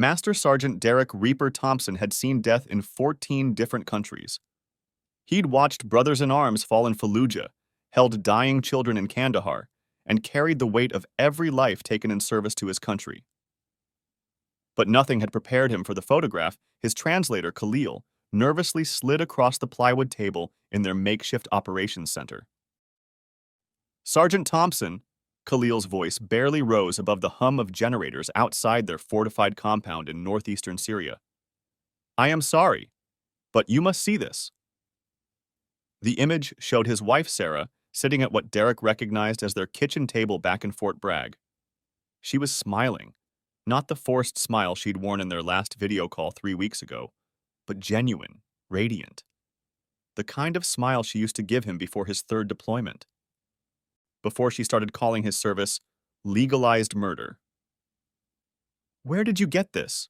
Master Sergeant Derek Reaper Thompson had seen death in 14 different countries. He'd watched brothers in arms fall in Fallujah, held dying children in Kandahar, and carried the weight of every life taken in service to his country. But nothing had prepared him for the photograph his translator, Khalil, nervously slid across the plywood table in their makeshift operations center. Sergeant Thompson, Khalil's voice barely rose above the hum of generators outside their fortified compound in northeastern Syria. I am sorry, but you must see this. The image showed his wife, Sarah, sitting at what Derek recognized as their kitchen table back in Fort Bragg. She was smiling, not the forced smile she'd worn in their last video call 3 weeks ago, but genuine, radiant. The kind of smile she used to give him before his third deployment. Before she started calling his service legalized murder. Where did you get this?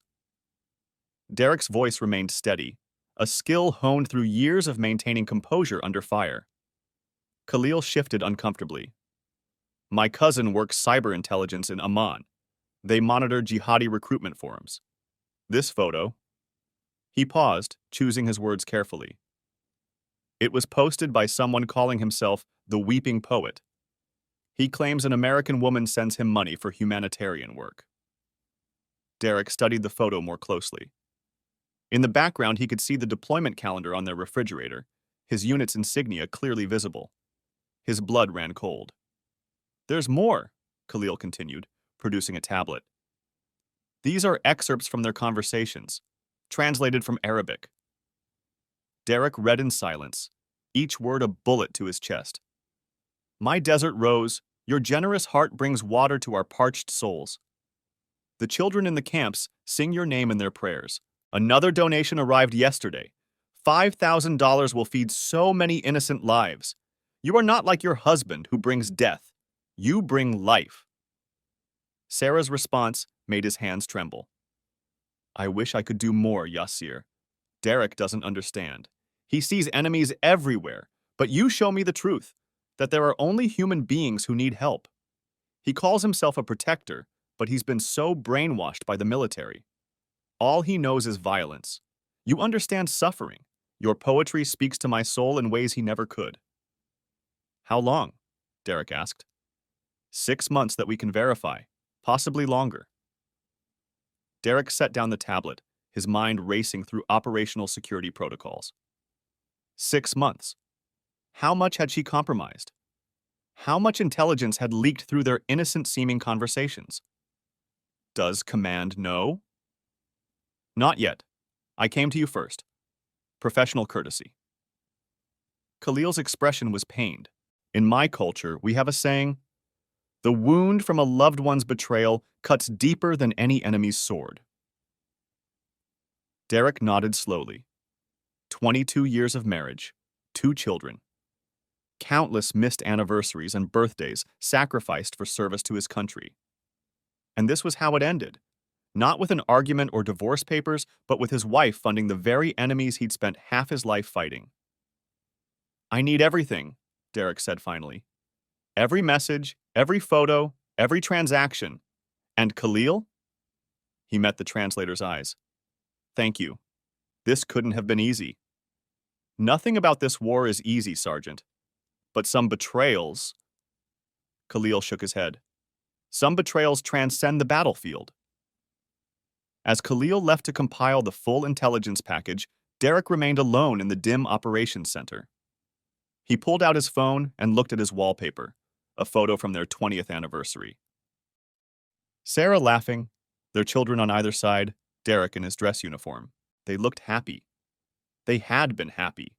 Derek's voice remained steady, a skill honed through years of maintaining composure under fire. Khalil shifted uncomfortably. My cousin works cyber intelligence in Amman. They monitor jihadi recruitment forums. This photo. He paused, choosing his words carefully. It was posted by someone calling himself the Weeping Poet. He claims an American woman sends him money for humanitarian work. Derek studied the photo more closely. In the background, he could see the deployment calendar on their refrigerator, his unit's insignia clearly visible. His blood ran cold. There's more, Khalil continued, producing a tablet. These are excerpts from their conversations, translated from Arabic. Derek read in silence, each word a bullet to his chest. My desert rose, your generous heart brings water to our parched souls. The children in the camps sing your name in their prayers. Another donation arrived yesterday. $5,000 will feed so many innocent lives. You are not like your husband who brings death. You bring life. Sarah's response made his hands tremble. I wish I could do more, Yassir. Derek doesn't understand. He sees enemies everywhere, but you show me the truth, that there are only human beings who need help. He calls himself a protector, but he's been so brainwashed by the military. All he knows is violence. You understand suffering. Your poetry speaks to my soul in ways he never could. How long? Derek asked. 6 months that we can verify, possibly longer. Derek set down the tablet, his mind racing through operational security protocols. 6 months. How much had she compromised? How much intelligence had leaked through their innocent-seeming conversations? Does command know? Not yet. I came to you first. Professional courtesy. Khalil's expression was pained. In my culture, we have a saying, the wound from a loved one's betrayal cuts deeper than any enemy's sword. Derek nodded slowly. 22 years of marriage, 2 children. Countless missed anniversaries and birthdays sacrificed for service to his country. And this was how it ended. Not with an argument or divorce papers, but with his wife funding the very enemies he'd spent half his life fighting. I need everything, Derek said finally. Every message, every photo, every transaction. And Khalil? He met the translator's eyes. Thank you. This couldn't have been easy. Nothing about this war is easy, Sergeant. But some betrayals... Khalil shook his head. Some betrayals transcend the battlefield. As Khalil left to compile the full intelligence package, Derek remained alone in the dim operations center. He pulled out his phone and looked at his wallpaper, a photo from their 20th anniversary. Sarah laughing, their children on either side, Derek in his dress uniform. They looked happy. They had been happy.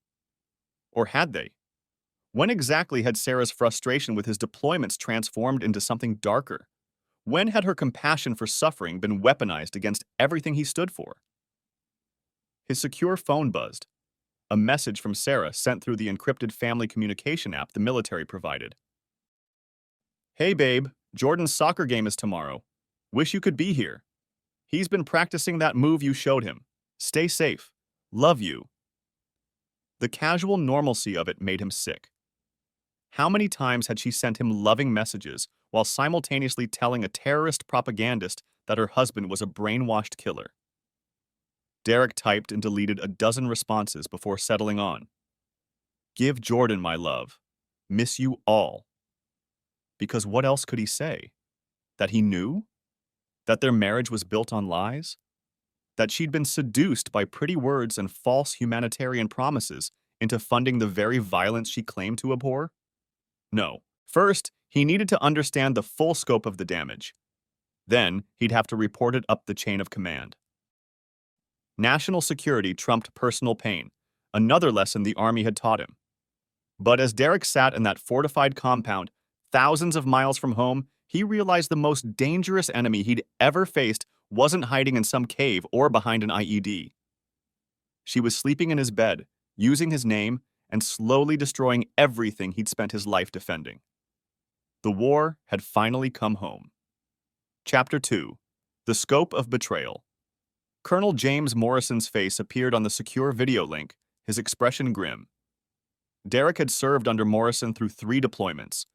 Or had they? When exactly had Sarah's frustration with his deployments transformed into something darker? When had her compassion for suffering been weaponized against everything he stood for? His secure phone buzzed. A message from Sarah sent through the encrypted family communication app the military provided. Hey babe, Jordan's soccer game is tomorrow. Wish you could be here. He's been practicing that move you showed him. Stay safe. Love you. The casual normalcy of it made him sick. How many times had she sent him loving messages while simultaneously telling a terrorist propagandist that her husband was a brainwashed killer. Derek typed and deleted a dozen responses before settling on. Give Jordan my love. Miss you all. Because what else could he say? That he knew? That their marriage was built on lies? That she'd been seduced by pretty words and false humanitarian promises into funding the very violence she claimed to abhor? No. First, he needed to understand the full scope of the damage. Then, he'd have to report it up the chain of command. National security trumped personal pain, another lesson the Army had taught him. But as Derek sat in that fortified compound, thousands of miles from home, he realized the most dangerous enemy he'd ever faced wasn't hiding in some cave or behind an IED. She was sleeping in his bed, using his name, and slowly destroying everything he'd spent his life defending. The war had finally come home. Chapter 2. The Scope of Betrayal. Colonel James Morrison's face appeared on the secure video link, his expression grim. Derek had served under Morrison through 3 deployments.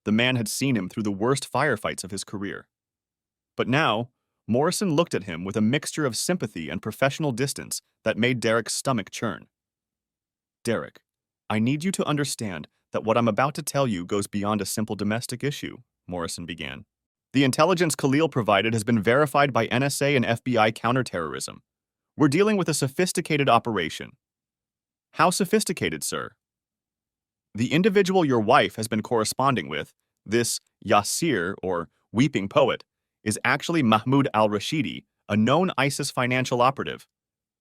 The man had seen him through the worst firefights of his career. But now, Morrison looked at him with a mixture of sympathy and professional distance that made Derek's stomach churn. Derek, I need you to understand that what I'm about to tell you goes beyond a simple domestic issue, Morrison began. The intelligence Khalil provided has been verified by NSA and FBI counterterrorism. We're dealing with a sophisticated operation. How sophisticated, sir? The individual your wife has been corresponding with, this Yasir, or weeping poet, is actually Mahmoud al-Rashidi, a known ISIS financial operative.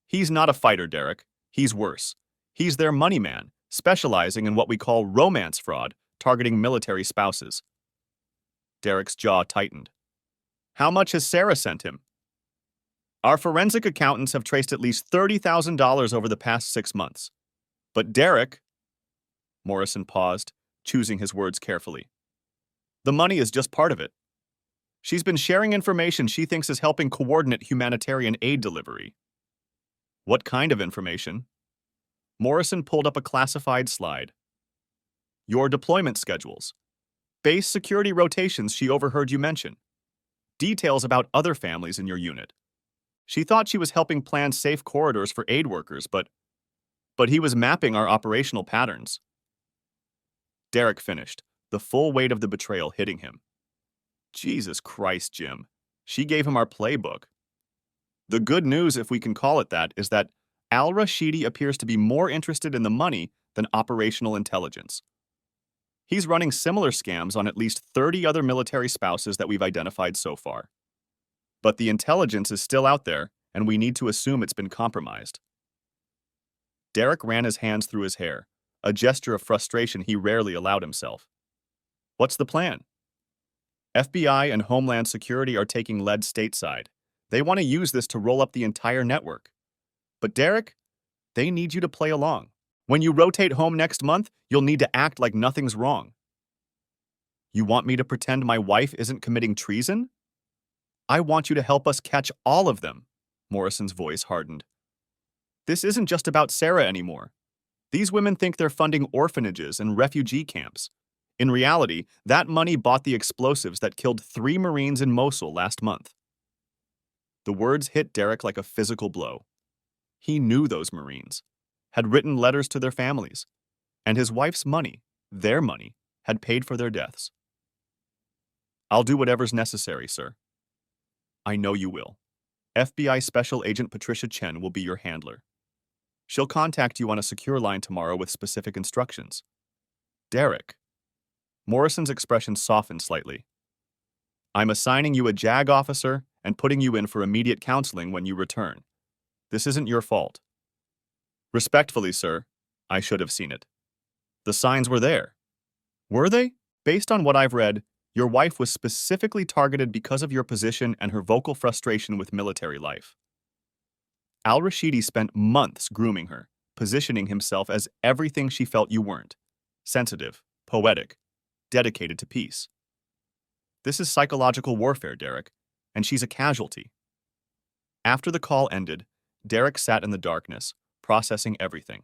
He's not a fighter, Derek. He's worse. He's their money man, specializing in what we call romance fraud, targeting military spouses. Derek's jaw tightened. How much has Sarah sent him? Our forensic accountants have traced at least $30,000 over the past 6 months. But Derek... Morrison paused, choosing his words carefully. The money is just part of it. She's been sharing information she thinks is helping coordinate humanitarian aid delivery. What kind of information? Morrison pulled up a classified slide. Your deployment schedules. Base security rotations she overheard you mention. Details about other families in your unit. She thought she was helping plan safe corridors for aid workers, but he was mapping our operational patterns. Derek finished, the full weight of the betrayal hitting him. Jesus Christ, Jim. She gave him our playbook. The good news, if we can call it that, is that al-Rashidi appears to be more interested in the money than operational intelligence. He's running similar scams on at least 30 other military spouses that we've identified so far. But the intelligence is still out there, and we need to assume it's been compromised. Derek ran his hands through his hair, a gesture of frustration he rarely allowed himself. What's the plan? FBI and Homeland Security are taking lead stateside. They want to use this to roll up the entire network. But Derek, they need you to play along. When you rotate home next month, you'll need to act like nothing's wrong. You want me to pretend my wife isn't committing treason? I want you to help us catch all of them. Morrison's voice hardened. This isn't just about Sarah anymore. These women think they're funding orphanages and refugee camps. In reality, that money bought the explosives that killed 3 Marines in Mosul last month. The words hit Derek like a physical blow. He knew those Marines, had written letters to their families, and his wife's money, their money, had paid for their deaths. I'll do whatever's necessary, sir. I know you will. FBI Special Agent Patricia Chen will be your handler. She'll contact you on a secure line tomorrow with specific instructions. Derek. Morrison's expression softened slightly. I'm assigning you a JAG officer and putting you in for immediate counseling when you return. This isn't your fault. Respectfully, sir, I should have seen it. The signs were there. Were they? Based on what I've read, your wife was specifically targeted because of your position and her vocal frustration with military life. Al-Rashidi spent months grooming her, positioning himself as everything she felt you weren't. Sensitive, poetic, dedicated to peace. This is psychological warfare, Derek, and she's a casualty. After the call ended, Derek sat in the darkness, processing everything.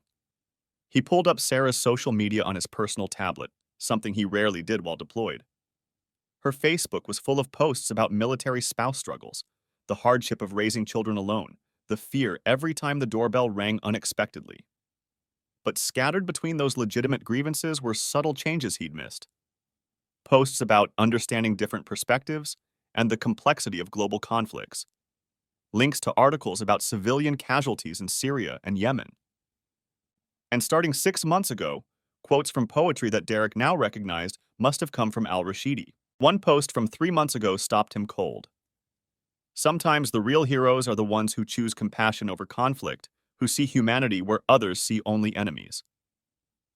He pulled up Sarah's social media on his personal tablet, something he rarely did while deployed. Her Facebook was full of posts about military spouse struggles, the hardship of raising children alone, the fear every time the doorbell rang unexpectedly. But scattered between those legitimate grievances were subtle changes he'd missed. Posts about understanding different perspectives and the complexity of global conflicts. Links to articles about civilian casualties in Syria and Yemen. And starting 6 months ago, quotes from poetry that Derek now recognized must have come from al-Rashidi. One post from 3 months ago stopped him cold. Sometimes the real heroes are the ones who choose compassion over conflict, who see humanity where others see only enemies.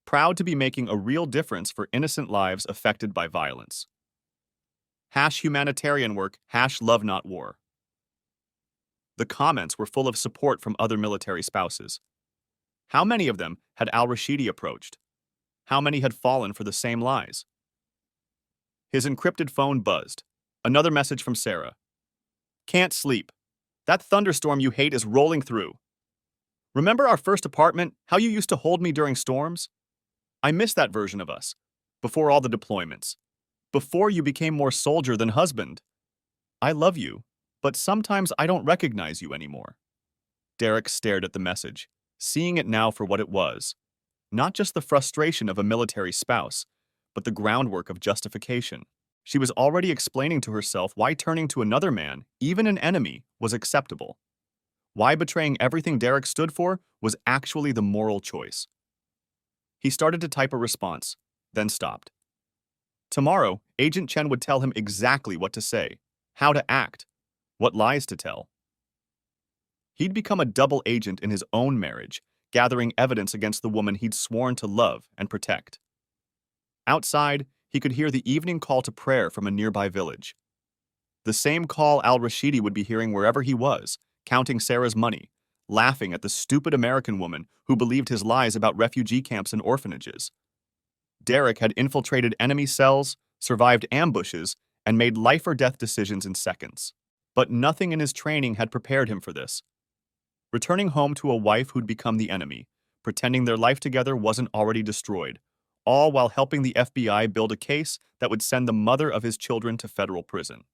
Proud to be making a real difference for innocent lives affected by violence. #humanitarian work, #love not war. The comments were full of support from other military spouses. How many of them had al-Rashidi approached? How many had fallen for the same lies? His encrypted phone buzzed. Another message from Sarah. Can't sleep. That thunderstorm you hate is rolling through. Remember our first apartment, how you used to hold me during storms? I miss that version of us. Before all the deployments. Before you became more soldier than husband. I love you, but sometimes I don't recognize you anymore. Derek stared at the message, seeing it now for what it was. Not just the frustration of a military spouse, but the groundwork of justification. She was already explaining to herself why turning to another man, even an enemy, was acceptable. Why betraying everything Derek stood for was actually the moral choice. He started to type a response, then stopped. Tomorrow, Agent Chen would tell him exactly what to say, how to act, what lies to tell. He'd become a double agent in his own marriage, gathering evidence against the woman he'd sworn to love and protect. Outside, he could hear the evening call to prayer from a nearby village. The same call al-Rashidi would be hearing wherever he was, counting Sarah's money, laughing at the stupid American woman who believed his lies about refugee camps and orphanages. Derek had infiltrated enemy cells, survived ambushes, and made life-or-death decisions in seconds. But nothing in his training had prepared him for this. Returning home to a wife who'd become the enemy, pretending their life together wasn't already destroyed, all while helping the FBI build a case that would send the mother of his children to federal prison.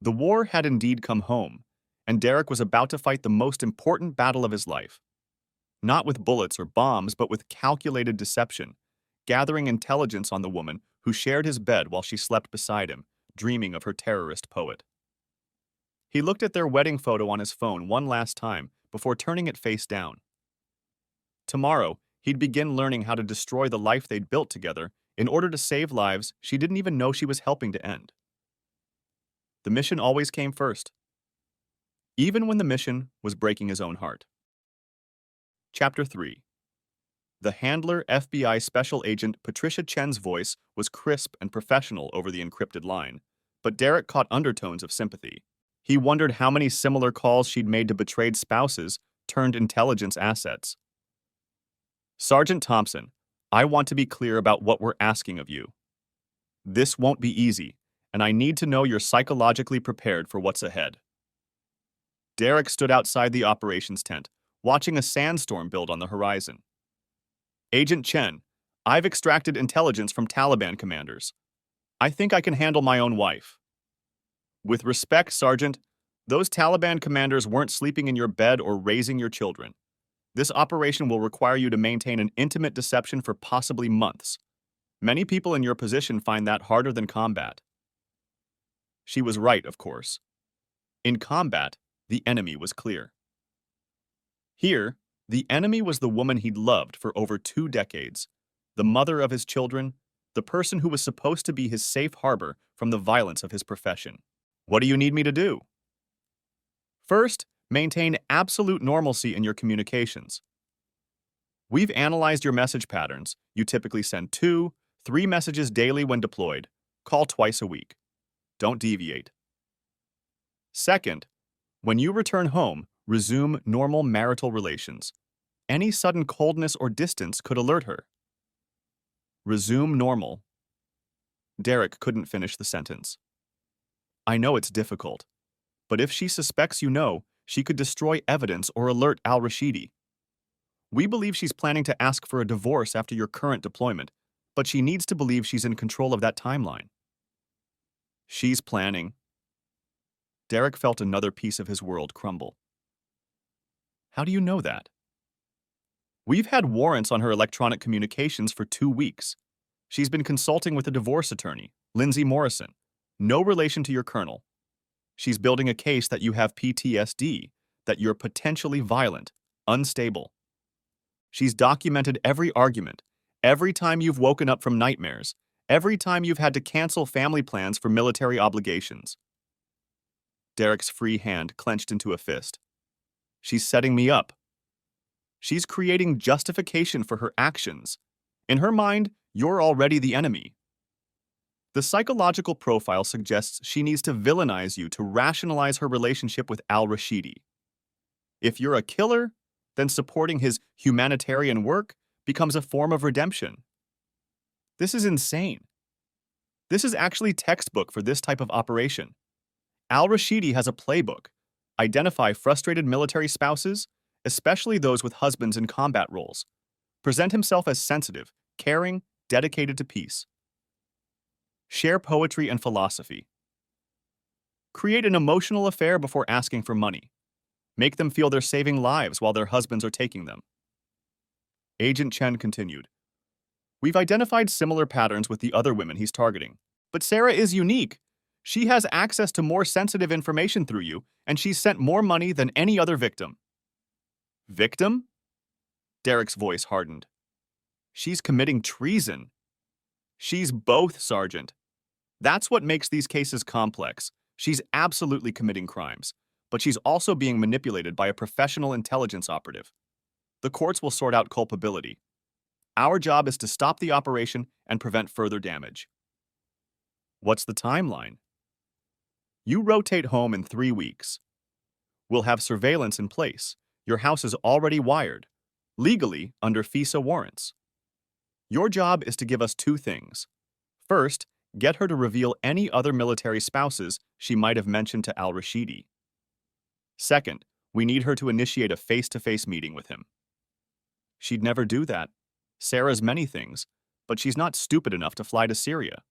The war had indeed come home, and Derek was about to fight the most important battle of his life. Not with bullets or bombs, but with calculated deception, gathering intelligence on the woman who shared his bed while she slept beside him, dreaming of her terrorist poet. He looked at their wedding photo on his phone one last time before turning it face down. Tomorrow, he'd begin learning how to destroy the life they'd built together in order to save lives she didn't even know she was helping to end. The mission always came first, even when the mission was breaking his own heart. Chapter 3. The handler FBI Special Agent Patricia Chen's voice was crisp and professional over the encrypted line, but Derek caught undertones of sympathy. He wondered how many similar calls she'd made to betrayed spouses turned intelligence assets. Sergeant Thompson, I want to be clear about what we're asking of you. This won't be easy, and I need to know you're psychologically prepared for what's ahead. Derek stood outside the operations tent, watching a sandstorm build on the horizon. Agent Chen, I've extracted intelligence from Taliban commanders. I think I can handle my own wife. With respect, Sergeant, those Taliban commanders weren't sleeping in your bed or raising your children. This operation will require you to maintain an intimate deception for possibly months. Many people in your position find that harder than combat. She was right, of course. In combat, the enemy was clear. Here, the enemy was the woman he'd loved for over 2 decades, the mother of his children, the person who was supposed to be his safe harbor from the violence of his profession. What do you need me to do? First, maintain absolute normalcy in your communications. We've analyzed your message patterns. You typically send 2, 3 messages daily when deployed. Call twice a week. Don't deviate. Second, when you return home, resume normal marital relations. Any sudden coldness or distance could alert her. Resume normal. Derek couldn't finish the sentence. I know it's difficult, but if she suspects you know, she could destroy evidence or alert al-Rashidi. We believe she's planning to ask for a divorce after your current deployment, but she needs to believe she's in control of that timeline. She's planning. Derek felt another piece of his world crumble. How do you know that? We've had warrants on her electronic communications for 2 weeks. She's been consulting with a divorce attorney, Lindsay Morrison. No relation to your colonel. She's building a case that you have PTSD, that you're potentially violent, unstable. She's documented every argument, every time you've woken up from nightmares, every time you've had to cancel family plans for military obligations. Derek's free hand clenched into a fist. She's setting me up. She's creating justification for her actions. In her mind, you're already the enemy. The psychological profile suggests she needs to villainize you to rationalize her relationship with al-Rashidi. If you're a killer, then supporting his humanitarian work becomes a form of redemption. This is insane. This is actually textbook for this type of operation. Al-Rashidi has a playbook. Identify frustrated military spouses, especially those with husbands in combat roles. Present himself as sensitive, caring, dedicated to peace. Share poetry and philosophy. Create an emotional affair before asking for money. Make them feel they're saving lives while their husbands are taking them. Agent Chen continued. We've identified similar patterns with the other women he's targeting. But Sarah is unique. She has access to more sensitive information through you, and she's sent more money than any other victim. Victim? Derek's voice hardened. She's committing treason. She's both, Sergeant. That's what makes these cases complex. She's absolutely committing crimes, but she's also being manipulated by a professional intelligence operative. The courts will sort out culpability. Our job is to stop the operation and prevent further damage. What's the timeline? You rotate home in 3 weeks. We'll have surveillance in place. Your house is already wired, legally under FISA warrants. Your job is to give us 2 things. First, get her to reveal any other military spouses she might have mentioned to al-Rashidi. Second, we need her to initiate a face-to-face meeting with him. She'd never do that. Sarah's many things, but she's not stupid enough to fly to Syria.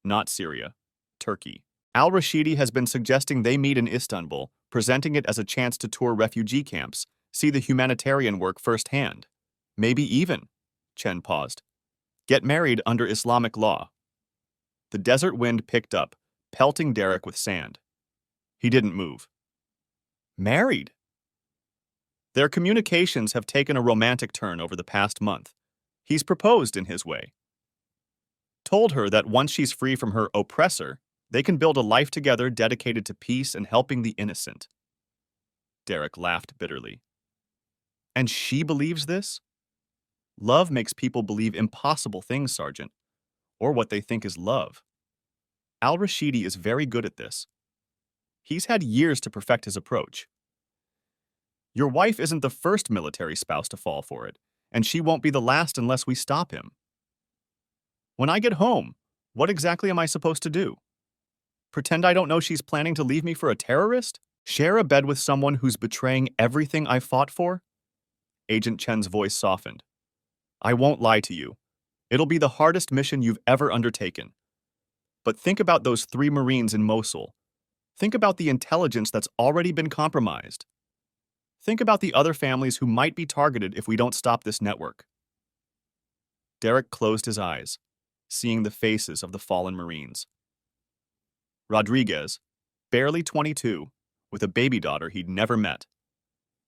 Not Syria, Turkey. Al-Rashidi has been suggesting they meet in Istanbul, presenting it as a chance to tour refugee camps, see the humanitarian work firsthand. Maybe even, Chen paused, get married under Islamic law. The desert wind picked up, pelting Derek with sand. He didn't move. Married? Their communications have taken a romantic turn over the past month. He's proposed in his way. Told her that once she's free from her oppressor, they can build a life together dedicated to peace and helping the innocent. Derek laughed bitterly. And she believes this? Love makes people believe impossible things, Sergeant, or what they think is love. Al-Rashidi is very good at this. He's had years to perfect his approach. Your wife isn't the first military spouse to fall for it, and she won't be the last unless we stop him. When I get home, what exactly am I supposed to do? Pretend I don't know she's planning to leave me for a terrorist? Share a bed with someone who's betraying everything I fought for? Agent Chen's voice softened. I won't lie to you. It'll be the hardest mission you've ever undertaken. But think about those 3 Marines in Mosul. Think about the intelligence that's already been compromised. Think about the other families who might be targeted if we don't stop this network. Derek closed his eyes, seeing the faces of the fallen Marines. Rodriguez, barely 22, with a baby daughter he'd never met.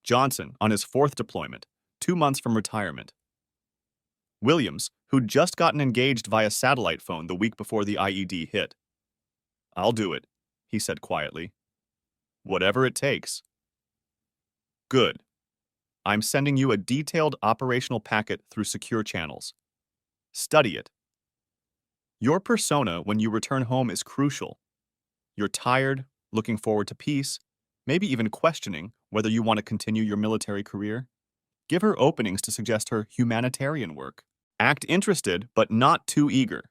Johnson, on his 4th deployment, 2 months from retirement. Williams, who'd just gotten engaged via satellite phone the week before the IED hit. I'll do it, he said quietly. Whatever it takes. Good. I'm sending you a detailed operational packet through secure channels. Study it. Your persona when you return home is crucial. You're tired, looking forward to peace, maybe even questioning whether you want to continue your military career. Give her openings to suggest her humanitarian work. Act interested, but not too eager.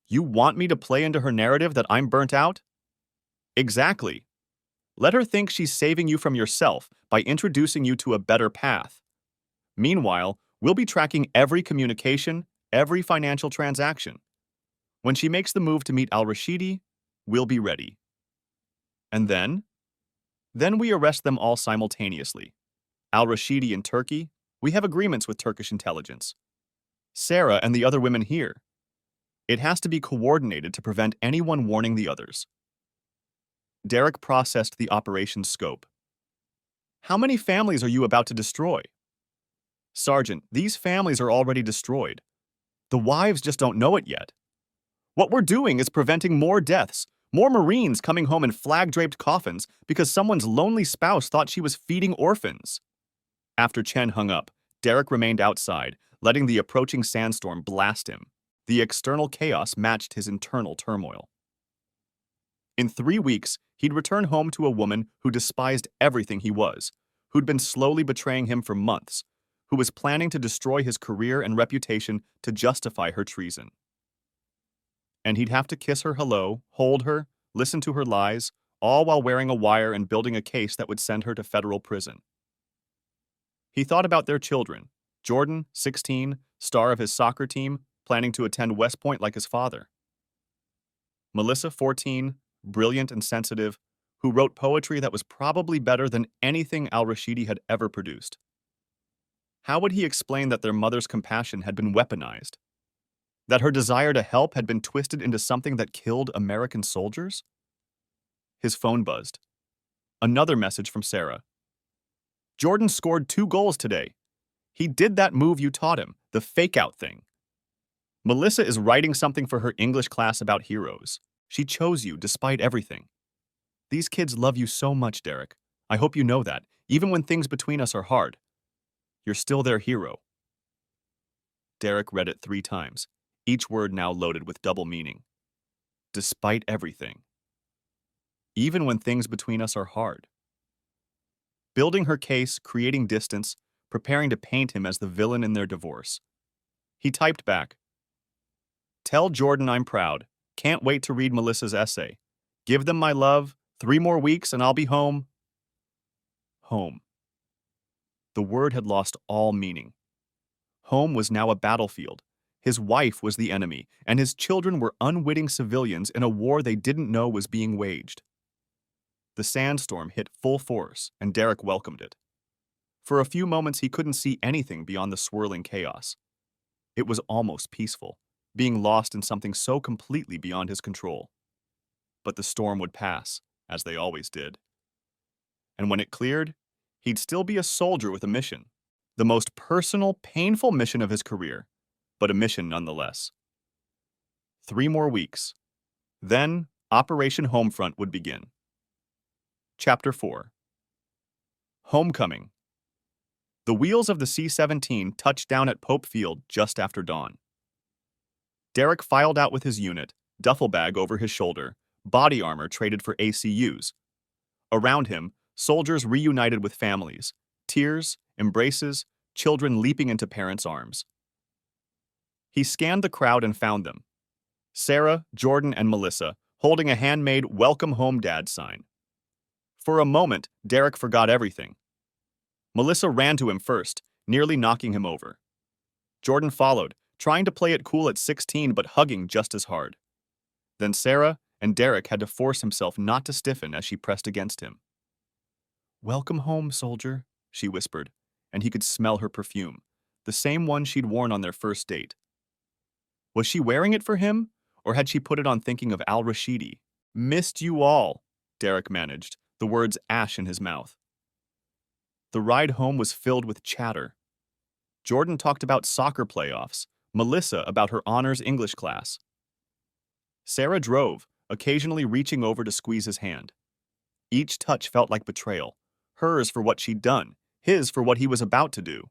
You want me to play into her narrative that I'm burnt out? Exactly. Let her think she's saving you from yourself by introducing you to a better path. Meanwhile, we'll be tracking every communication, every financial transaction. When she makes the move to meet al-Rashidi, We'll be ready. And then? Then we arrest them all simultaneously. Al-Rashidi in Turkey, we have agreements with Turkish intelligence. Sarah and the other women here. It has to be coordinated to prevent anyone warning the others. Derek processed the operation's scope. How many families are you about to destroy? Sergeant, these families are already destroyed. The wives just don't know it yet. What we're doing is preventing more deaths, more Marines coming home in flag-draped coffins because someone's lonely spouse thought she was feeding orphans. After Chen hung up, Derek remained outside, letting the approaching sandstorm blast him. The external chaos matched his internal turmoil. In 3 weeks, he'd return home to a woman who despised everything he was, who'd been slowly betraying him for months, who was planning to destroy his career and reputation to justify her treason. And he'd have to kiss her hello, hold her, listen to her lies, all while wearing a wire and building a case that would send her to federal prison. He thought about their children, Jordan, 16, star of his soccer team, planning to attend West Point like his father. Melissa, 14, brilliant and sensitive, who wrote poetry that was probably better than anything Al-Rashidi had ever produced. How would he explain that their mother's compassion had been weaponized? That her desire to help had been twisted into something that killed American soldiers? His phone buzzed. Another message from Sarah. Jordan scored 2 goals today. He did that move you taught him, the fake-out thing. Melissa is writing something for her English class about heroes. She chose you despite everything. These kids love you so much, Derek. I hope you know that, even when things between us are hard. You're still their hero. Derek read it 3 times, each word now loaded with double meaning. Despite everything. Even when things between us are hard. Building her case, creating distance, preparing to paint him as the villain in their divorce. He typed back, Tell Jordan I'm proud. Can't wait to read Melissa's essay. Give them my love. 3 more weeks and I'll be home. Home. The word had lost all meaning. Home was now a battlefield. His wife was the enemy, and his children were unwitting civilians in a war they didn't know was being waged. The sandstorm hit full force, and Derek welcomed it. For a few moments, he couldn't see anything beyond the swirling chaos. It was almost peaceful, being lost in something so completely beyond his control. But the storm would pass, as they always did. And when it cleared, he'd still be a soldier with a mission. The most personal, painful mission of his career, but a mission nonetheless. 3 more weeks. Then, Operation Homefront would begin. Chapter 4. Homecoming. The wheels of the C-17 touched down at Pope Field just after dawn. Derek filed out with his unit, duffel bag over his shoulder, body armor traded for ACUs. Around him, soldiers reunited with families, tears, embraces, children leaping into parents' arms. He scanned the crowd and found them. Sarah, Jordan, and Melissa, holding a handmade Welcome Home Dad sign. For a moment, Derek forgot everything. Melissa ran to him first, nearly knocking him over. Jordan followed, trying to play it cool at 16 but hugging just as hard. Then Sarah and Derek had to force himself not to stiffen as she pressed against him. Welcome home, soldier, she whispered, and he could smell her perfume, the same one she'd worn on their first date. Was she wearing it for him, or had she put it on thinking of Al-Rashidi? Missed you all, Derek managed, the words ash in his mouth. The ride home was filled with chatter. Jordan talked about soccer playoffs, Melissa about her honors English class. Sarah drove, occasionally reaching over to squeeze his hand. Each touch felt like betrayal, hers for what she'd done, his for what he was about to do.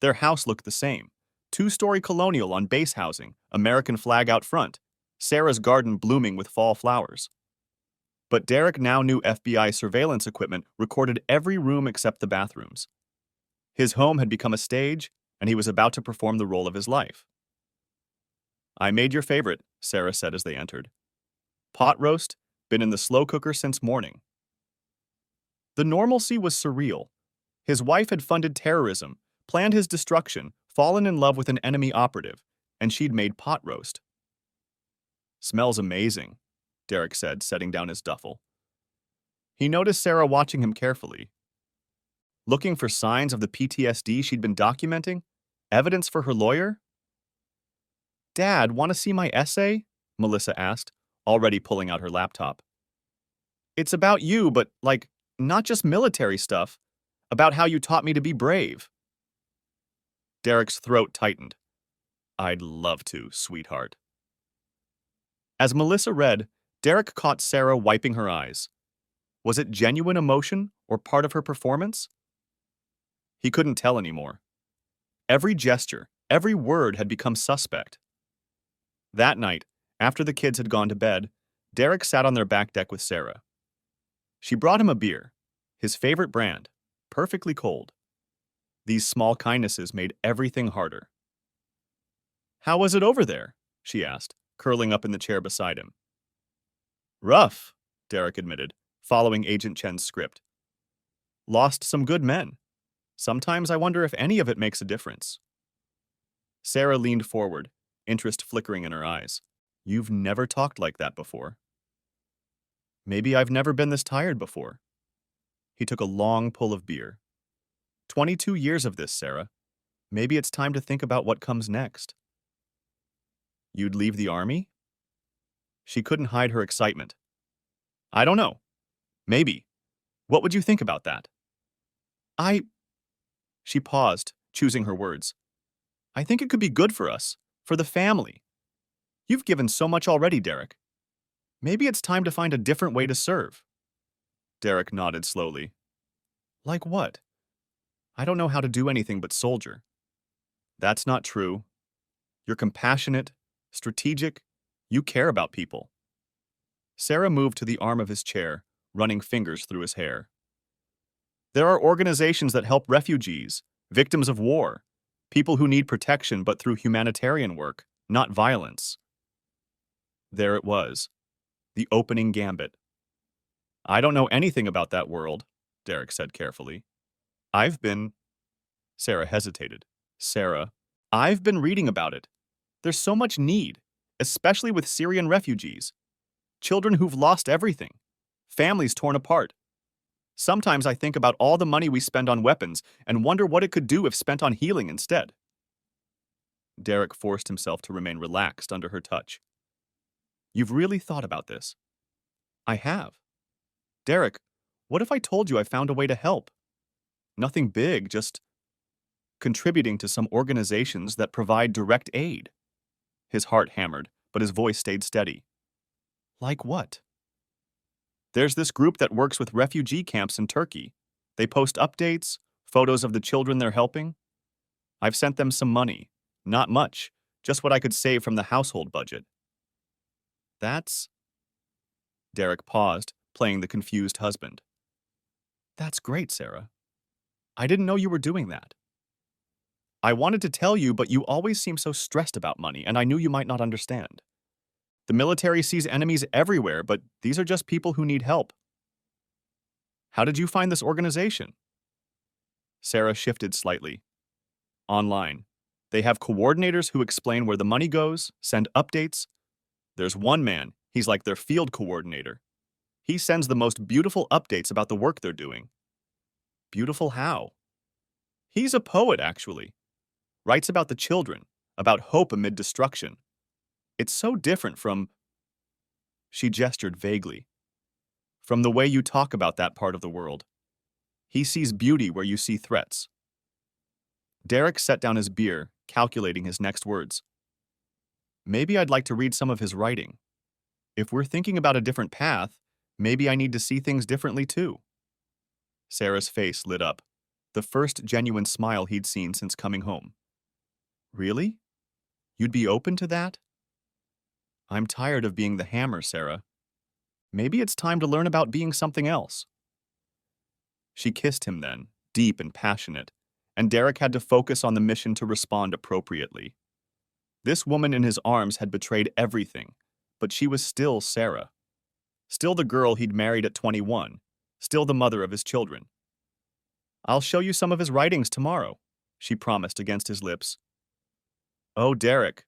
Their house looked the same, 2-story colonial on base housing, American flag out front, Sarah's garden blooming with fall flowers. But Derek now knew FBI surveillance equipment recorded every room except the bathrooms. His home had become a stage, and he was about to perform the role of his life. I made your favorite, Sarah said as they entered. Pot roast, been in the slow cooker since morning. The normalcy was surreal. His wife had funded terrorism, planned his destruction, fallen in love with an enemy operative, and she'd made pot roast. Smells amazing. Derek said, setting down his duffel. He noticed Sarah watching him carefully, looking for signs of the PTSD she'd been documenting, evidence for her lawyer. Dad, want to see my essay? Melissa asked, already pulling out her laptop. It's about you, but, not just military stuff, about how you taught me to be brave. Derek's throat tightened. I'd love to, sweetheart. As Melissa read, Derek caught Sarah wiping her eyes. Was it genuine emotion or part of her performance? He couldn't tell anymore. Every gesture, every word had become suspect. That night, after the kids had gone to bed, Derek sat on their back deck with Sarah. She brought him a beer, his favorite brand, perfectly cold. These small kindnesses made everything harder. How was it over there? She asked, curling up in the chair beside him. Rough, Derek admitted, following Agent Chen's script. Lost some good men. Sometimes I wonder if any of it makes a difference. Sarah leaned forward, interest flickering in her eyes. You've never talked like that before. Maybe I've never been this tired before. He took a long pull of beer. 22 years of this, Sarah. Maybe it's time to think about what comes next. You'd leave the army? She couldn't hide her excitement. I don't know. Maybe. What would you think about that? She paused, choosing her words. I think it could be good for us, for the family. You've given so much already, Derek. Maybe it's time to find a different way to serve. Derek nodded slowly. Like what? I don't know how to do anything but soldier. That's not true. You're compassionate, strategic. You care about people. Sarah moved to the arm of his chair, running fingers through his hair. There are organizations that help refugees, victims of war, people who need protection but through humanitarian work, not violence. There it was, the opening gambit. I don't know anything about that world, Derek said carefully. Sarah hesitated. Sarah, I've been reading about it. There's so much need, especially with Syrian refugees. Children who've lost everything. Families torn apart. Sometimes I think about all the money we spend on weapons and wonder what it could do if spent on healing instead. Derek forced himself to remain relaxed under her touch. You've really thought about this? I have. Derek, what if I told you I found a way to help? Nothing big, just contributing to some organizations that provide direct aid. His heart hammered, but his voice stayed steady. Like what? There's this group that works with refugee camps in Turkey. They post updates, photos of the children they're helping. I've sent them some money. Not much, just what I could save from the household budget. That's... Derek paused, playing the confused husband. That's great, Sarah. I didn't know you were doing that. I wanted to tell you, but you always seem so stressed about money, and I knew you might not understand. The military sees enemies everywhere, but these are just people who need help. How did you find this organization? Sarah shifted slightly. Online. They have coordinators who explain where the money goes, send updates. There's one man, he's like their field coordinator. He sends the most beautiful updates about the work they're doing. Beautiful how? He's a poet, actually. Writes about the children, about hope amid destruction. It's so different from... She gestured vaguely. From the way you talk about that part of the world. He sees beauty where you see threats. Derek set down his beer, calculating his next words. Maybe I'd like to read some of his writing. If we're thinking about a different path, maybe I need to see things differently too. Sarah's face lit up, the first genuine smile he'd seen since coming home. Really? You'd be open to that? I'm tired of being the hammer, Sarah. Maybe it's time to learn about being something else. She kissed him then, deep and passionate, and Derek had to focus on the mission to respond appropriately. This woman in his arms had betrayed everything, but she was still Sarah. Still the girl he'd married at 21, still the mother of his children. I'll show you some of his writings tomorrow, she promised against his lips. Oh, Derek,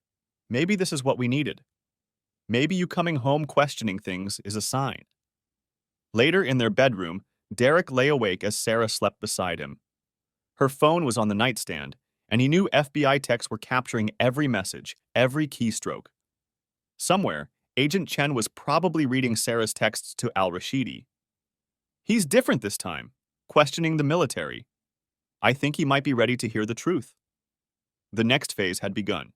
maybe this is what we needed. Maybe you coming home questioning things is a sign. Later in their bedroom, Derek lay awake as Sarah slept beside him. Her phone was on the nightstand, and he knew FBI techs were capturing every message, every keystroke. Somewhere, Agent Chen was probably reading Sarah's texts to al-Rashidi. He's different this time, questioning the military. I think he might be ready to hear the truth. The next phase had begun.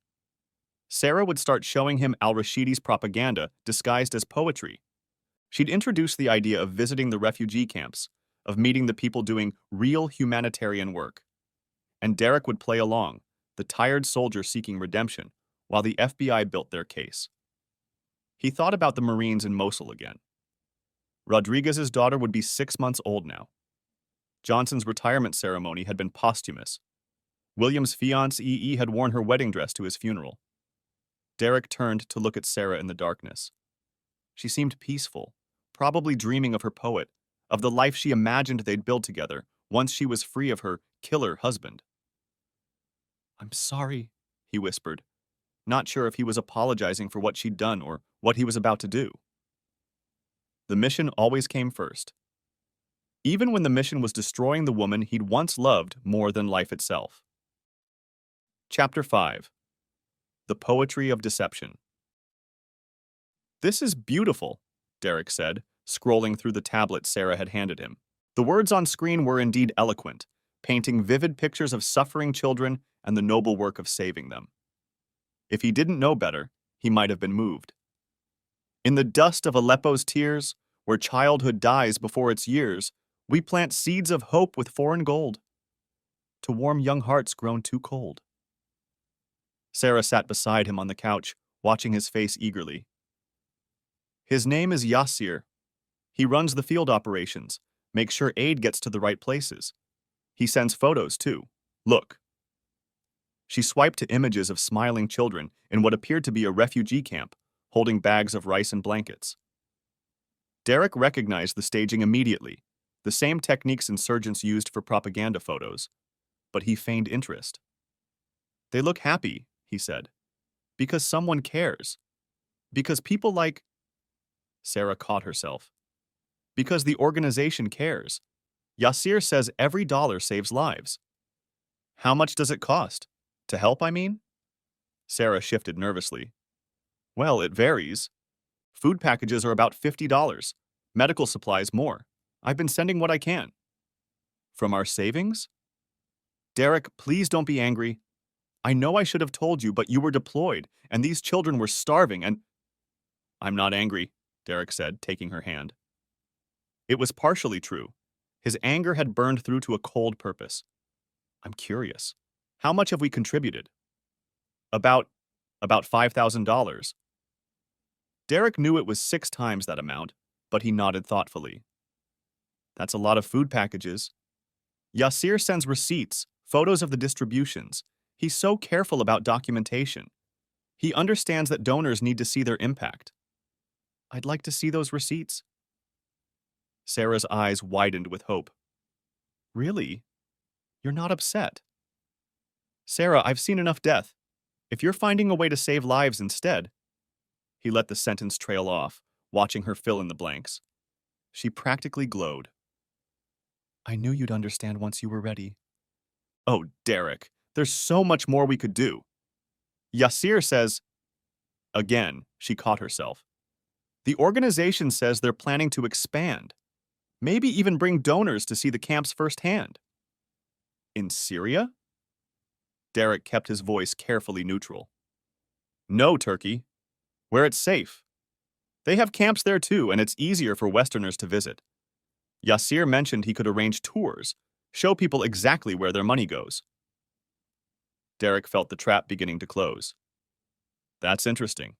Sarah would start showing him al-Rashidi's propaganda disguised as poetry. She'd introduce the idea of visiting the refugee camps, of meeting the people doing real humanitarian work. And Derek would play along, the tired soldier seeking redemption, while the FBI built their case. He thought about the Marines in Mosul again. Rodriguez's daughter would be 6 months old now. Johnson's retirement ceremony had been posthumous. William's fiancée had worn her wedding dress to his funeral. Derek turned to look at Sarah in the darkness. She seemed peaceful, probably dreaming of her poet, of the life she imagined they'd build together once she was free of her killer husband. "I'm sorry," he whispered, not sure if he was apologizing for what she'd done or what he was about to do. The mission always came first. Even when the mission was destroying the woman he'd once loved more than life itself. Chapter 5. The Poetry of Deception. "This is beautiful," Derek said, scrolling through the tablet Sarah had handed him. The words on screen were indeed eloquent, painting vivid pictures of suffering children and the noble work of saving them. If he didn't know better, he might have been moved. "In the dust of Aleppo's tears, where childhood dies before its years, we plant seeds of hope with foreign gold, to warm young hearts grown too cold." Sarah sat beside him on the couch, watching his face eagerly. "His name is Yassir. He runs the field operations, makes sure aid gets to the right places. He sends photos, too. Look." She swiped to images of smiling children in what appeared to be a refugee camp, holding bags of rice and blankets. Derek recognized the staging immediately, the same techniques insurgents used for propaganda photos, but he feigned interest. "They look happy," he said, "because someone cares. Because people like—" Sarah caught herself. "Because the organization cares. Yassir says every dollar saves lives." "How much does it cost? To help, I mean?" Sarah shifted nervously. "Well, it varies. Food packages are about $50. Medical supplies more. I've been sending what I can." "From our savings?" "Derek, please don't be angry. I know I should have told you, but you were deployed, and these children were starving, and—" "I'm not angry," Derek said, taking her hand. It was partially true. His anger had burned through to a cold purpose. "I'm curious. How much have we contributed?" About $5,000. Derek knew it was 6 times that amount, but he nodded thoughtfully. "That's a lot of food packages." "Yassir sends receipts, photos of the distributions. He's so careful about documentation. He understands that donors need to see their impact." "I'd like to see those receipts." Sarah's eyes widened with hope. "Really? You're not upset?" "Sarah, I've seen enough death. If you're finding a way to save lives instead—" He let the sentence trail off, watching her fill in the blanks. She practically glowed. "I knew you'd understand once you were ready." "Oh, Derek, there's so much more we could do. Yassir says—" Again, she caught herself. "The organization says they're planning to expand. Maybe even bring donors to see the camps firsthand." "In Syria?" Derek kept his voice carefully neutral. "No, Turkey. Where it's safe. They have camps there too, and it's easier for Westerners to visit. Yassir mentioned he could arrange tours, show people exactly where their money goes." Derek felt the trap beginning to close. "That's interesting.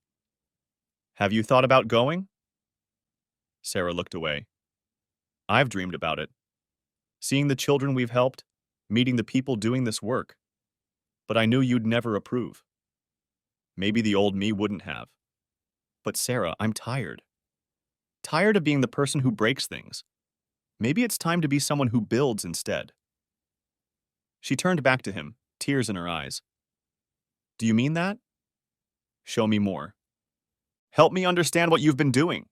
Have you thought about going?" Sarah looked away. "I've dreamed about it. Seeing the children we've helped, meeting the people doing this work. But I knew you'd never approve. Maybe the old me wouldn't have. But Sarah, I'm tired. Tired of being the person who breaks things. Maybe it's time to be someone who builds instead." She turned back to him, tears in her eyes. "Do you mean that?" "Show me more." Help me understand what you've been doing.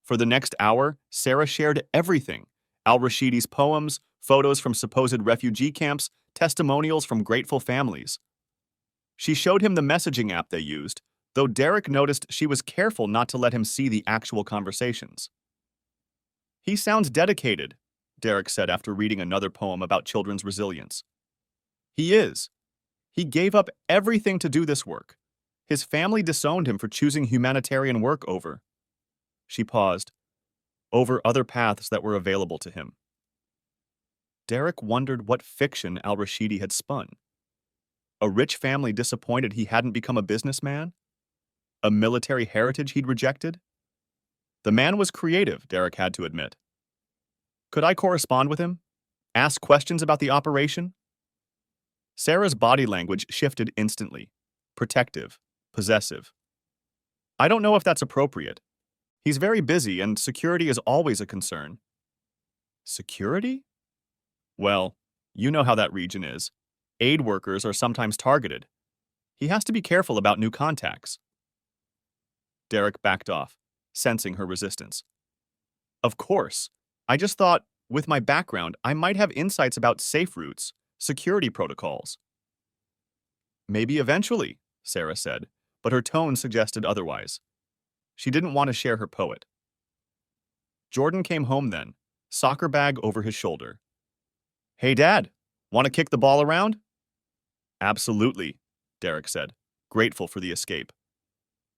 For the next hour, Sarah shared everything: al-Rashidi's poems, photos from supposed refugee camps, testimonials from grateful families. She showed him the messaging app they used, though Derek noticed she was careful not to let him see the actual conversations. He sounds dedicated, Derek said after reading another poem about children's resilience. He is. He gave up everything to do this work. His family disowned him for choosing humanitarian work over. She paused. Over other paths that were available to him. Derek wondered what fiction al-Rashidi had spun. A rich family disappointed he hadn't become a businessman? A military heritage he'd rejected? The man was creative, Derek had to admit. Could I correspond with him? Ask questions about the operation? Sarah's body language shifted instantly. Protective, possessive. I don't know if that's appropriate. He's very busy, and security is always a concern. Security? Well, you know how that region is. Aid workers are sometimes targeted. He has to be careful about new contacts. Derek backed off, sensing her resistance. Of course. I just thought, with my background, I might have insights about safe routes, security protocols. Maybe eventually, Sarah said, but her tone suggested otherwise. She didn't want to share her poet. Jordan came home then, soccer bag over his shoulder. Hey, Dad, want to kick the ball around? Absolutely, Derek said, grateful for the escape.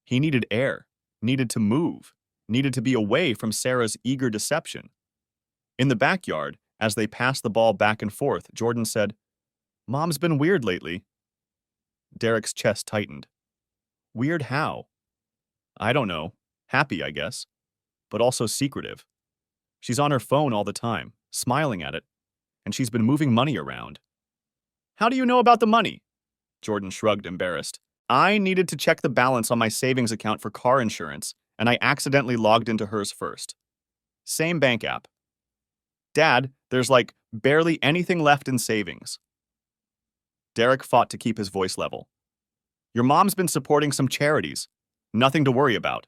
He needed air, needed to move, needed to be away from Sarah's eager deception. In the backyard, as they passed the ball back and forth, Jordan said, Mom's been weird lately. Derek's chest tightened. Weird how? I don't know. Happy, I guess. But also secretive. She's on her phone all the time, smiling at it, and she's been moving money around. How do you know about the money? Jordan shrugged, embarrassed. I needed to check the balance on my savings account for car insurance, and I accidentally logged into hers first. Same bank app. Dad, there's like barely anything left in savings. Derek fought to keep his voice level. Your mom's been supporting some charities. Nothing to worry about.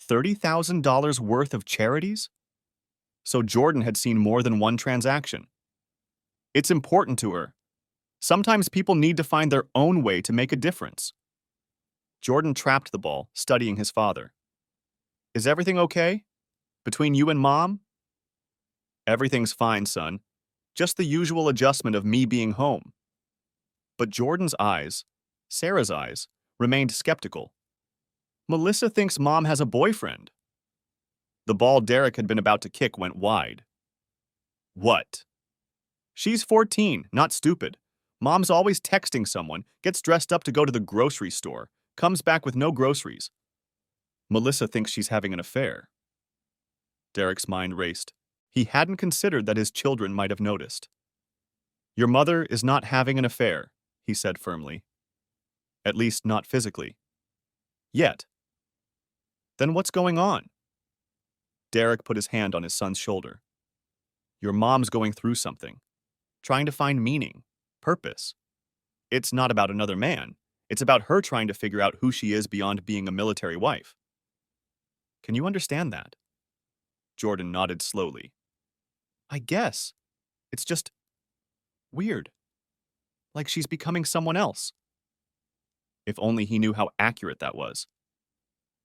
$30,000 worth of charities? So Jordan had seen more than one transaction. It's important to her. Sometimes people need to find their own way to make a difference. Jordan trapped the ball, studying his father. Is everything okay? Between you and Mom? Everything's fine, son. Just the usual adjustment of me being home. But Jordan's eyes, Sarah's eyes, remained skeptical. Melissa thinks Mom has a boyfriend. The ball Derek had been about to kick went wide. What? She's 14, not stupid. Mom's always texting someone, gets dressed up to go to the grocery store, comes back with no groceries. Melissa thinks she's having an affair. Derek's mind raced. He hadn't considered that his children might have noticed. Your mother is not having an affair, he said firmly. At least not physically. Yet. Then what's going on? Derek put his hand on his son's shoulder. Your mom's going through something. Trying to find meaning, purpose. It's not about another man. It's about her trying to figure out who she is beyond being a military wife. Can you understand that? Jordan nodded slowly. I guess. It's just weird. Like she's becoming someone else. If only he knew how accurate that was.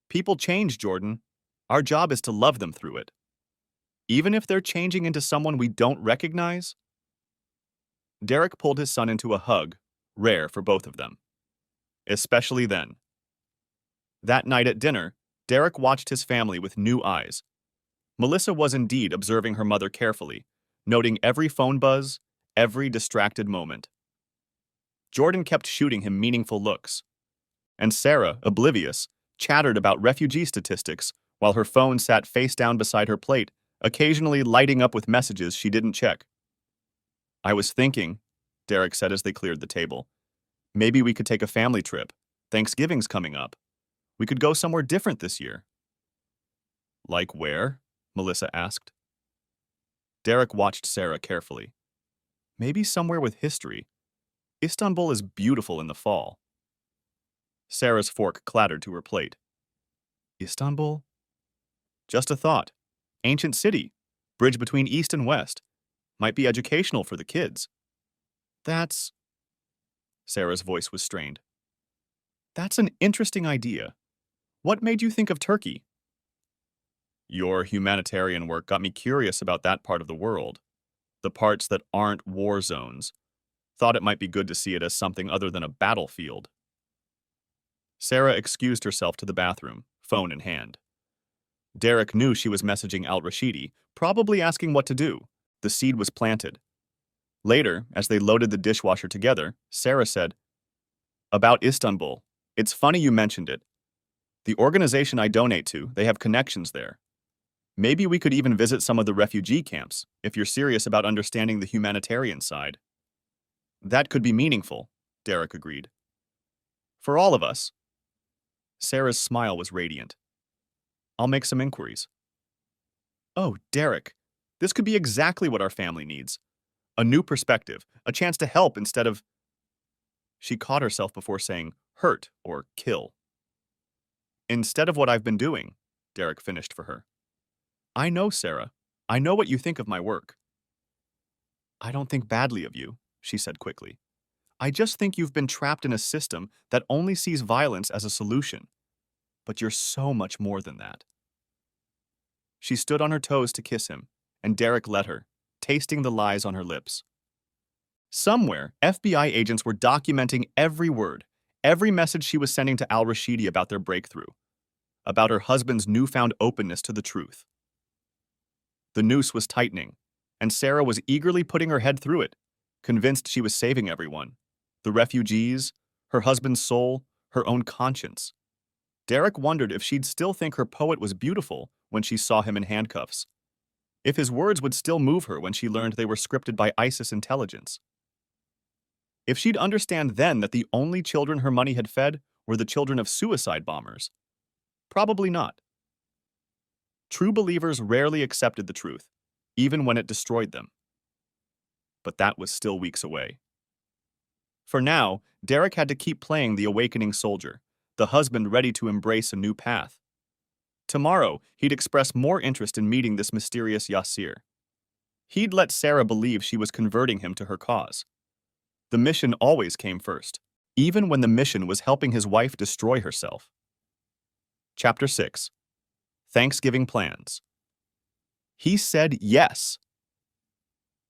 People change, Jordan. Our job is to love them through it. Even if they're changing into someone we don't recognize. Derek pulled his son into a hug, rare for both of them. Especially then. That night at dinner, Derek watched his family with new eyes. Melissa was indeed observing her mother carefully, noting every phone buzz, every distracted moment. Jordan kept shooting him meaningful looks. And Sarah, oblivious, chattered about refugee statistics while her phone sat face down beside her plate, occasionally lighting up with messages she didn't check. I was thinking, Derek said as they cleared the table, maybe we could take a family trip. Thanksgiving's coming up. We could go somewhere different this year. Like where? Melissa asked. Derek watched Sarah carefully. Maybe somewhere with history. Istanbul is beautiful in the fall. Sarah's fork clattered to her plate. Istanbul? Just a thought. Ancient city. Bridge between East and West. Might be educational for the kids. That's... Sarah's voice was strained. That's an interesting idea. What made you think of Turkey? Your humanitarian work got me curious about that part of the world. The parts that aren't war zones. Thought it might be good to see it as something other than a battlefield. Sarah excused herself to the bathroom, phone in hand. Derek knew she was messaging al-Rashidi, probably asking what to do. The seed was planted. Later, as they loaded the dishwasher together, Sarah said, "About Istanbul. It's funny you mentioned it. The organization I donate to, they have connections there. Maybe we could even visit some of the refugee camps, if you're serious about understanding the humanitarian side." That could be meaningful, Derek agreed. For all of us. Sarah's smile was radiant. I'll make some inquiries. Oh, Derek, this could be exactly what our family needs. A new perspective, a chance to help instead of... She caught herself before saying hurt or kill. Instead of what I've been doing, Derek finished for her. I know, Sarah. I know what you think of my work. I don't think badly of you, she said quickly. I just think you've been trapped in a system that only sees violence as a solution. But you're so much more than that. She stood on her toes to kiss him, and Derek let her, tasting the lies on her lips. Somewhere, FBI agents were documenting every word, every message she was sending to al-Rashidi about their breakthrough, about her husband's newfound openness to the truth. The noose was tightening, and Sarah was eagerly putting her head through it, convinced she was saving everyone. The refugees, her husband's soul, her own conscience. Derek wondered if she'd still think her poet was beautiful when she saw him in handcuffs. If his words would still move her when she learned they were scripted by ISIS intelligence. If she'd understand then that the only children her money had fed were the children of suicide bombers. Probably not. True believers rarely accepted the truth, even when it destroyed them. But that was still weeks away. For now, Derek had to keep playing the awakening soldier, the husband ready to embrace a new path. Tomorrow, he'd express more interest in meeting this mysterious Yasir. He'd let Sarah believe she was converting him to her cause. The mission always came first, even when the mission was helping his wife destroy herself. Chapter 6. Thanksgiving Plans. He said yes.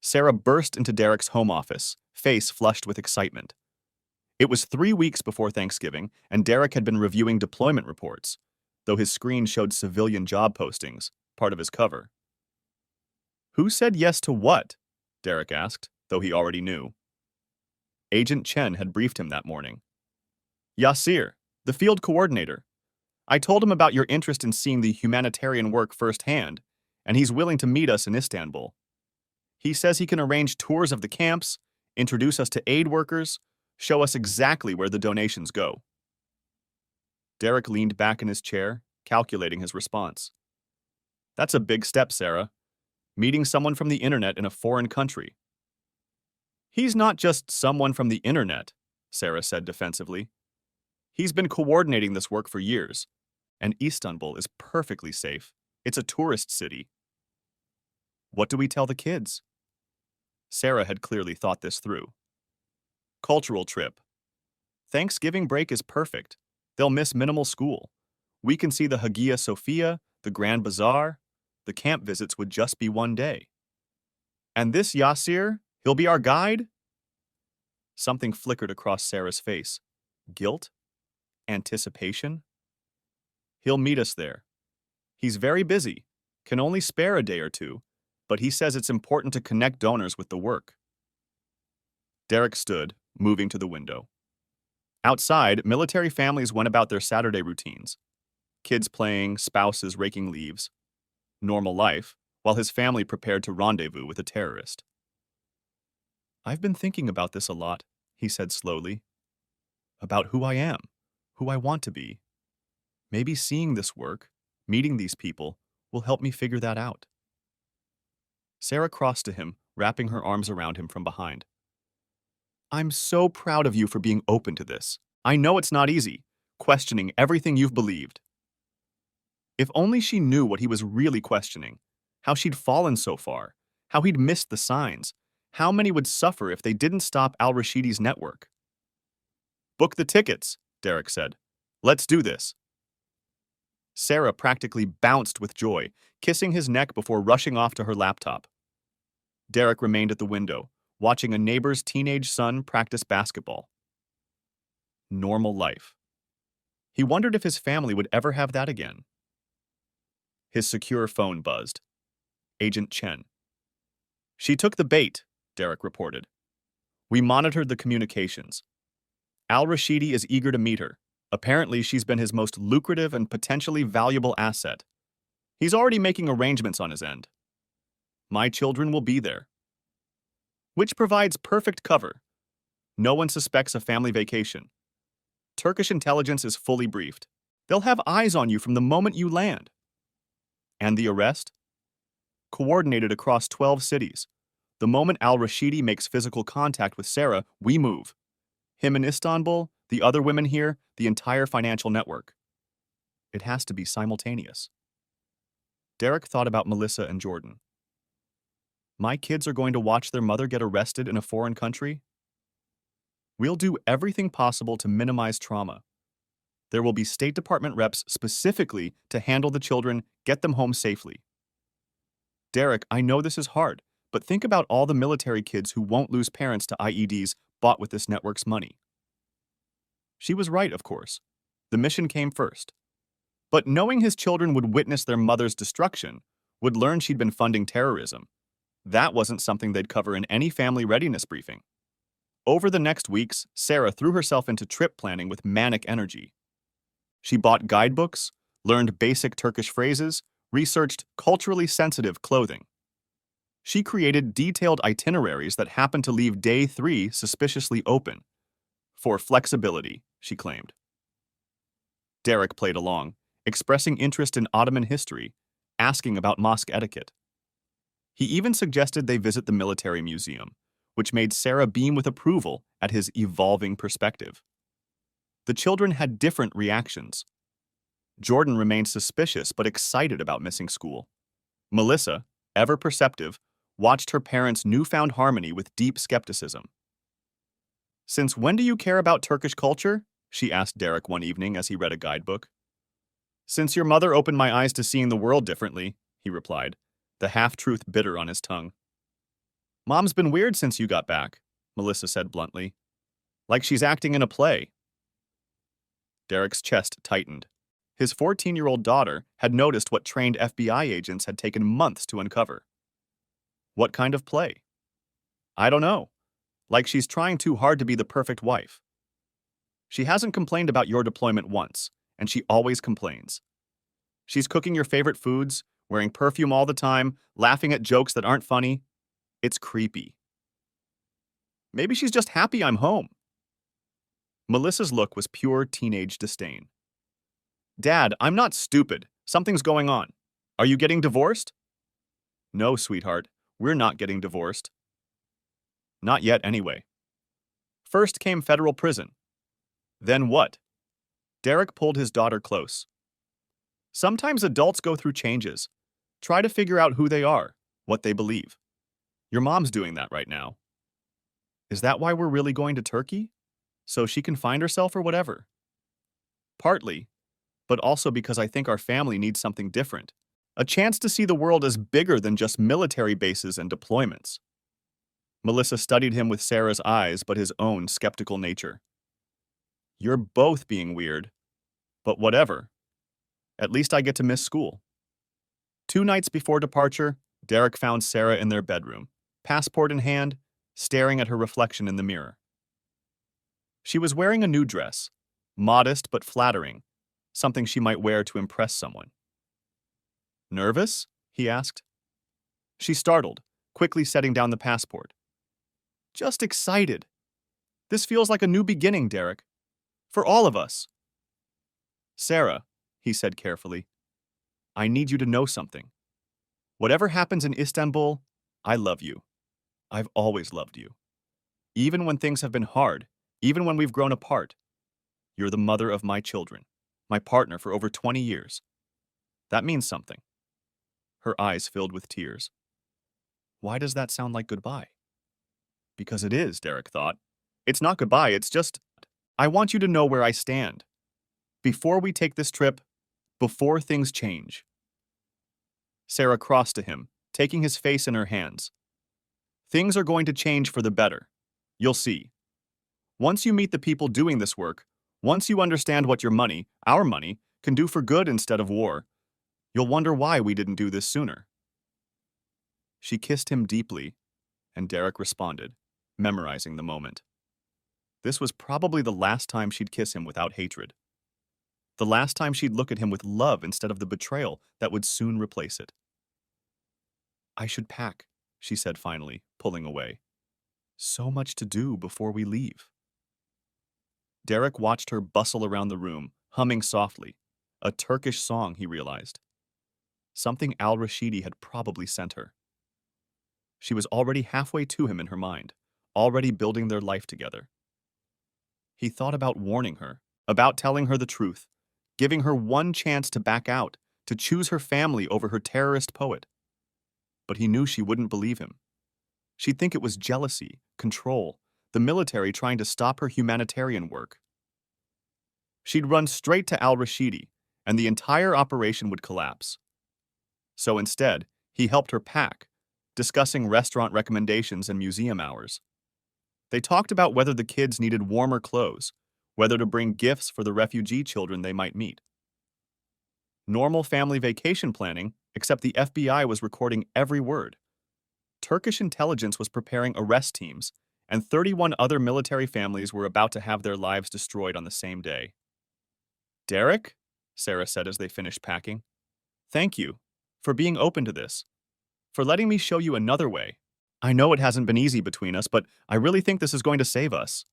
Sarah burst into Derek's home office, face flushed with excitement. It was 3 weeks before Thanksgiving, and Derek had been reviewing deployment reports, though his screen showed civilian job postings, part of his cover. Who said yes to what? Derek asked, though he already knew. Agent Chen had briefed him that morning. Yasir, the field coordinator. I told him about your interest in seeing the humanitarian work firsthand, and he's willing to meet us in Istanbul. He says he can arrange tours of the camps, introduce us to aid workers, show us exactly where the donations go. Derek leaned back in his chair, calculating his response. That's a big step, Sarah. Meeting someone from the internet in a foreign country. He's not just someone from the internet, Sarah said defensively. He's been coordinating this work for years, and Istanbul is perfectly safe. It's a tourist city. What do we tell the kids? Sarah had clearly thought this through. Cultural trip. Thanksgiving break is perfect. They'll miss minimal school. We can see the Hagia Sophia, the Grand Bazaar. The camp visits would just be 1 day. And this Yasir, he'll be our guide? Something flickered across Sarah's face. Guilt? Anticipation? He'll meet us there. He's very busy, can only spare a day or two, but he says it's important to connect donors with the work. Derek stood, moving to the window. Outside, military families went about their Saturday routines. Kids playing, spouses raking leaves. Normal life, while his family prepared to rendezvous with a terrorist. I've been thinking about this a lot, he said slowly. About who I am, who I want to be. Maybe seeing this work, meeting these people, will help me figure that out. Sarah crossed to him, wrapping her arms around him from behind. I'm so proud of you for being open to this. I know it's not easy. questioning everything you've believed. If only she knew what he was really questioning, how she'd fallen so far, how he'd missed the signs, how many would suffer if they didn't stop al-Rashidi's network. Book the tickets, Derek said. Let's do this. Sarah practically bounced with joy, kissing his neck before rushing off to her laptop. Derek remained at the window, watching a neighbor's teenage son practice basketball. Normal life. He wondered if his family would ever have that again. His secure phone buzzed. Agent Chen. She took the bait, Derek reported. We monitored the communications. Al-Rashidi is eager to meet her. Apparently, she's been his most lucrative and potentially valuable asset. He's already making arrangements on his end. My children will be there. Which provides perfect cover. No one suspects a family vacation. Turkish intelligence is fully briefed. They'll have eyes on you from the moment you land. And the arrest? Coordinated across 12 cities. The moment al-Rashidi makes physical contact with Sarah, we move. Him in Istanbul, the other women here, the entire financial network. It has to be simultaneous. Derek thought about Melissa and Jordan. My kids are going to watch their mother get arrested in a foreign country? We'll do everything possible to minimize trauma. There will be State Department reps specifically to handle the children, get them home safely. Derek, I know this is hard, but think about all the military kids who won't lose parents to IEDs bought with this network's money. She was right, of course. The mission came first. But knowing his children would witness their mother's destruction, would learn she'd been funding terrorism, that wasn't something they'd cover in any family readiness briefing. Over the next weeks, Sarah threw herself into trip planning with manic energy. She bought guidebooks, learned basic Turkish phrases, researched culturally sensitive clothing. She created detailed itineraries that happened to leave day 3 suspiciously open. For flexibility, she claimed. Derek played along, expressing interest in Ottoman history, asking about mosque etiquette. He even suggested they visit the military museum, which made Sarah beam with approval at his evolving perspective. The children had different reactions. Jordan remained suspicious but excited about missing school. Melissa, ever perceptive, watched her parents' newfound harmony with deep skepticism. Since when do you care about Turkish culture? She asked Derek one evening as he read a guidebook. Since your mother opened my eyes to seeing the world differently, he replied, the half-truth bitter on his tongue. Mom's been weird since you got back, Melissa said bluntly. Like she's acting in a play. Derek's chest tightened. His 14-year-old daughter had noticed what trained FBI agents had taken months to uncover. What kind of play? I don't know. Like she's trying too hard to be the perfect wife. She hasn't complained about your deployment once, and she always complains. She's cooking your favorite foods, wearing perfume all the time, laughing at jokes that aren't funny. It's creepy. Maybe she's just happy I'm home. Melissa's look was pure teenage disdain. Dad, I'm not stupid. Something's going on. Are you getting divorced? No, sweetheart. We're not getting divorced. Not yet, anyway. First came federal prison. Then what? Derek pulled his daughter close. Sometimes adults go through changes. Try to figure out who they are, what they believe. Your mom's doing that right now. Is that why we're really going to Turkey? So she can find herself or whatever? Partly, but also because I think our family needs something different. A chance to see the world as bigger than just military bases and deployments. Melissa studied him with Sarah's eyes but his own skeptical nature. You're both being weird, but whatever. At least I get to miss school. 2 nights before departure, Derek found Sarah in their bedroom, passport in hand, staring at her reflection in the mirror. She was wearing a new dress, modest but flattering, something she might wear to impress someone. Nervous? He asked. She startled, quickly setting down the passport. Just excited. This feels like a new beginning, Derek. For all of us. Sarah, he said carefully, I need you to know something. Whatever happens in Istanbul, I love you. I've always loved you. Even when things have been hard, even when we've grown apart. You're the mother of my children, my partner for over 20 years. That means something. Her eyes filled with tears. Why does that sound like goodbye? Because it is, Derek thought. It's not goodbye, it's just, I want you to know where I stand. Before we take this trip, before things change. Sarah crossed to him, taking his face in her hands. Things are going to change for the better. You'll see. Once you meet the people doing this work, once you understand what your money, our money, can do for good instead of war, you'll wonder why we didn't do this sooner. She kissed him deeply, and Derek responded, memorizing the moment. This was probably the last time she'd kiss him without hatred. The last time she'd look at him with love instead of the betrayal that would soon replace it. I should pack, she said finally, pulling away. So much to do before we leave. Derek watched her bustle around the room, humming softly. A Turkish song, he realized. Something al-Rashidi had probably sent her. She was already halfway to him in her mind, already building their life together. He thought about warning her, about telling her the truth, giving her one chance to back out, to choose her family over her terrorist poet. But he knew she wouldn't believe him. She'd think it was jealousy, control, the military trying to stop her humanitarian work. She'd run straight to al-Rashidi, and the entire operation would collapse. So instead, he helped her pack, discussing restaurant recommendations and museum hours. They talked about whether the kids needed warmer clothes, whether to bring gifts for the refugee children they might meet. Normal family vacation planning, except the FBI was recording every word. Turkish intelligence was preparing arrest teams, and 31 other military families were about to have their lives destroyed on the same day. Derek, Sarah said as they finished packing, thank you for being open to this, for letting me show you another way. I know it hasn't been easy between us, but I really think this is going to save us.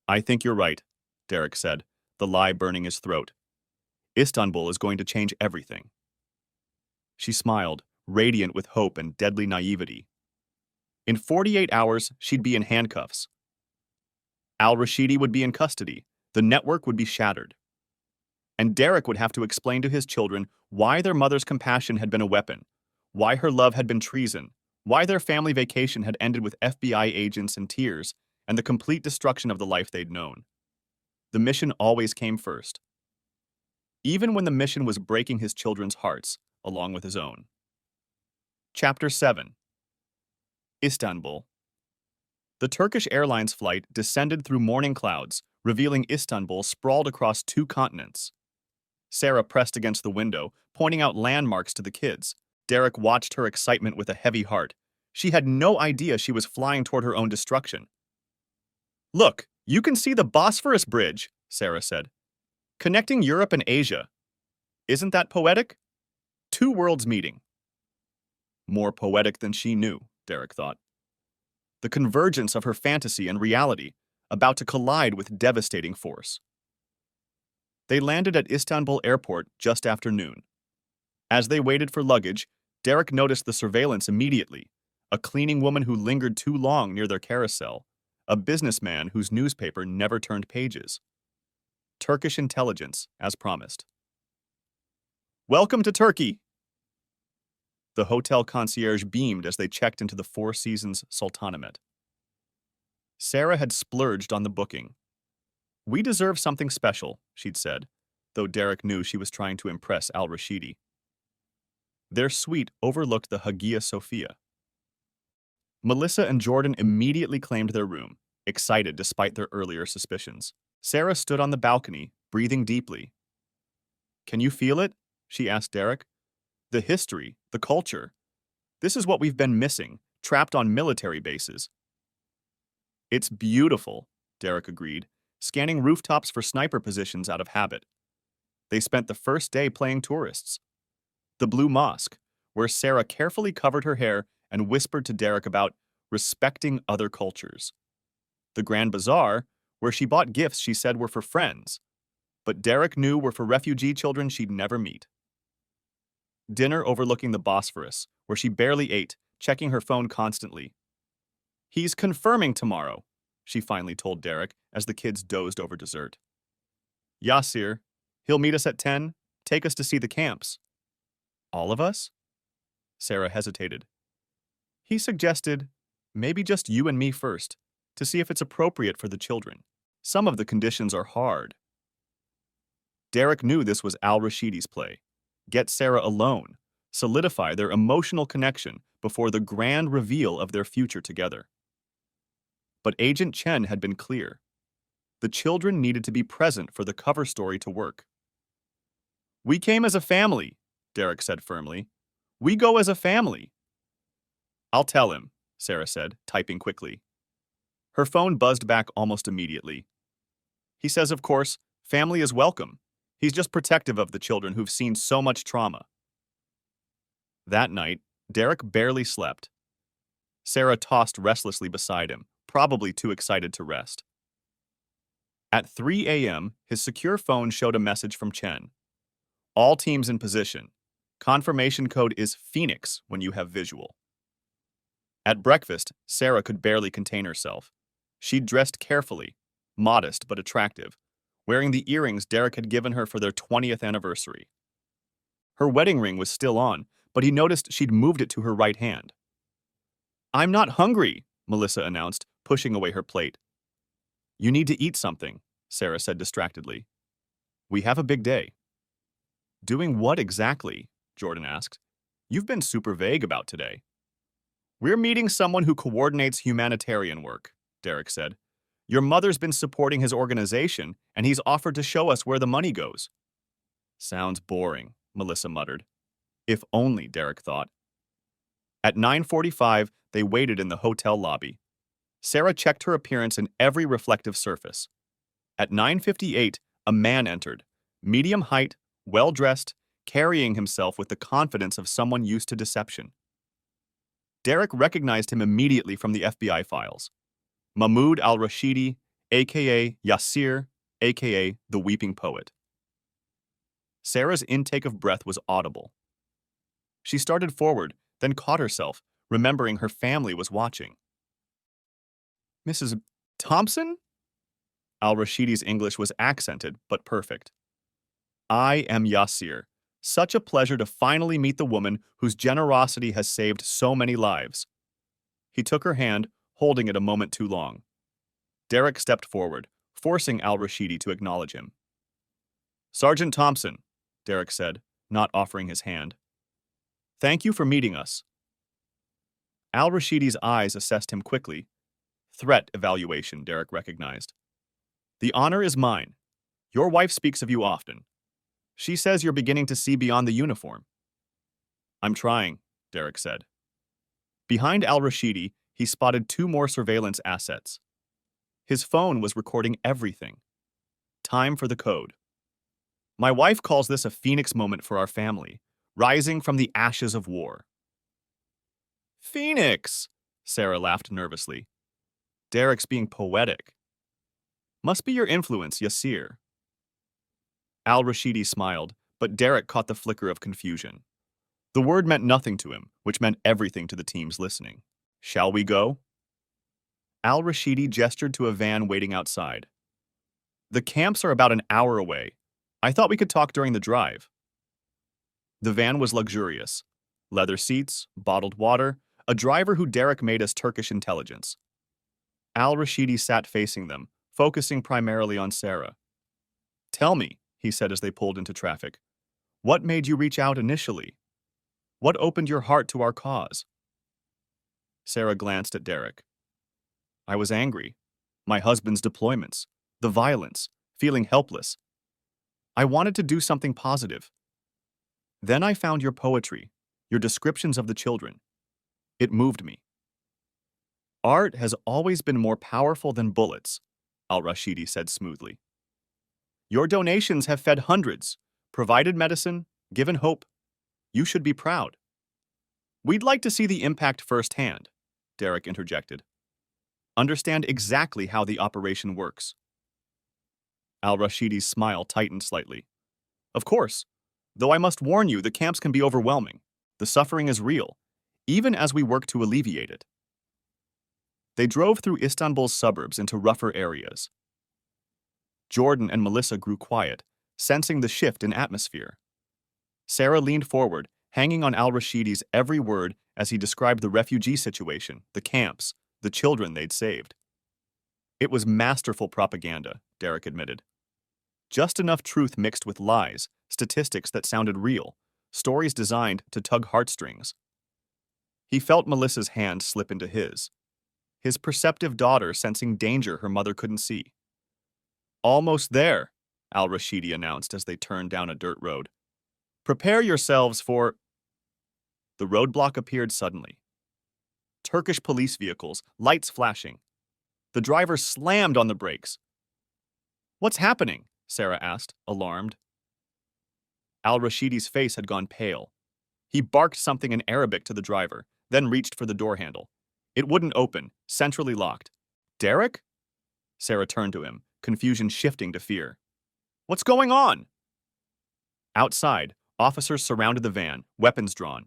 I think you're right, Derek said, the lie burning his throat. Istanbul is going to change everything. She smiled, radiant with hope and deadly naivety. In 48 hours, she'd be in handcuffs. Al-Rashidi would be in custody. The network would be shattered. And Derek would have to explain to his children why their mother's compassion had been a weapon, why her love had been treason, why their family vacation had ended with FBI agents and tears, and the complete destruction of the life they'd known. The mission always came first. Even when the mission was breaking his children's hearts, along with his own. Chapter 7. Istanbul. The Turkish Airlines flight descended through morning clouds, revealing Istanbul sprawled across 2 continents. Sarah pressed against the window, pointing out landmarks to the kids. Derek watched her excitement with a heavy heart. She had no idea she was flying toward her own destruction. Look, you can see the Bosphorus Bridge, Sarah said, connecting Europe and Asia. Isn't that poetic? 2 worlds meeting. More poetic than she knew, Derek thought. The convergence of her fantasy and reality, about to collide with devastating force. They landed at Istanbul airport just after noon. As they waited for luggage, Derek noticed the surveillance immediately. A cleaning woman who lingered too long near their carousel. A businessman whose newspaper never turned pages. Turkish intelligence, as promised. Welcome to Turkey! The hotel concierge beamed as they checked into the Four Seasons Sultanahmet. Sarah had splurged on the booking. We deserve something special, she'd said, though Derek knew she was trying to impress al-Rashidi. Their suite overlooked the Hagia Sophia. Melissa and Jordan immediately claimed their room, excited despite their earlier suspicions. Sarah stood on the balcony, breathing deeply. Can you feel it? She asked Derek. The history, the culture. This is what we've been missing, trapped on military bases. It's beautiful, Derek agreed, scanning rooftops for sniper positions out of habit. They spent the first day playing tourists. The Blue Mosque, where Sarah carefully covered her hair and whispered to Derek about respecting other cultures. The Grand Bazaar, where she bought gifts she said were for friends, but Derek knew were for refugee children she'd never meet. Dinner overlooking the Bosphorus, where she barely ate, checking her phone constantly. He's confirming tomorrow, she finally told Derek as the kids dozed over dessert. Yasir. He'll meet us at 10, take us to see the camps. All of us? Sarah hesitated. He suggested, maybe just you and me first, to see if it's appropriate for the children. Some of the conditions are hard. Derek knew this was al-Rashidi's play. Get Sarah alone, solidify their emotional connection before the grand reveal of their future together. But Agent Chen had been clear. The children needed to be present for the cover story to work. We came as a family, Derek said firmly. We go as a family. I'll tell him, Sarah said, typing quickly. Her phone buzzed back almost immediately. He says, of course, family is welcome. He's just protective of the children who've seen so much trauma. That night, Derek barely slept. Sarah tossed restlessly beside him, probably too excited to rest. At 3 a.m., his secure phone showed a message from Chen. All teams in position. Confirmation code is Phoenix when you have visual. At breakfast, Sarah could barely contain herself. She'd dressed carefully, modest but attractive, wearing the earrings Derek had given her for their 20th anniversary. Her wedding ring was still on, but he noticed she'd moved it to her right hand. I'm not hungry, Melissa announced, pushing away her plate. You need to eat something, Sarah said distractedly. We have a big day. Doing what exactly? Jordan asked. You've been super vague about today. We're meeting someone who coordinates humanitarian work, Derek said. Your mother's been supporting his organization, and he's offered to show us where the money goes. Sounds boring, Melissa muttered. If only, Derek thought. At 9:45, they waited in the hotel lobby. Sarah checked her appearance in every reflective surface. At 9:58, a man entered, medium height, well-dressed, carrying himself with the confidence of someone used to deception. Derek recognized him immediately from the FBI files. Mahmoud al-Rashidi, a.k.a. Yasir, a.k.a. the Weeping Poet. Sarah's intake of breath was audible. She started forward, then caught herself, remembering her family was watching. Mrs. Thompson? Al-Rashidi's English was accented, but perfect. I am Yasir. Such a pleasure to finally meet the woman whose generosity has saved so many lives. He took her hand, holding it a moment too long. Derek stepped forward, forcing al-Rashidi to acknowledge him. Sergeant Thompson, Derek said, not offering his hand. Thank you for meeting us. Al-Rashidi's eyes assessed him quickly. Threat evaluation, Derek recognized. The honor is mine. Your wife speaks of you often. She says you're beginning to see beyond the uniform. I'm trying, Derek said. Behind al-Rashidi, he spotted 2 more surveillance assets. His phone was recording everything. Time for the code. My wife calls this a phoenix moment for our family, rising from the ashes of war. Phoenix! Sarah laughed nervously. Derek's being poetic. Must be your influence, Yasir. Al-Rashidi smiled, but Derek caught the flicker of confusion. The word meant nothing to him, which meant everything to the teams listening. Shall we go? Al-Rashidi gestured to a van waiting outside. The camps are about an hour away. I thought we could talk during the drive. The van was luxurious. Leather seats, bottled water, a driver who Derek made as Turkish intelligence. Al-Rashidi sat facing them, focusing primarily on Sarah. Tell me, he said as they pulled into traffic, what made you reach out initially? What opened your heart to our cause? Sarah glanced at Derek. I was angry. My husband's deployments, the violence, feeling helpless. I wanted to do something positive. Then I found your poetry, your descriptions of the children. It moved me. Art has always been more powerful than bullets, al-Rashidi said smoothly. Your donations have fed hundreds, provided medicine, given hope. You should be proud. We'd like to see the impact firsthand, Derek interjected. Understand exactly how the operation works. Al-Rashidi's smile tightened slightly. Of course, though I must warn you, the camps can be overwhelming. The suffering is real, even as we work to alleviate it. They drove through Istanbul's suburbs into rougher areas. Jordan and Melissa grew quiet, sensing the shift in atmosphere. Sarah leaned forward, hanging on al-Rashidi's every word as he described the refugee situation, the camps, the children they'd saved. It was masterful propaganda, Derek admitted. Just enough truth mixed with lies, statistics that sounded real, stories designed to tug heartstrings. He felt Melissa's hand slip into his perceptive daughter sensing danger her mother couldn't see. Almost there, al-Rashidi announced as they turned down a dirt road. Prepare yourselves for... The roadblock appeared suddenly. Turkish police vehicles, lights flashing. The driver slammed on the brakes. What's happening? Sarah asked, alarmed. Al-Rashidi's face had gone pale. He barked something in Arabic to the driver, then reached for the door handle. It wouldn't open, centrally locked. Derek? Sarah turned to him, confusion shifting to fear. What's going on? Outside, officers surrounded the van, weapons drawn.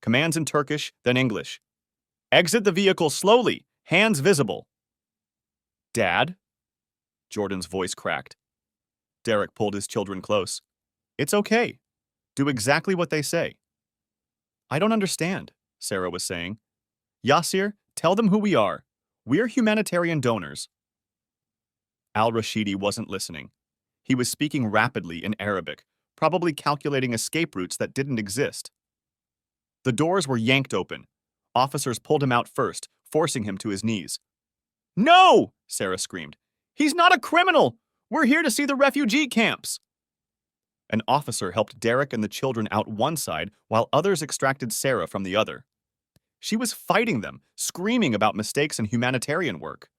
Commands in Turkish, then English. Exit the vehicle slowly, hands visible. Dad? Jordan's voice cracked. Derek pulled his children close. It's okay. Do exactly what they say. I don't understand, Sarah was saying. Yasir, tell them who we are. We're humanitarian donors. Al-Rashidi wasn't listening. He was speaking rapidly in Arabic, probably calculating escape routes that didn't exist. The doors were yanked open. Officers pulled him out first, forcing him to his knees. No! Sarah screamed. He's not a criminal! We're here to see the refugee camps! An officer helped Derek and the children out one side while others extracted Sarah from the other. She was fighting them, screaming about mistakes in humanitarian work.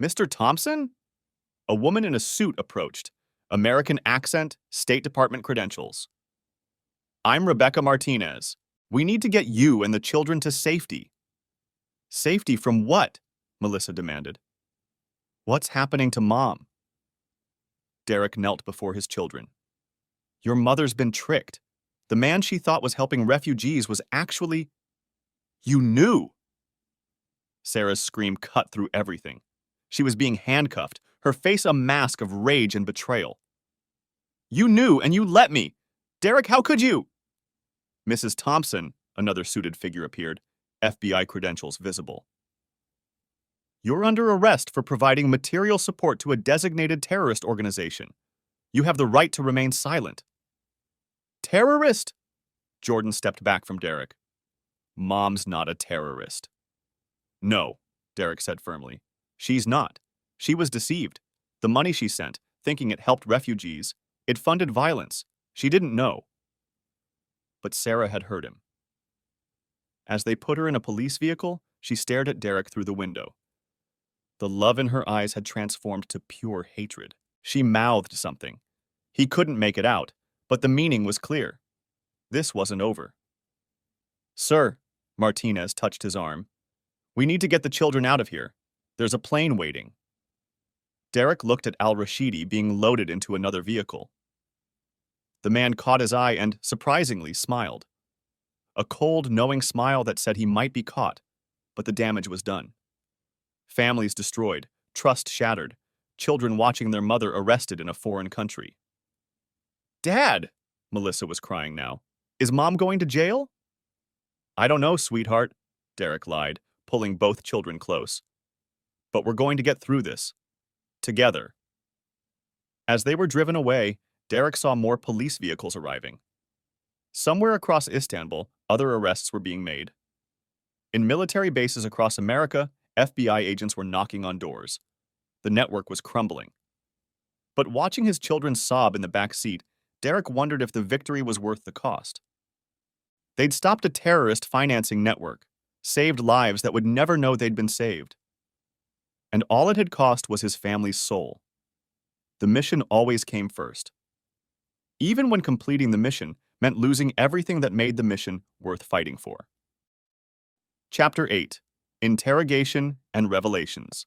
Mr. Thompson? A woman in a suit approached. American accent, State Department credentials. I'm Rebecca Martinez. We need to get you and the children to safety. Safety from what? Melissa demanded. What's happening to Mom? Derek knelt before his children. Your mother's been tricked. The man she thought was helping refugees was actually... You knew! Sarah's scream cut through everything. She was being handcuffed, her face a mask of rage and betrayal. You knew and you let me! Derek, how could you? Mrs. Thompson, another suited figure appeared, FBI credentials visible. You're under arrest for providing material support to a designated terrorist organization. You have the right to remain silent. Terrorist? Jordan stepped back from Derek. Mom's not a terrorist. No, Derek said firmly. She's not. She was deceived. The money she sent, thinking it helped refugees, it funded violence. She didn't know. But Sarah had heard him. As they put her in a police vehicle, she stared at Derek through the window. The love in her eyes had transformed to pure hatred. She mouthed something. He couldn't make it out, but the meaning was clear. This wasn't over. Sir, Martinez touched his arm. We need to get the children out of here. There's a plane waiting. Derek looked at al-Rashidi being loaded into another vehicle. The man caught his eye and, surprisingly, smiled. A cold, knowing smile that said he might be caught, but the damage was done. Families destroyed, trust shattered, children watching their mother arrested in a foreign country. Dad, Melissa was crying now. Is Mom going to jail? I don't know, sweetheart, Derek lied, pulling both children close. But we're going to get through this. Together. As they were driven away, Derek saw more police vehicles arriving. Somewhere across Istanbul, other arrests were being made. In military bases across America, FBI agents were knocking on doors. The network was crumbling. But watching his children sob in the back seat, Derek wondered if the victory was worth the cost. They'd stopped a terrorist financing network, saved lives that would never know they'd been saved. And all it had cost was his family's soul. The mission always came first. Even when completing the mission meant losing everything that made the mission worth fighting for. Chapter 8. Interrogation and Revelations.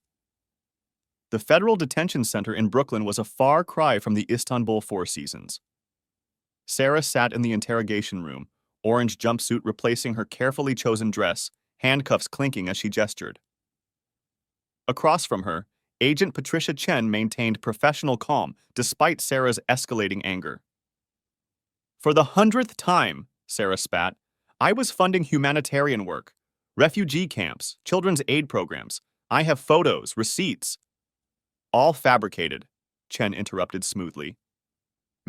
The Federal Detention Center in Brooklyn was a far cry from the Istanbul Four Seasons. Sarah sat in the interrogation room, orange jumpsuit replacing her carefully chosen dress, handcuffs clinking as she gestured. Across from her, Agent Patricia Chen maintained professional calm despite Sarah's escalating anger. For the 100th time, Sarah spat, I was funding humanitarian work, refugee camps, children's aid programs. I have photos, receipts. All fabricated, Chen interrupted smoothly.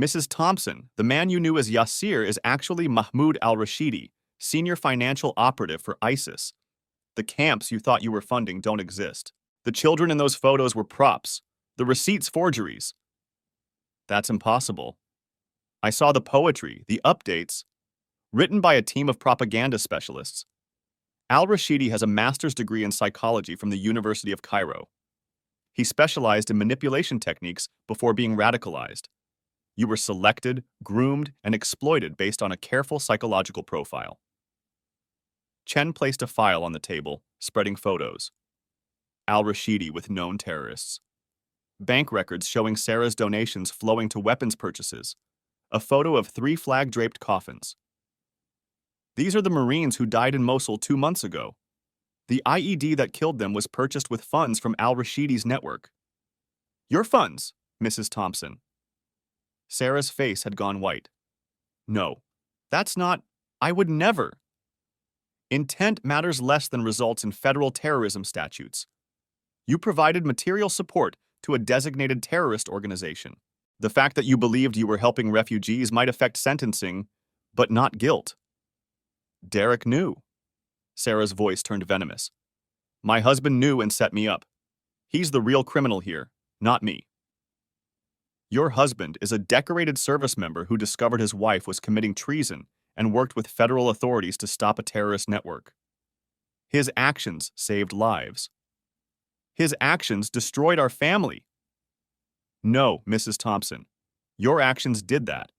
Mrs. Thompson, the man you knew as Yasir is actually Mahmoud al-Rashidi, senior financial operative for ISIS. The camps you thought you were funding don't exist. The children in those photos were props. The receipts forgeries. That's impossible. I saw the poetry, the updates, written by a team of propaganda specialists. Al-Rashidi has a master's degree in psychology from the University of Cairo. He specialized in manipulation techniques before being radicalized. You were selected, groomed, and exploited based on a careful psychological profile. Chen placed a file on the table, spreading photos. Al-Rashidi with known terrorists. Bank records showing Sarah's donations flowing to weapons purchases. A photo of 3 flag-draped coffins. These are the Marines who died in Mosul 2 months ago. The IED that killed them was purchased with funds from al-Rashidi's network. Your funds, Mrs. Thompson. Sarah's face had gone white. No, that's not. I would never. Intent matters less than results in federal terrorism statutes. You provided material support to a designated terrorist organization. The fact that you believed you were helping refugees might affect sentencing, but not guilt. Derek knew. Sarah's voice turned venomous. My husband knew and set me up. He's the real criminal here, not me. Your husband is a decorated service member who discovered his wife was committing treason and worked with federal authorities to stop a terrorist network. His actions saved lives. His actions destroyed our family. No, Mrs. Thompson. Your actions did that.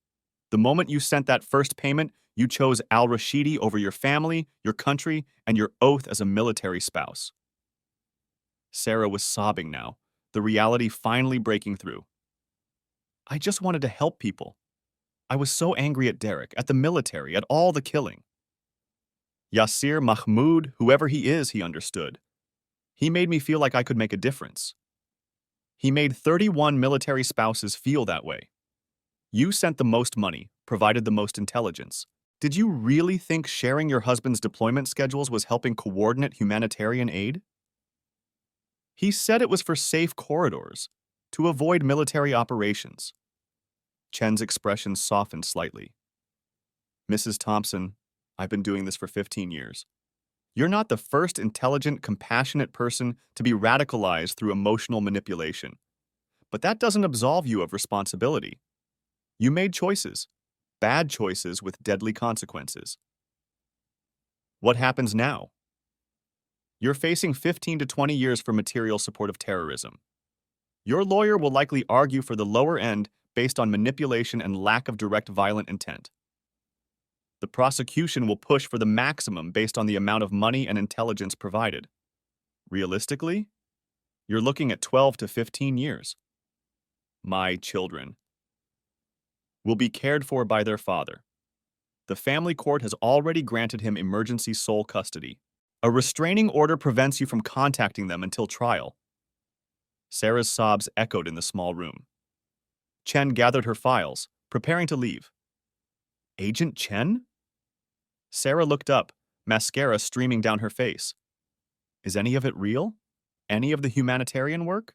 The moment you sent that first payment, you chose al-Rashidi over your family, your country, and your oath as a military spouse. Sarah was sobbing now, the reality finally breaking through. I just wanted to help people. I was so angry at Derek, at the military, at all the killing. Yasir Mahmoud, whoever he is, he understood. He made me feel like I could make a difference. He made 31 military spouses feel that way. You sent the most money, provided the most intelligence. Did you really think sharing your husband's deployment schedules was helping coordinate humanitarian aid? He said it was for safe corridors, to avoid military operations. Chen's expression softened slightly. Mrs. Thompson, I've been doing this for 15 years. You're not the first intelligent, compassionate person to be radicalized through emotional manipulation. But that doesn't absolve you of responsibility. You made choices, bad choices with deadly consequences. What happens now? You're facing 15 to 20 years for material support of terrorism. Your lawyer will likely argue for the lower end based on manipulation and lack of direct violent intent. The prosecution will push for the maximum based on the amount of money and intelligence provided. Realistically, you're looking at 12 to 15 years. My children will be cared for by their father. The family court has already granted him emergency sole custody. A restraining order prevents you from contacting them until trial. Sarah's sobs echoed in the small room. Chen gathered her files, preparing to leave. Agent Chen? Sarah looked up, mascara streaming down her face. Is any of it real? Any of the humanitarian work?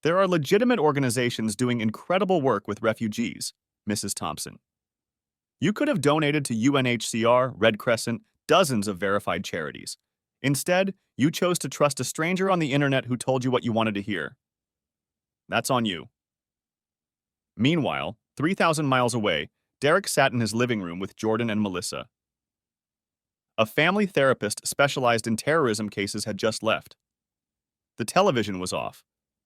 There are legitimate organizations doing incredible work with refugees, Mrs. Thompson. You could have donated to UNHCR, Red Crescent, dozens of verified charities. Instead, you chose to trust a stranger on the internet who told you what you wanted to hear. That's on you. Meanwhile, 3,000 miles away, Derek sat in his living room with Jordan and Melissa. A family therapist specialized in terrorism cases had just left. The television was off.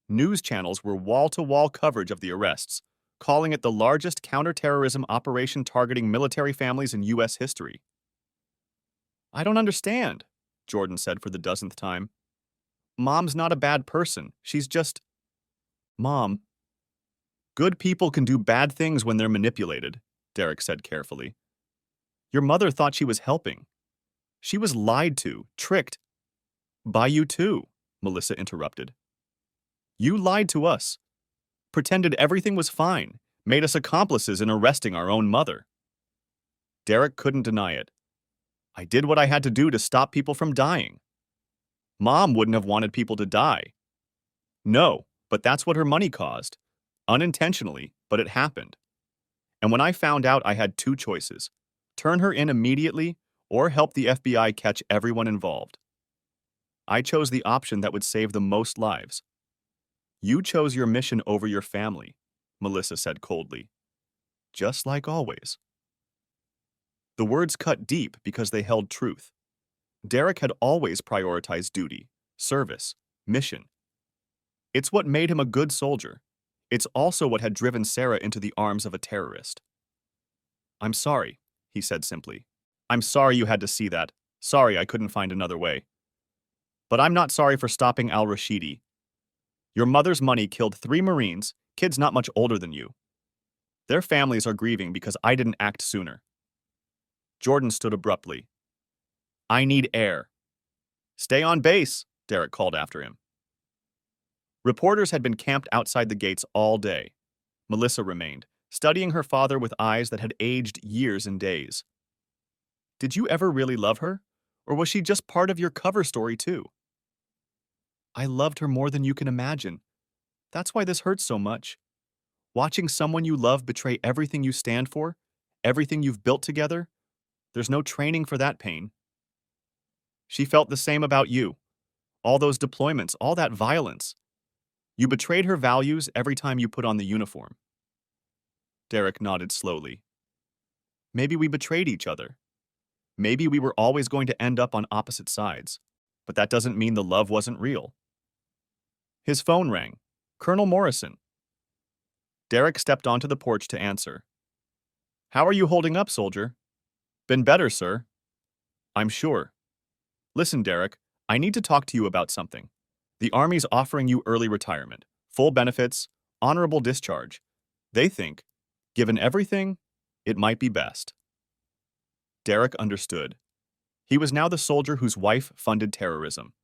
News channels were wall-to-wall coverage of the arrests, calling it the largest counterterrorism operation targeting military families in U.S. history. I don't understand, Jordan said for the dozenth time. Mom's not a bad person. She's just... Mom. Good people can do bad things when they're manipulated, Derek said carefully. Your mother thought she was helping. She was lied to, tricked. By you too, Melissa interrupted. You lied to us, pretended everything was fine, made us accomplices in arresting our own mother. Derek couldn't deny it. I did what I had to do to stop people from dying. Mom wouldn't have wanted people to die. No, but that's what her money caused. Unintentionally, but it happened. And when I found out, I had two choices: turn her in immediately or help the FBI catch everyone involved. I chose the option that would save the most lives. You chose your mission over your family, Melissa said coldly. Just like always. The words cut deep because they held truth. Derek had always prioritized duty, service, mission. It's what made him a good soldier. It's also what had driven Sarah into the arms of a terrorist. I'm sorry, he said simply. I'm sorry you had to see that. Sorry I couldn't find another way. But I'm not sorry for stopping al-Rashidi. Your mother's money killed 3 Marines, kids not much older than you. Their families are grieving because I didn't act sooner. Jordan stood abruptly. I need air. Stay on base, Derek called after him. Reporters had been camped outside the gates all day. Melissa remained, studying her father with eyes that had aged years and days. Did you ever really love her? Or was she just part of your cover story too? I loved her more than you can imagine. That's why this hurts so much. Watching someone you love betray everything you stand for, everything you've built together, there's no training for that pain. She felt the same about you. All those deployments, all that violence. You betrayed her values every time you put on the uniform. Derek nodded slowly. Maybe we betrayed each other. Maybe we were always going to end up on opposite sides. But that doesn't mean the love wasn't real. His phone rang. Colonel Morrison. Derek stepped onto the porch to answer. How are you holding up, soldier? Been better, sir. I'm sure. Listen, Derek, I need to talk to you about something. The Army's offering you early retirement, full benefits, honorable discharge. They think, given everything, it might be best. Derek understood. He was now the soldier whose wife funded terrorism.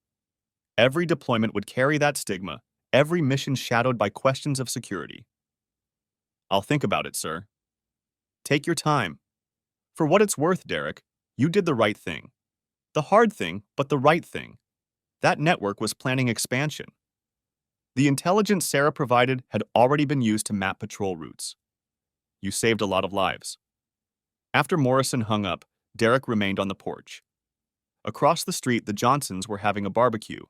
Every deployment would carry that stigma, every mission shadowed by questions of security. I'll think about it, sir. Take your time. For what it's worth, Derek, you did the right thing. The hard thing, but the right thing. That network was planning expansion. The intelligence Sarah provided had already been used to map patrol routes. You saved a lot of lives. After Morrison hung up, Derek remained on the porch. Across the street, the Johnsons were having a barbecue.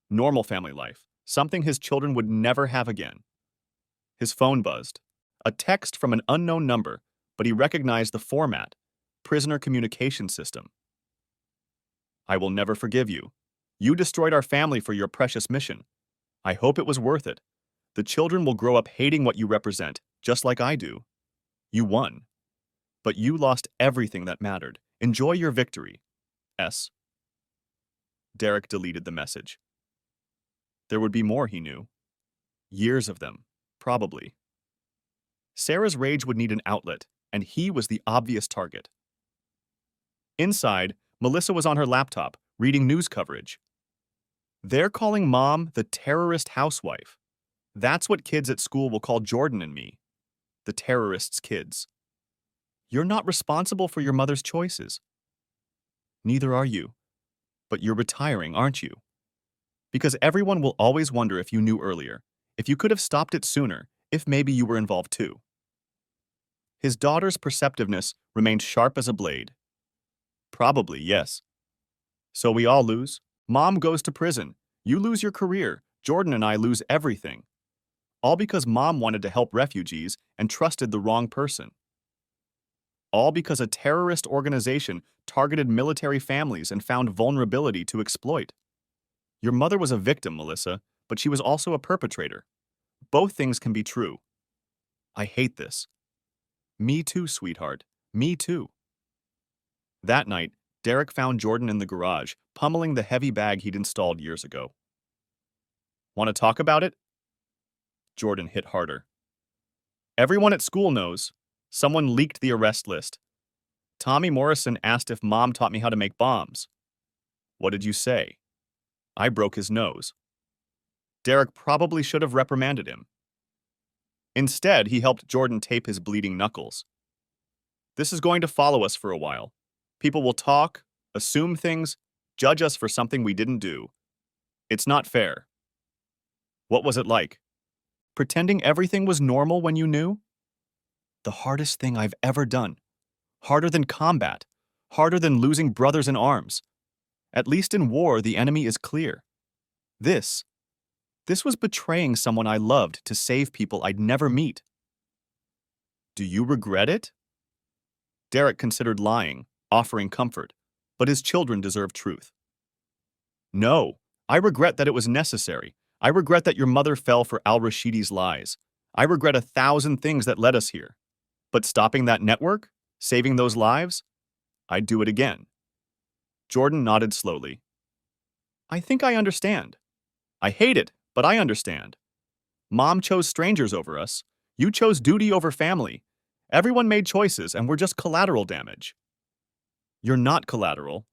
Normal family life, something his children would never have again. His phone buzzed. A text from an unknown number, but he recognized the format: prisoner communication system. I will never forgive you. You destroyed our family for your precious mission. I hope it was worth it. The children will grow up hating what you represent, just like I do. You won. But you lost everything that mattered. Enjoy your victory. S. Derek deleted the message. There would be more, he knew. Years of them, probably. Sarah's rage would need an outlet, and he was the obvious target. Inside, Melissa was on her laptop, reading news coverage. They're calling Mom the terrorist housewife. That's what kids at school will call Jordan and me. The terrorist's kids. You're not responsible for your mother's choices. Neither are you. But you're retiring, aren't you? Because everyone will always wonder if you knew earlier, if you could have stopped it sooner, if maybe you were involved too. His daughter's perceptiveness remained sharp as a blade. Probably, yes. So we all lose. Mom goes to prison. You lose your career. Jordan and I lose everything. All because Mom wanted to help refugees and trusted the wrong person. All because a terrorist organization targeted military families and found vulnerability to exploit. Your mother was a victim, Melissa, but she was also a perpetrator. Both things can be true. I hate this. Me too, sweetheart. Me too. That night, Derek found Jordan in the garage, pummeling the heavy bag he'd installed years ago. Want to talk about it? Jordan hit harder. Everyone at school knows. Someone leaked the arrest list. Tommy Morrison asked if Mom taught me how to make bombs. What did you say? I broke his nose. Derek probably should have reprimanded him. Instead, he helped Jordan tape his bleeding knuckles. This is going to follow us for a while. People will talk, assume things, judge us for something we didn't do. It's not fair. What was it like? Pretending everything was normal when you knew? The hardest thing I've ever done. Harder than combat. Harder than losing brothers in arms. At least in war, the enemy is clear. This was betraying someone I loved to save people I'd never meet. Do you regret it? Derek considered lying, offering comfort, but his children deserve truth. No, I regret that it was necessary. I regret that your mother fell for al-Rashidi's lies. I regret 1,000 things that led us here. But stopping that network? Saving those lives? I'd do it again. Jordan nodded slowly. I think I understand. I hate it, but I understand. Mom chose strangers over us. You chose duty over family. Everyone made choices, and we're just collateral damage. You're not collateral.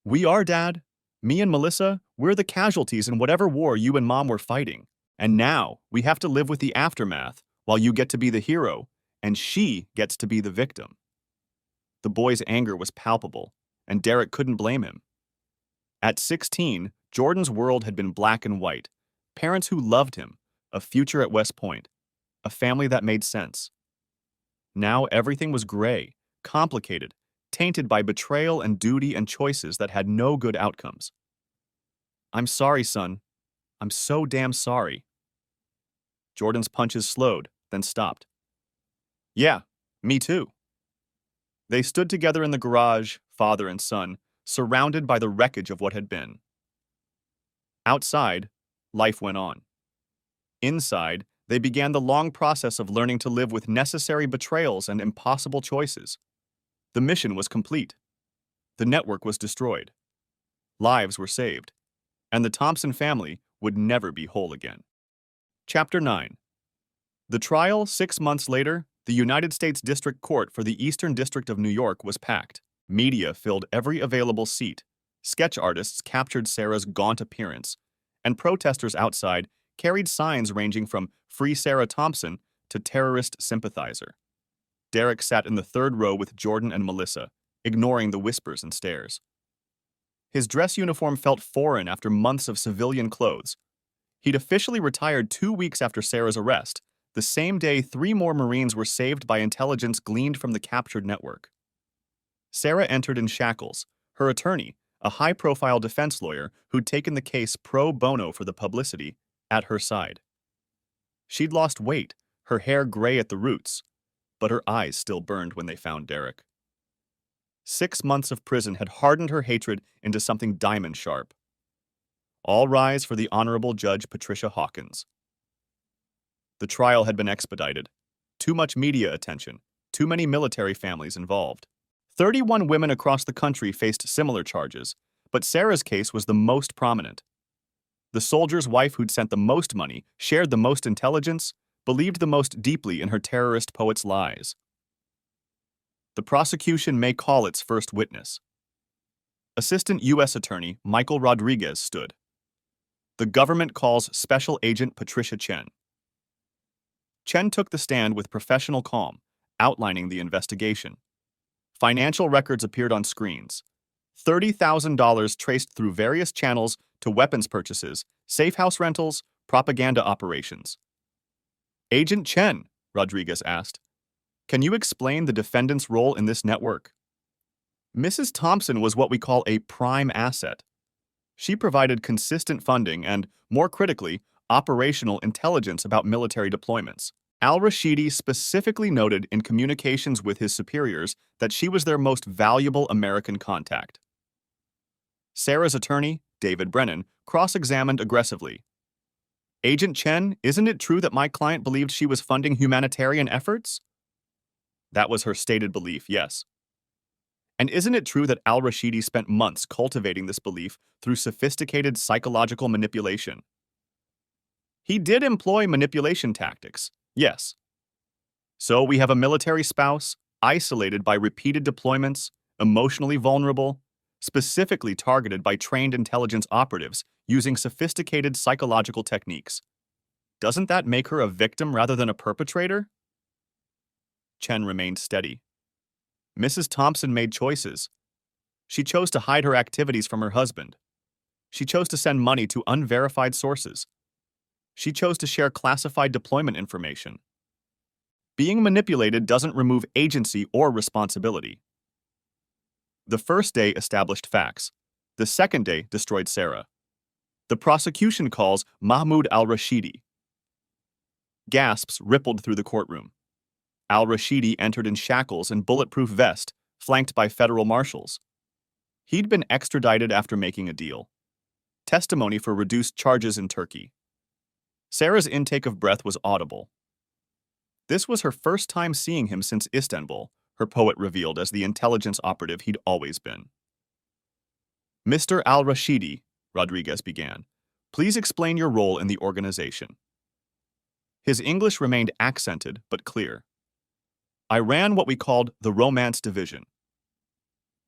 We are, Dad. Me and Melissa, we're the casualties in whatever war you and Mom were fighting. And now, we have to live with the aftermath, while you get to be the hero, and she gets to be the victim. The boy's anger was palpable, and Derek couldn't blame him. At 16, Jordan's world had been black and white. Parents who loved him, a future at West Point, a family that made sense. Now everything was gray, complicated, tainted by betrayal and duty and choices that had no good outcomes. I'm sorry, son. I'm so damn sorry. Jordan's punches slowed, then stopped. Yeah, me too. They stood together in the garage, father and son, surrounded by the wreckage of what had been. Outside, life went on. Inside, they began the long process of learning to live with necessary betrayals and impossible choices. The mission was complete. The network was destroyed. Lives were saved. And the Thompson family would never be whole again. Chapter 9. The trial, 6 months later, the United States District Court for the Eastern District of New York was packed. Media filled every available seat. Sketch artists captured Sarah's gaunt appearance, and protesters outside carried signs ranging from Free Sarah Thompson to Terrorist Sympathizer. Derek sat in the third row with Jordan and Melissa, ignoring the whispers and stares. His dress uniform felt foreign after months of civilian clothes. He'd officially retired 2 weeks after Sarah's arrest, the same day 3 more Marines were saved by intelligence gleaned from the captured network. Sarah entered in shackles, her attorney, a high-profile defense lawyer who'd taken the case pro bono for the publicity, at her side. She'd lost weight, her hair gray at the roots, but her eyes still burned when they found Derek. 6 months of prison had hardened her hatred into something diamond-sharp. All rise for the Honorable Judge Patricia Hawkins. The trial had been expedited. Too much media attention, too many military families involved. 31 women across the country faced similar charges, but Sarah's case was the most prominent. The soldier's wife who'd sent the most money, shared the most intelligence, believed the most deeply in her terrorist poet's lies. The prosecution may call its first witness. Assistant U.S. Attorney Michael Rodriguez stood. The government calls Special Agent Patricia Chen. Chen took the stand with professional calm, outlining the investigation. Financial records appeared on screens. $30,000 traced through various channels to weapons purchases, safe house rentals, propaganda operations. Agent Chen, Rodriguez asked, can you explain the defendant's role in this network? Mrs. Thompson was what we call a prime asset. She provided consistent funding and, more critically, operational intelligence about military deployments. Al-Rashidi specifically noted in communications with his superiors that she was their most valuable American contact. Sarah's attorney, David Brennan, cross-examined aggressively. Agent Chen, isn't it true that my client believed she was funding humanitarian efforts? That was her stated belief, yes. And isn't it true that al-Rashidi spent months cultivating this belief through sophisticated psychological manipulation? He did employ manipulation tactics, yes. So we have a military spouse, isolated by repeated deployments, emotionally vulnerable, specifically targeted by trained intelligence operatives using sophisticated psychological techniques. Doesn't that make her a victim rather than a perpetrator? Chen remained steady. Mrs. Thompson made choices. She chose to hide her activities from her husband. She chose to send money to unverified sources. She chose to share classified deployment information. Being manipulated doesn't remove agency or responsibility. The first day established facts. The second day destroyed Sarah. The prosecution calls Mahmoud al-Rashidi. Gasps rippled through the courtroom. Al-Rashidi entered in shackles and bulletproof vest, flanked by federal marshals. He'd been extradited after making a deal. Testimony for reduced charges in Turkey. Sarah's intake of breath was audible. This was her first time seeing him since Istanbul, her poet revealed as the intelligence operative he'd always been. Mr. Al-Rashidi, Rodriguez began, please explain your role in the organization. His English remained accented but clear. I ran what we called the Romance Division.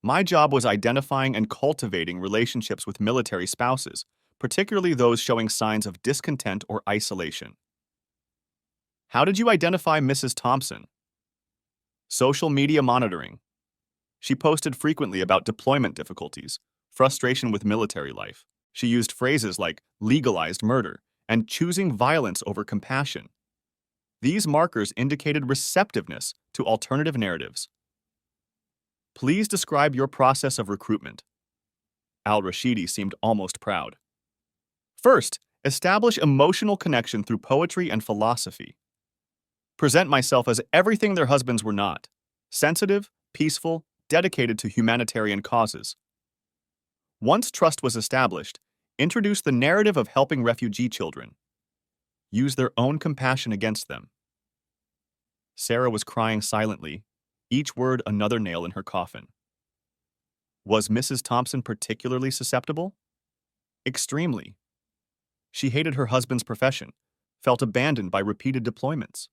My job was identifying and cultivating relationships with military spouses, particularly those showing signs of discontent or isolation. How did you identify Mrs. Thompson? Social media monitoring. She posted frequently about deployment difficulties, frustration with military life. She used phrases like legalized murder and choosing violence over compassion. These markers indicated receptiveness to alternative narratives. Please describe your process of recruitment. Al-Rashidi seemed almost proud. First, establish emotional connection through poetry and philosophy. Present myself as everything their husbands were not: sensitive, peaceful, dedicated to humanitarian causes. Once trust was established, introduce the narrative of helping refugee children. Use their own compassion against them. Sarah was crying silently, each word another nail in her coffin. Was Mrs. Thompson particularly susceptible? Extremely. She hated her husband's profession, felt abandoned by repeated deployments.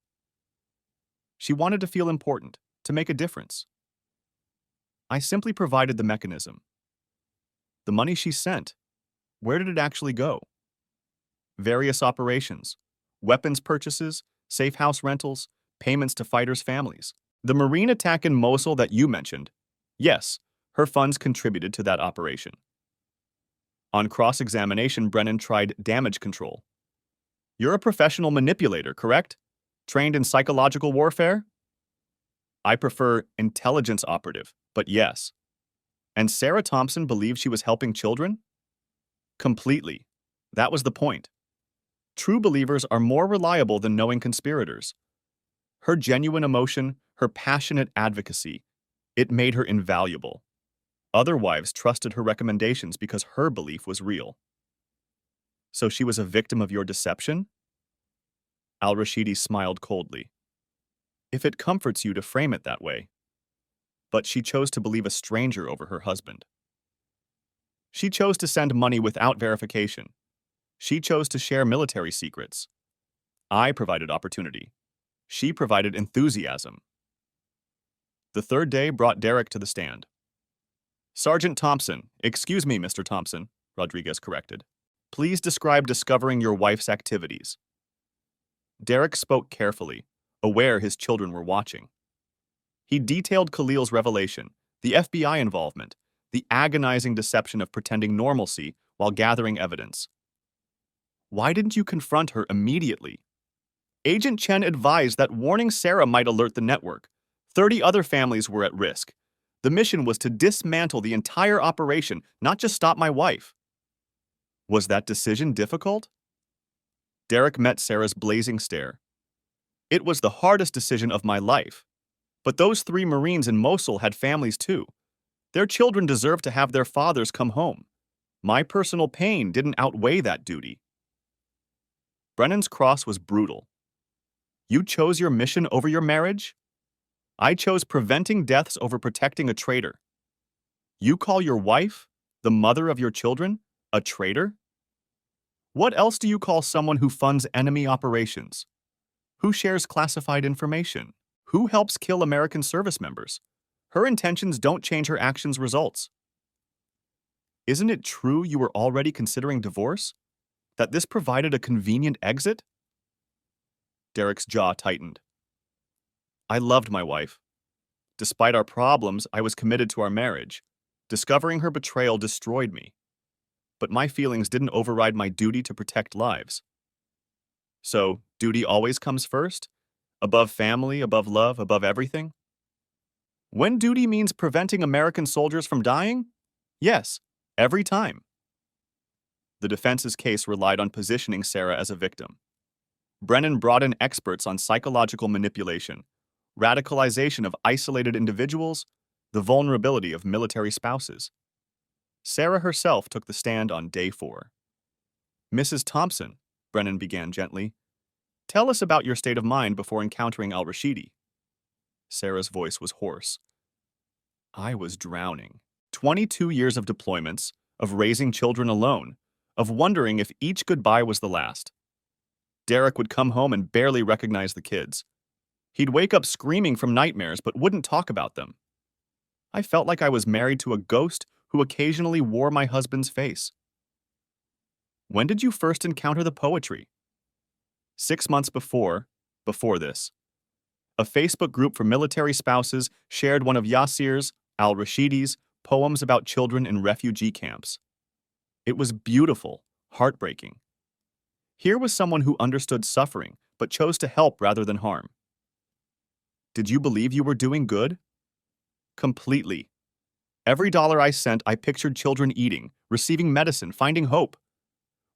She wanted to feel important, to make a difference. I simply provided the mechanism. The money she sent, where did it actually go? Various operations, weapons purchases, safe house rentals, payments to fighters' families. The Marine attack in Mosul that you mentioned, yes, her funds contributed to that operation. On cross-examination, Brennan tried damage control. You're a professional manipulator, correct? Trained in psychological warfare? I prefer intelligence operative, but yes. And Sarah Thompson believed she was helping children? Completely. That was the point. True believers are more reliable than knowing conspirators. Her genuine emotion, her passionate advocacy, it made her invaluable. Other wives trusted her recommendations because her belief was real. So she was a victim of your deception? Al-Rashidi smiled coldly. If it comforts you to frame it that way. But she chose to believe a stranger over her husband. She chose to send money without verification. She chose to share military secrets. I provided opportunity. She provided enthusiasm. The third day brought Derek to the stand. Sergeant Thompson, excuse me, Mr. Thompson, Rodriguez corrected. Please describe discovering your wife's activities. Derek spoke carefully, aware his children were watching. He detailed Khalil's revelation, the FBI involvement, the agonizing deception of pretending normalcy while gathering evidence. Why didn't you confront her immediately? Agent Chen advised that warning Sarah might alert the network. 30 other families were at risk. The mission was to dismantle the entire operation, not just stop my wife. Was that decision difficult? Derek met Sarah's blazing stare. It was the hardest decision of my life. But those 3 Marines in Mosul had families too. Their children deserved to have their fathers come home. My personal pain didn't outweigh that duty. Brennan's cross was brutal. You chose your mission over your marriage? I chose preventing deaths over protecting a traitor. You call your wife, the mother of your children, a traitor? What else do you call someone who funds enemy operations? Who shares classified information? Who helps kill American service members? Her intentions don't change her actions' results. Isn't it true you were already considering divorce? That this provided a convenient exit? Derek's jaw tightened. I loved my wife. Despite our problems, I was committed to our marriage. Discovering her betrayal destroyed me. But my feelings didn't override my duty to protect lives. So, duty always comes first? Above family, above love, above everything? When duty means preventing American soldiers from dying? Yes, every time. The defense's case relied on positioning Sarah as a victim. Brennan brought in experts on psychological manipulation, radicalization of isolated individuals, the vulnerability of military spouses. Sarah herself took the stand on day 4. Mrs. Thompson, Brennan began gently, tell us about your state of mind before encountering al-Rashidi. Sarah's voice was hoarse. I was drowning. 22 years of deployments, of raising children alone, of wondering if each goodbye was the last. Derek would come home and barely recognize the kids. He'd wake up screaming from nightmares but wouldn't talk about them. I felt like I was married to a ghost who occasionally wore my husband's face. When did you first encounter the poetry? 6 months before this. A Facebook group for military spouses shared one of Yasir's, al-Rashidi's, poems about children in refugee camps. It was beautiful, heartbreaking. Here was someone who understood suffering, but chose to help rather than harm. Did you believe you were doing good? Completely. Every dollar I sent, I pictured children eating, receiving medicine, finding hope.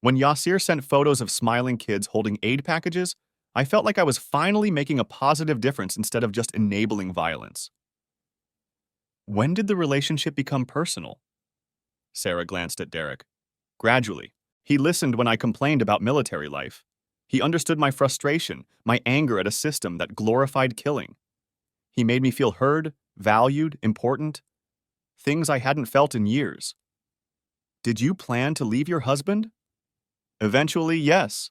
When Yasir sent photos of smiling kids holding aid packages, I felt like I was finally making a positive difference instead of just enabling violence. When did the relationship become personal? Sarah glanced at Derek. Gradually. He listened when I complained about military life. He understood my frustration, my anger at a system that glorified killing. He made me feel heard, valued, important. Things I hadn't felt in years. Did you plan to leave your husband? Eventually, yes.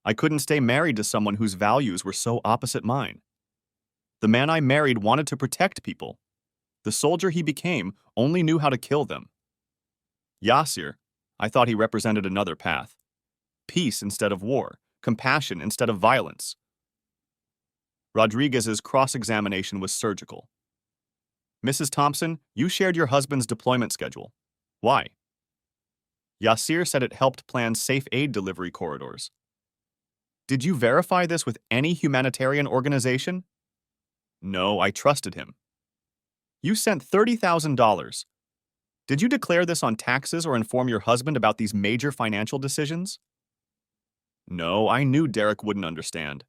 I couldn't stay married to someone whose values were so opposite mine. The man I married wanted to protect people. The soldier he became only knew how to kill them. Yasir, I thought he represented another path. Peace instead of war, compassion instead of violence. Rodriguez's cross-examination was surgical. Mrs. Thompson, you shared your husband's deployment schedule. Why? Yasir said it helped plan safe aid delivery corridors. Did you verify this with any humanitarian organization? No, I trusted him. You sent $30,000. Did you declare this on taxes or inform your husband about these major financial decisions? No, I knew Derek wouldn't understand.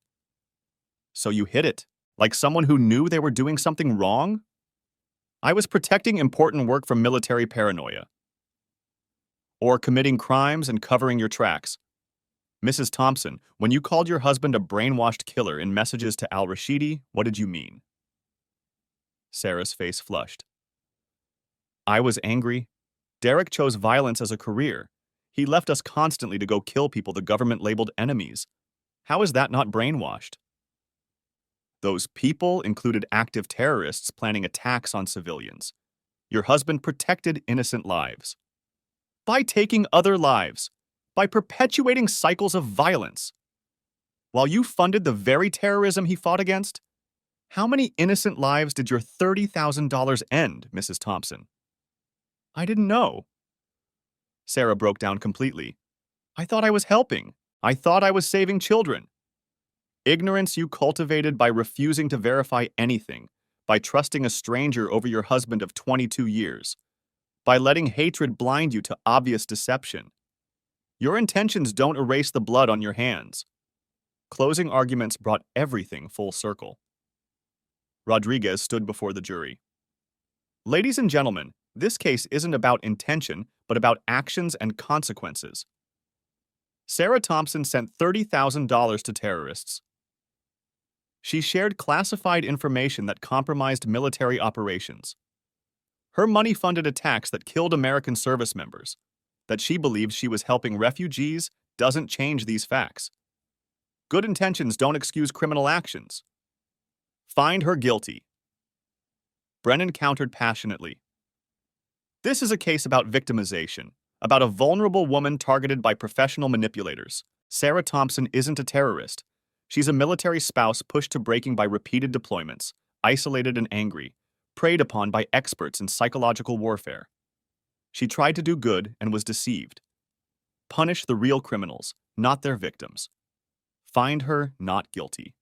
So you hid it, like someone who knew they were doing something wrong? I was protecting important work from military paranoia. Or committing crimes and covering your tracks. Mrs. Thompson, when you called your husband a brainwashed killer in messages to al-Rashidi, what did you mean? Sarah's face flushed. I was angry. Derek chose violence as a career. He left us constantly to go kill people the government labeled enemies. How is that not brainwashed? Those people included active terrorists planning attacks on civilians. Your husband protected innocent lives. By taking other lives. By perpetuating cycles of violence. While you funded the very terrorism he fought against? How many innocent lives did your $30,000 end, Mrs. Thompson? I didn't know. Sarah broke down completely. I thought I was helping. I thought I was saving children. Ignorance you cultivated by refusing to verify anything, by trusting a stranger over your husband of 22 years, by letting hatred blind you to obvious deception. Your intentions don't erase the blood on your hands. Closing arguments brought everything full circle. Rodriguez stood before the jury. Ladies and gentlemen, this case isn't about intention, but about actions and consequences. Sarah Thompson sent $30,000 to terrorists. She shared classified information that compromised military operations. Her money funded attacks that killed American service members. That she believed she was helping refugees doesn't change these facts. Good intentions don't excuse criminal actions. Find her guilty. Brennan countered passionately. This is a case about victimization, about a vulnerable woman targeted by professional manipulators. Sarah Thompson isn't a terrorist. She's a military spouse pushed to breaking by repeated deployments, isolated and angry, preyed upon by experts in psychological warfare. She tried to do good and was deceived. Punish the real criminals, not their victims. Find her not guilty.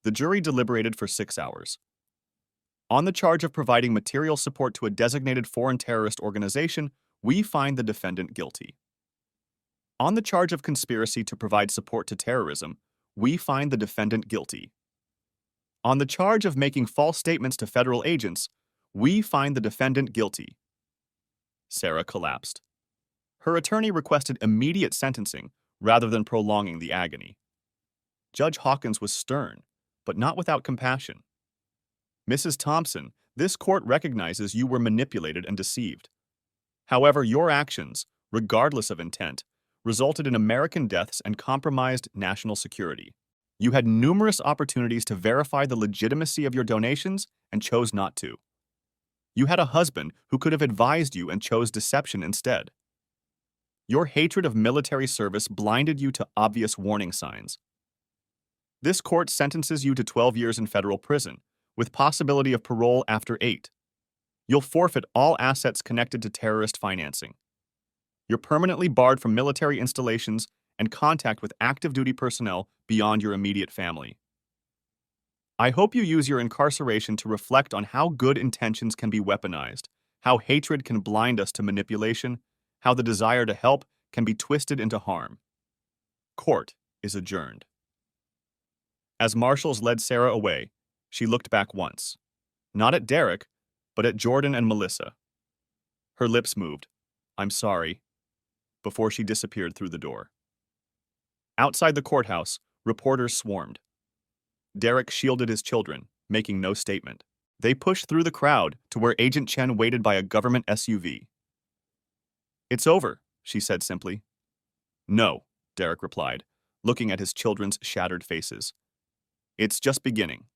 The jury deliberated for 6 hours. On the charge of providing material support to a designated foreign terrorist organization, we find the defendant guilty. On the charge of conspiracy to provide support to terrorism, we find the defendant guilty. On the charge of making false statements to federal agents, we find the defendant guilty. Sarah collapsed. Her attorney requested immediate sentencing rather than prolonging the agony. Judge Hawkins was stern, but not without compassion. Mrs. Thompson, this court recognizes you were manipulated and deceived. However, your actions, regardless of intent, resulted in American deaths and compromised national security. You had numerous opportunities to verify the legitimacy of your donations and chose not to. You had a husband who could have advised you and chose deception instead. Your hatred of military service blinded you to obvious warning signs. This court sentences you to 12 years in federal prison, with possibility of parole after 8. You'll forfeit all assets connected to terrorist financing. You're permanently barred from military installations and contact with active duty personnel beyond your immediate family. I hope you use your incarceration to reflect on how good intentions can be weaponized, how hatred can blind us to manipulation, how the desire to help can be twisted into harm. Court is adjourned. As marshals led Sarah away, she looked back once, not at Derek, but at Jordan and Melissa. Her lips moved, "I'm sorry," before she disappeared through the door. Outside the courthouse, reporters swarmed. Derek shielded his children, making no statement. They pushed through the crowd to where Agent Chen waited by a government SUV. "It's over," she said simply. "No," Derek replied, looking at his children's shattered faces. "It's just beginning."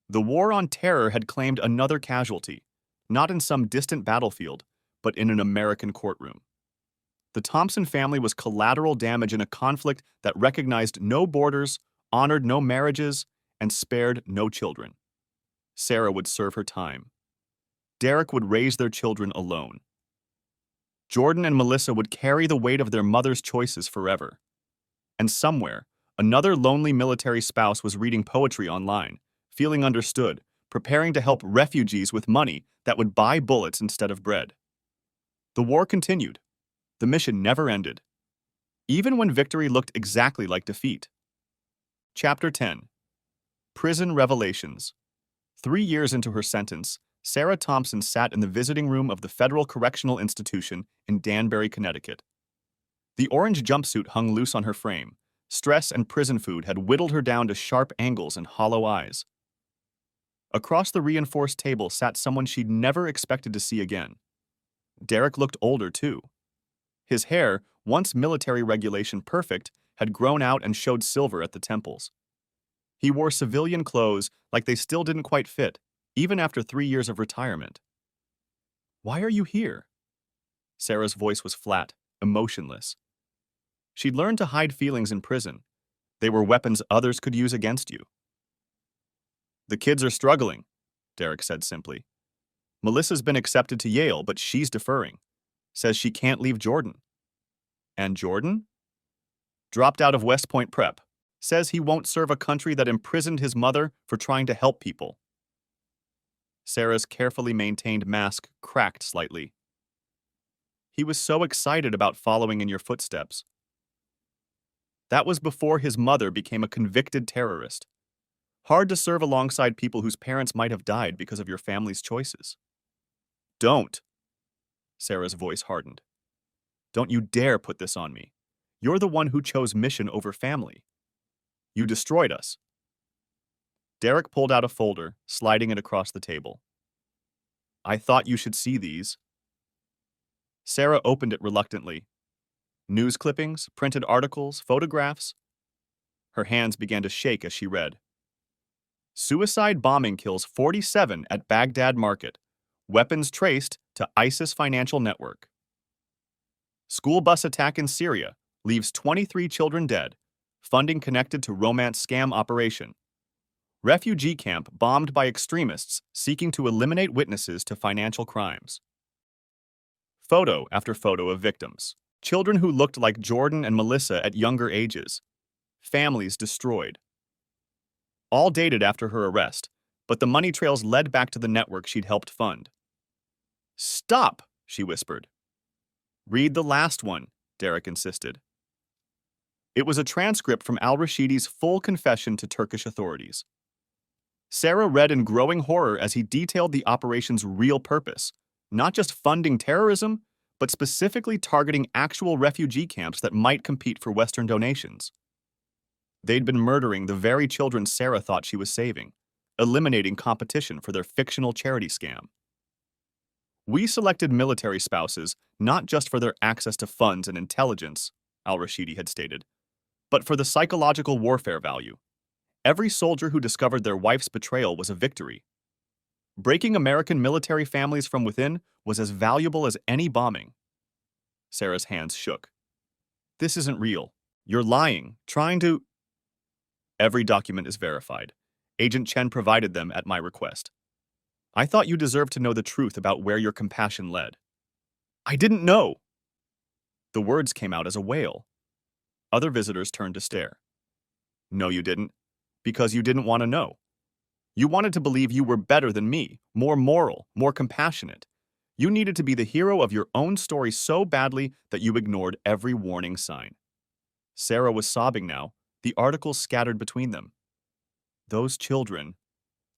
The war on terror had claimed another casualty, not in some distant battlefield, but in an American courtroom. The Thompson family was collateral damage in a conflict that recognized no borders, honored no marriages, and spared no children. Sarah would serve her time. Derek would raise their children alone. Jordan and Melissa would carry the weight of their mother's choices forever. And somewhere, another lonely military spouse was reading poetry online, feeling understood, preparing to help refugees with money that would buy bullets instead of bread. The war continued. The mission never ended, even when victory looked exactly like defeat. Chapter 10. Prison Revelations. 3 years into her sentence, Sarah Thompson sat in the visiting room of the Federal Correctional Institution in Danbury, Connecticut. The orange jumpsuit hung loose on her frame. Stress and prison food had whittled her down to sharp angles and hollow eyes. Across the reinforced table sat someone she'd never expected to see again. Derek looked older, too. His hair, once military regulation perfect, had grown out and showed silver at the temples. He wore civilian clothes like they still didn't quite fit, even after 3 years of retirement. "Why are you here?" Sarah's voice was flat, emotionless. She'd learned to hide feelings in prison. They were weapons others could use against you. "The kids are struggling," Derek said simply. "Melissa's been accepted to Yale, but she's deferring. Says she can't leave Jordan." "And Jordan?" "Dropped out of West Point Prep. Says he won't serve a country that imprisoned his mother for trying to help people." Sarah's carefully maintained mask cracked slightly. "He was so excited about following in your footsteps." "That was before his mother became a convicted terrorist. Hard to serve alongside people whose parents might have died because of your family's choices." "Don't." Sarah's voice hardened. "Don't you dare put this on me. You're the one who chose mission over family. You destroyed us." Derek pulled out a folder, sliding it across the table. "I thought you should see these." Sarah opened it reluctantly. News clippings, printed articles, photographs. Her hands began to shake as she read. "Suicide bombing kills 47 at Baghdad market. Weapons traced to ISIS financial network. School bus attack in Syria leaves 23 children dead. Funding connected to romance scam operation. Refugee camp bombed by extremists seeking to eliminate witnesses to financial crimes. Photo after photo of victims. Children who looked like Jordan and Melissa at younger ages. Families destroyed. All dated after her arrest, but the money trails led back to the network she'd helped fund. "Stop," she whispered. "Read the last one," Derek insisted. It was a transcript from al-Rashidi's full confession to Turkish authorities. Sarah read in growing horror as he detailed the operation's real purpose, not just funding terrorism, but specifically targeting actual refugee camps that might compete for Western donations. They'd been murdering the very children Sarah thought she was saving, eliminating competition for their fictional charity scam. "We selected military spouses not just for their access to funds and intelligence," al-Rashidi had stated, but for the psychological warfare value. Every soldier who discovered their wife's betrayal was a victory. Breaking American military families from within was as valuable as any bombing. Sarah's hands shook. "This isn't real. You're lying, trying to—" "Every document is verified. Agent Chen provided them at my request. I thought you deserved to know the truth about where your compassion led." "I didn't know!" The words came out as a wail. Other visitors turned to stare. "No, you didn't. Because you didn't want to know. You wanted to believe you were better than me, more moral, more compassionate. You needed to be the hero of your own story so badly that you ignored every warning sign." Sarah was sobbing now, the articles scattered between them. "Those children,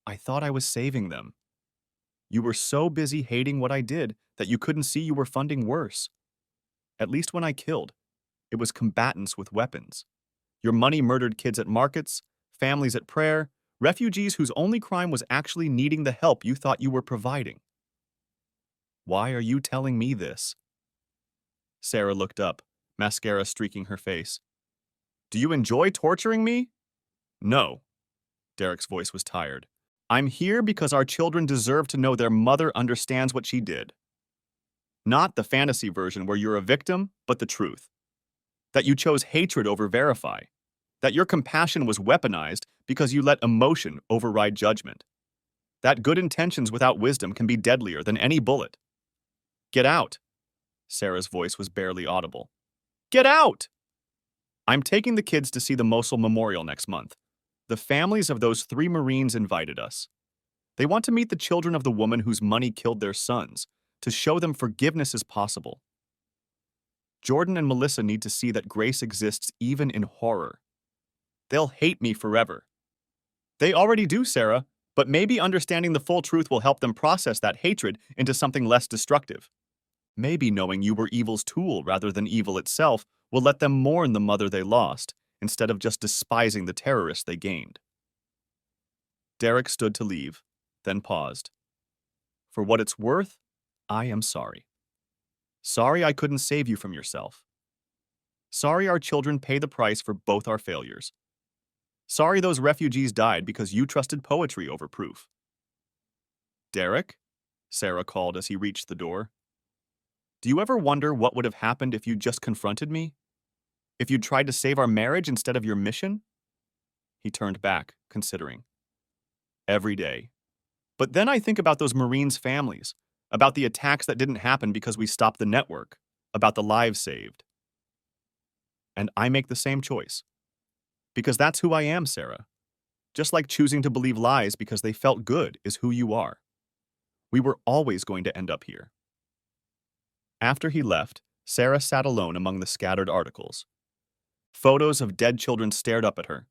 I thought I was saving them. You were so busy hating what I did that you couldn't see you were funding worse. At least when I killed, it was combatants with weapons. Your money murdered kids at markets, families at prayer, refugees whose only crime was actually needing the help you thought you were providing. Why are you telling me this?" Sarah looked up, mascara streaking her face. "Do you enjoy torturing me?" "No." Derek's voice was tired. "I'm here because our children deserve to know their mother understands what she did. Not the fantasy version where you're a victim, but the truth. That you chose hatred over verify. That your compassion was weaponized because you let emotion override judgment. That good intentions without wisdom can be deadlier than any bullet. Get out." Sarah's voice was barely audible. "Get out!" "I'm taking the kids to see the Mosul Memorial next month. The families of those 3 Marines invited us. They want to meet the children of the woman whose money killed their sons, to show them forgiveness is possible. Jordan and Melissa need to see that grace exists even in horror. They'll hate me forever." "They already do, Sarah, but maybe understanding the full truth will help them process that hatred into something less destructive. Maybe knowing you were evil's tool rather than evil itself will let them mourn the mother they lost, instead of just despising the terrorists they gained." Derek stood to leave, then paused. "For what it's worth, I am sorry. Sorry I couldn't save you from yourself. Sorry our children pay the price for both our failures. Sorry those refugees died because you trusted poetry over proof." "Derek?" Sarah called as he reached the door. "Do you ever wonder what would have happened if you'd just confronted me? If you'd tried to save our marriage instead of your mission?" He turned back, considering. "Every day. But then I think about those Marines' families, about the attacks that didn't happen because we stopped the network, about the lives saved. And I make the same choice. Because that's who I am, Sarah. Just like choosing to believe lies because they felt good is who you are. We were always going to end up here." After he left, Sarah sat alone among the scattered articles. Photos of dead children stared up at her.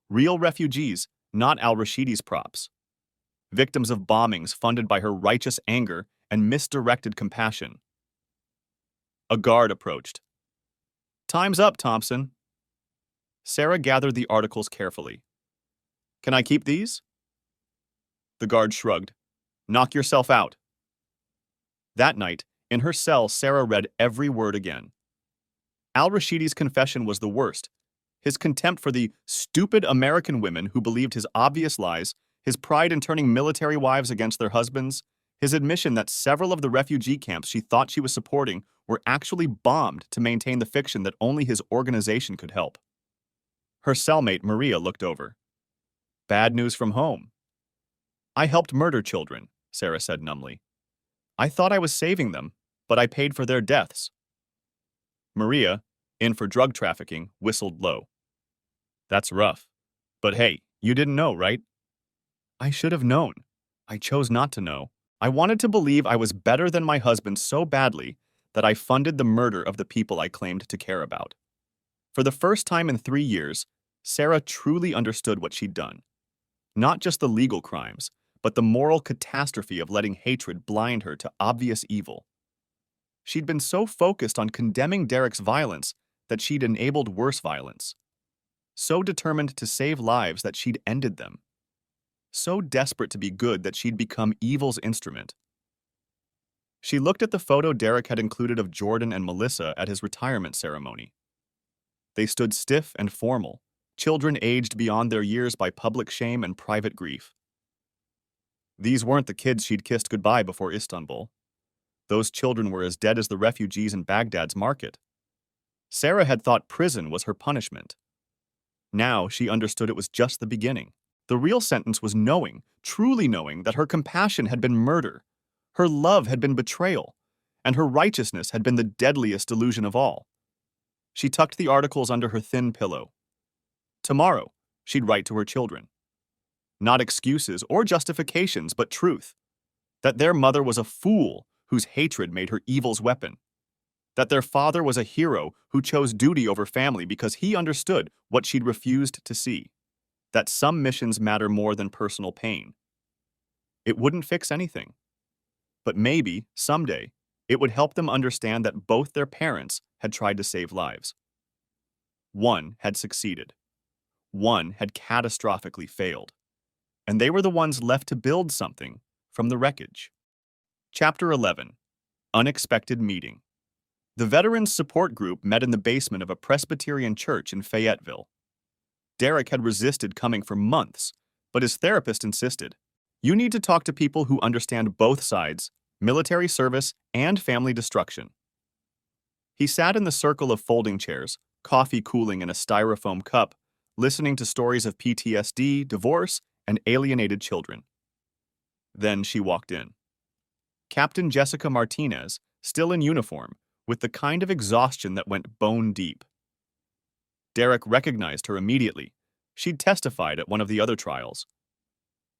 Real refugees, not al-Rashidi's props. Victims of bombings funded by her righteous anger and misdirected compassion. A guard approached. "Time's up, Thompson." Sarah gathered the articles carefully. "Can I keep these?" The guard shrugged. "Knock yourself out." That night, in her cell, Sarah read every word again. Al-Rashidi's confession was the worst. His contempt for the stupid American women who believed his obvious lies, his pride in turning military wives against their husbands, His admission that several of the refugee camps she thought she was supporting were actually bombed to maintain the fiction that only his organization could help. Her cellmate, Maria, looked over. Bad news from home. I helped murder children, Sarah said numbly. I thought I was saving them, but I paid for their deaths. Maria, in for drug trafficking, whistled low. That's rough. But hey, you didn't know, right? I should have known. I chose not to know. I wanted to believe I was better than my husband so badly that I funded the murder of the people I claimed to care about. For the first time in 3 years, Sarah truly understood what she'd done. Not just the legal crimes, but the moral catastrophe of letting hatred blind her to obvious evil. She'd been so focused on condemning Derek's violence that she'd enabled worse violence. So determined to save lives that she'd ended them. So desperate to be good that she'd become evil's instrument. She looked at the photo Derek had included of Jordan and Melissa at his retirement ceremony. They stood stiff and formal, children aged beyond their years by public shame and private grief. These weren't the kids she'd kissed goodbye before Istanbul. Those children were as dead as the refugees in Baghdad's market. Sarah had thought prison was her punishment. Now she understood it was just the beginning. The real sentence was knowing, truly knowing, that her compassion had been murder, her love had been betrayal, and her righteousness had been the deadliest delusion of all. She tucked the articles under her thin pillow. Tomorrow, she'd write to her children. Not excuses or justifications, but truth. That their mother was a fool whose hatred made her evil's weapon. That their father was a hero who chose duty over family because he understood what she'd refused to see. That some missions matter more than personal pain. It wouldn't fix anything. But maybe, someday, it would help them understand that both their parents had tried to save lives. One had succeeded. One had catastrophically failed. And they were the ones left to build something from the wreckage. Chapter 11. Unexpected Meeting. The Veterans Support Group met in the basement of a Presbyterian church in Fayetteville. Derek had resisted coming for months, but his therapist insisted. You need to talk to people who understand both sides, military service and family destruction. He sat in the circle of folding chairs, coffee cooling in a styrofoam cup, listening to stories of PTSD, divorce, and alienated children. Then she walked in. Captain Jessica Martinez, still in uniform, with the kind of exhaustion that went bone deep. Derek recognized her immediately. She'd testified at one of the other trials.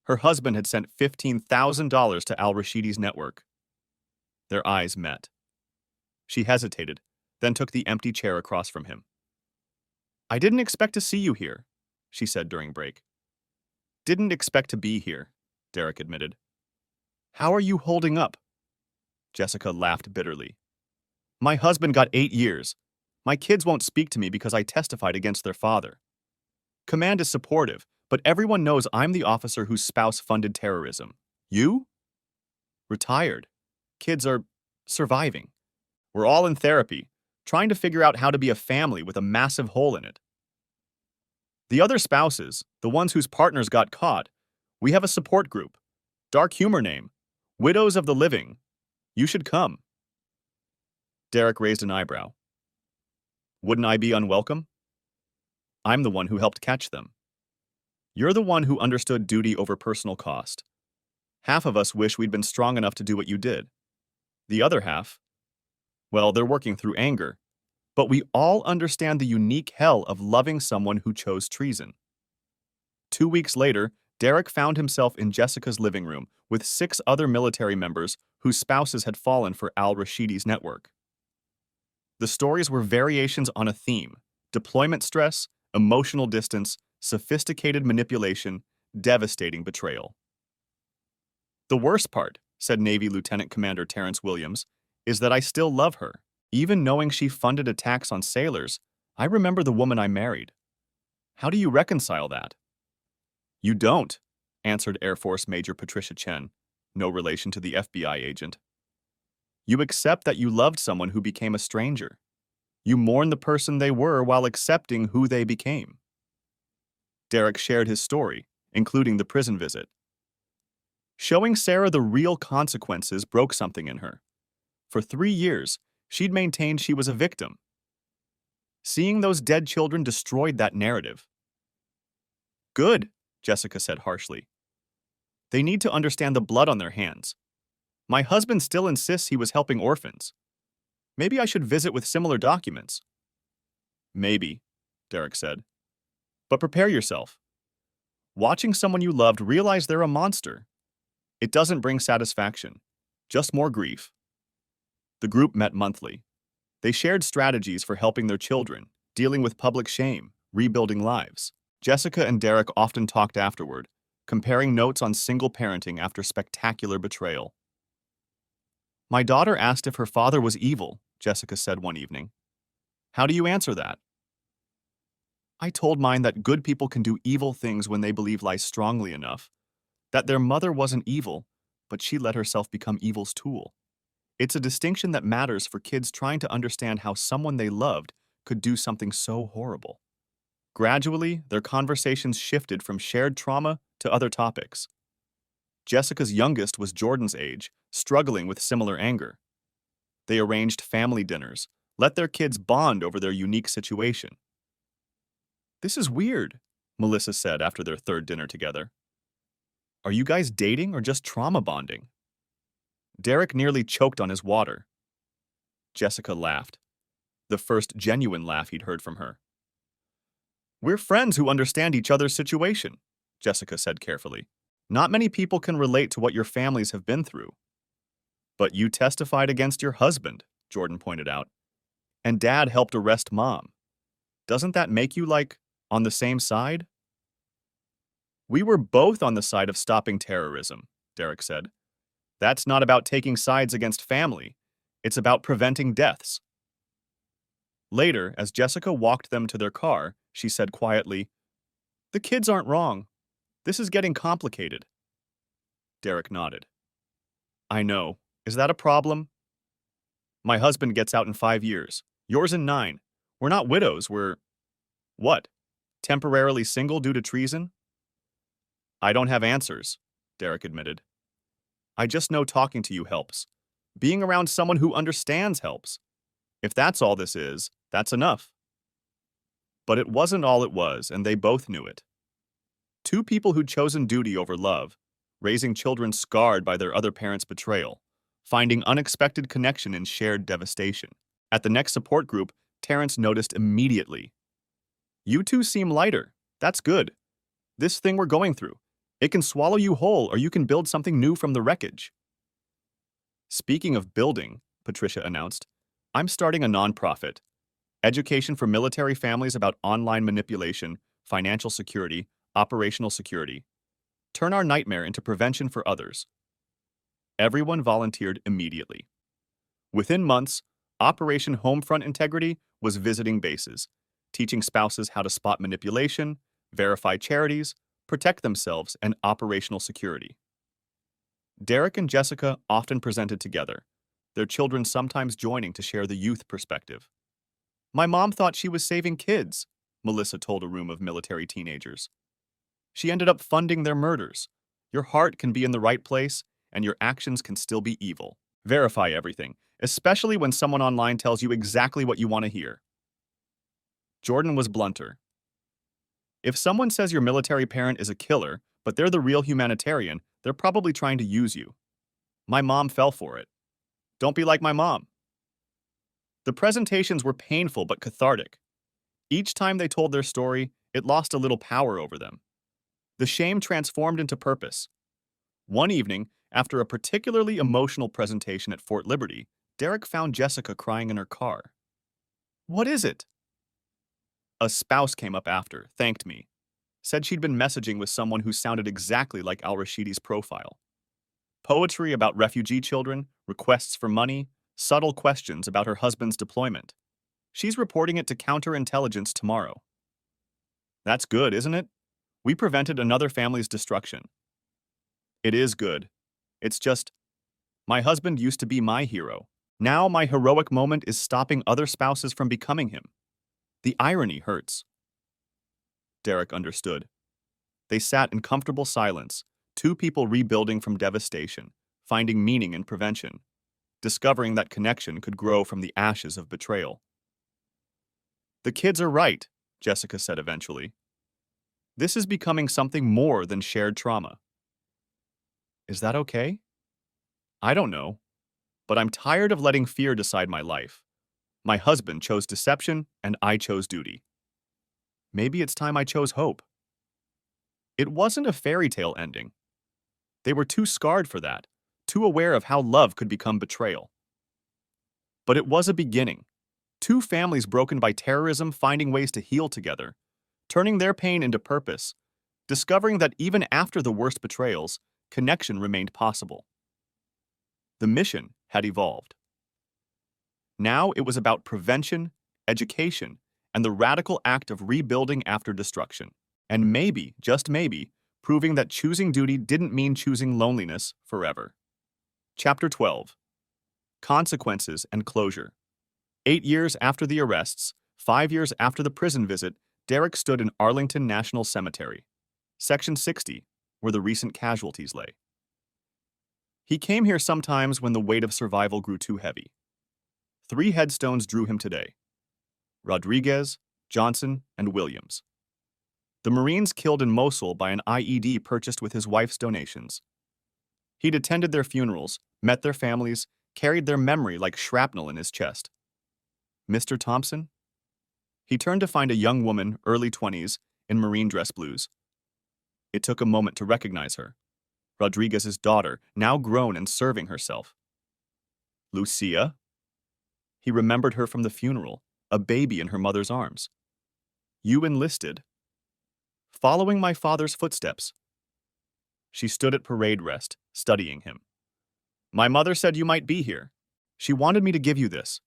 Her husband had sent $15,000 to al-Rashidi's network. Their eyes met. She hesitated, then took the empty chair across from him. I didn't expect to see you here, she said during break. Didn't expect to be here, Derek admitted. How are you holding up? Jessica laughed bitterly. My husband got 8 years. My kids won't speak to me because I testified against their father. Command is supportive, but everyone knows I'm the officer whose spouse funded terrorism. You? Retired. Kids are surviving. We're all in therapy, trying to figure out how to be a family with a massive hole in it. The other spouses, the ones whose partners got caught, we have a support group. Dark humor name. Widows of the Living. You should come. Derek raised an eyebrow. Wouldn't I be unwelcome? I'm the one who helped catch them. You're the one who understood duty over personal cost. Half of us wish we'd been strong enough to do what you did. The other half, well, they're working through anger. But we all understand the unique hell of loving someone who chose treason. 2 weeks later, Derek found himself in Jessica's living room with 6 other military members whose spouses had fallen for al-Rashidi's network. The stories were variations on a theme: deployment stress, emotional distance, sophisticated manipulation, devastating betrayal. The worst part, said Navy Lieutenant Commander Terrence Williams, is that I still love her. Even knowing she funded attacks on sailors, I remember the woman I married. How do you reconcile that? You don't, answered Air Force Major Patricia Chen, no relation to the FBI agent. You accept that you loved someone who became a stranger. You mourn the person they were while accepting who they became. Derek shared his story, including the prison visit. Showing Sarah the real consequences broke something in her. For 3 years, she'd maintained she was a victim. Seeing those dead children destroyed that narrative. Good, Jessica said harshly. They need to understand the blood on their hands. My husband still insists he was helping orphans. Maybe I should visit with similar documents. Maybe, Derek said. But prepare yourself. Watching someone you loved realize they're a monster. It doesn't bring satisfaction, just more grief. The group met monthly. They shared strategies for helping their children, dealing with public shame, rebuilding lives. Jessica and Derek often talked afterward, comparing notes on single parenting after spectacular betrayal. My daughter asked if her father was evil, Jessica said one evening. How do you answer that? I told mine that good people can do evil things when they believe lies strongly enough, that their mother wasn't evil, but she let herself become evil's tool. It's a distinction that matters for kids trying to understand how someone they loved could do something so horrible. Gradually, their conversations shifted from shared trauma to other topics. Jessica's youngest was Jordan's age, struggling with similar anger. They arranged family dinners, let their kids bond over their unique situation. This is weird, Melissa said after their third dinner together. Are you guys dating or just trauma bonding? Derek nearly choked on his water. Jessica laughed, the first genuine laugh he'd heard from her. We're friends who understand each other's situation, Jessica said carefully. Not many people can relate to what your families have been through. But you testified against your husband, Jordan pointed out. And Dad helped arrest Mom. Doesn't that make you, on the same side? We were both on the side of stopping terrorism, Derek said. That's not about taking sides against family. It's about preventing deaths. Later, as Jessica walked them to their car, she said quietly, The kids aren't wrong. This is getting complicated. Derek nodded. I know. Is that a problem? My husband gets out in 5 years. Yours in 9. We're not widows, we're... What? Temporarily single due to treason? I don't have answers, Derek admitted. I just know talking to you helps. Being around someone who understands helps. If that's all this is, that's enough. But it wasn't all it was, and they both knew it. Two people who'd chosen duty over love, raising children scarred by their other parents' betrayal, finding unexpected connection in shared devastation. At the next support group, Terrence noticed immediately. You two seem lighter. That's good. This thing we're going through, it can swallow you whole or you can build something new from the wreckage. Speaking of building, Patricia announced, I'm starting a nonprofit. Education for military families about online manipulation, financial security, operational security. Turn our nightmare into prevention for others. Everyone volunteered immediately. Within months, Operation Homefront Integrity was visiting bases, teaching spouses how to spot manipulation, verify charities, protect themselves, and operational security. Derek and Jessica often presented together, their children sometimes joining to share the youth perspective. My mom thought she was saving kids, Melissa told a room of military teenagers. She ended up funding their murders. Your heart can be in the right place, and your actions can still be evil. Verify everything, especially when someone online tells you exactly what you want to hear. Jordan was blunter. If someone says your military parent is a killer, but they're the real humanitarian, they're probably trying to use you. My mom fell for it. Don't be like my mom. The presentations were painful but cathartic. Each time they told their story, it lost a little power over them. The shame transformed into purpose. One evening, after a particularly emotional presentation at Fort Liberty, Derek found Jessica crying in her car. What is it? A spouse came up after, thanked me. Said she'd been messaging with someone who sounded exactly like al-Rashidi's profile. Poetry about refugee children, requests for money, subtle questions about her husband's deployment. She's reporting it to counterintelligence tomorrow. That's good, isn't it? We prevented another family's destruction. It is good. It's just, my husband used to be my hero. Now my heroic moment is stopping other spouses from becoming him. The irony hurts. Derek understood. They sat in comfortable silence, Two people rebuilding from devastation, finding meaning in prevention, discovering that connection could grow from the ashes of betrayal. The kids are right, Jessica said eventually. This is becoming something more than shared trauma. Is that okay? I don't know, but I'm tired of letting fear decide my life. My husband chose deception, and I chose duty. Maybe it's time I chose hope. It wasn't a fairy tale ending. They were too scarred for that, too aware of how love could become betrayal. But it was a beginning. Two families broken by terrorism finding ways to heal together, turning their pain into purpose, discovering that even after the worst betrayals, connection remained possible. The mission had evolved. Now it was about prevention, education, and the radical act of rebuilding after destruction. And maybe, just maybe, proving that choosing duty didn't mean choosing loneliness forever. Chapter 12. Consequences and Closure. 8 years after the arrests, 5 years after the prison visit, Derek stood in Arlington National Cemetery, Section 60, where the recent casualties lay. He came here sometimes when the weight of survival grew too heavy. 3 headstones drew him today: Rodriguez, Johnson, and Williams. The Marines killed in Mosul by an IED purchased with his wife's donations. He'd attended their funerals, met their families, carried their memory like shrapnel in his chest. Mr. Thompson? He turned to find a young woman, early 20s, in Marine dress blues. It took a moment to recognize her. Rodriguez's daughter, now grown and serving herself. Lucia? He remembered her from the funeral, a baby in her mother's arms. You enlisted. Following my father's footsteps. She stood at parade rest, studying him. My mother said you might be here. She wanted me to give you this.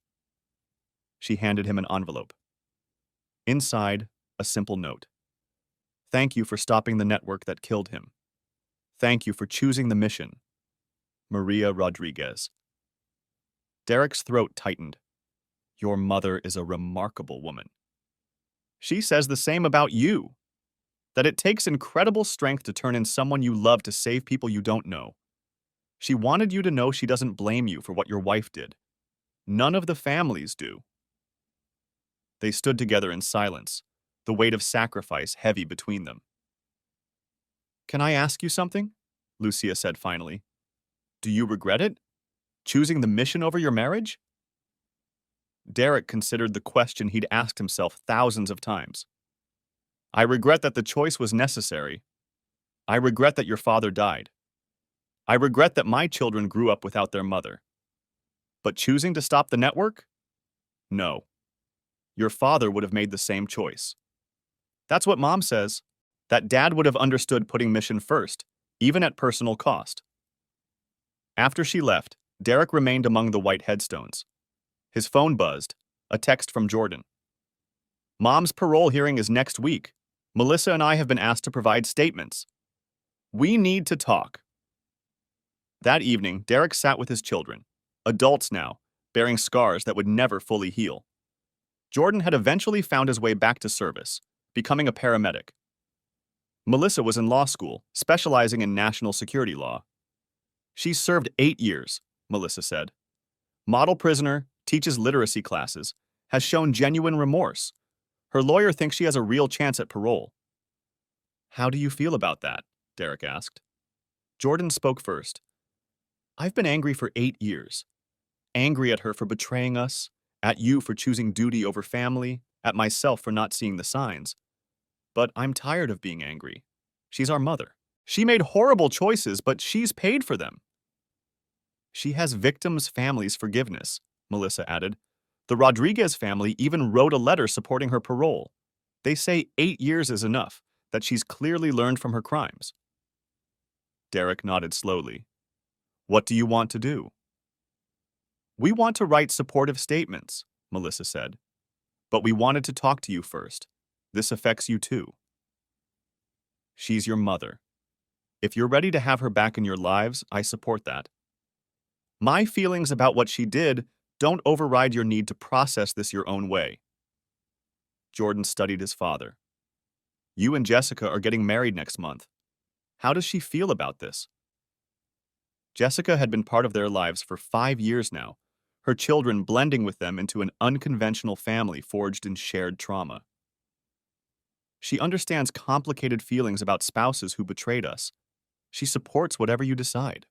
She handed him an envelope. Inside, a simple note. Thank you for stopping the network that killed him. Thank you for choosing the mission. Maria Rodriguez. Derek's throat tightened. Your mother is a remarkable woman. She says the same about you. That it takes incredible strength to turn in someone you love to save people you don't know. She wanted you to know she doesn't blame you for what your wife did. None of the families do. They stood together in silence, the weight of sacrifice heavy between them. Can I ask you something? Lucia said finally. Do you regret it? Choosing the mission over your marriage? Derek considered the question he'd asked himself thousands of times. I regret that the choice was necessary. I regret that your father died. I regret that my children grew up without their mother. But choosing to stop the network? No. Your father would have made the same choice. That's what Mom says, that Dad would have understood putting mission first, even at personal cost. After she left, Derek remained among the white headstones. His phone buzzed, a text from Jordan. Mom's parole hearing is next week. Melissa and I have been asked to provide statements. We need to talk. That evening, Derek sat with his children, adults now, bearing scars that would never fully heal. Jordan had eventually found his way back to service, becoming a paramedic. Melissa was in law school, specializing in national security law. She's served 8 years, Melissa said. Model prisoner, teaches literacy classes, has shown genuine remorse. Her lawyer thinks she has a real chance at parole. How do you feel about that? Derek asked. Jordan spoke first. I've been angry for 8 years. Angry at her for betraying us, at you for choosing duty over family, at myself for not seeing the signs. But I'm tired of being angry. She's our mother. She made horrible choices, but she's paid for them. She has victims' families' forgiveness, Melissa added. The Rodriguez family even wrote a letter supporting her parole. They say 8 years is enough, that she's clearly learned from her crimes. Derek nodded slowly. What do you want to do? We want to write supportive statements, Melissa said. But we wanted to talk to you first. This affects you too. She's your mother. If you're ready to have her back in your lives, I support that. My feelings about what she did don't override your need to process this your own way. Jordan studied his father. You and Jessica are getting married next month. How does she feel about this? Jessica had been part of their lives for 5 years now, her children blending with them into an unconventional family forged in shared trauma. She understands complicated feelings about spouses who betrayed us. She supports whatever you decide.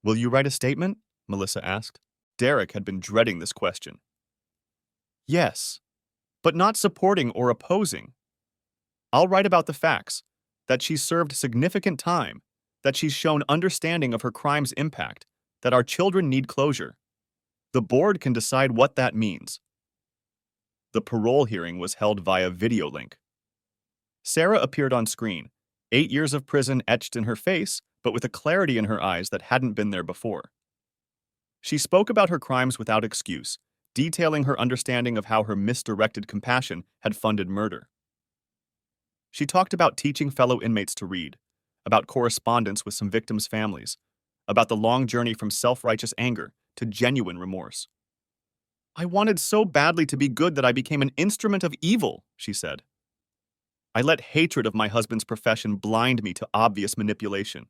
Will you write a statement? Melissa asked. Derek had been dreading this question. Yes, but not supporting or opposing. I'll write about the facts, that she's served significant time, that she's shown understanding of her crime's impact, that our children need closure. The board can decide what that means. The parole hearing was held via video link. Sarah appeared on screen, 8 years of prison etched in her face, but with a clarity in her eyes that hadn't been there before. She spoke about her crimes without excuse, detailing her understanding of how her misdirected compassion had funded murder. She talked about teaching fellow inmates to read, about correspondence with some victims' families, about the long journey from self-righteous anger to genuine remorse. I wanted so badly to be good that I became an instrument of evil, she said. I let hatred of my husband's profession blind me to obvious manipulation.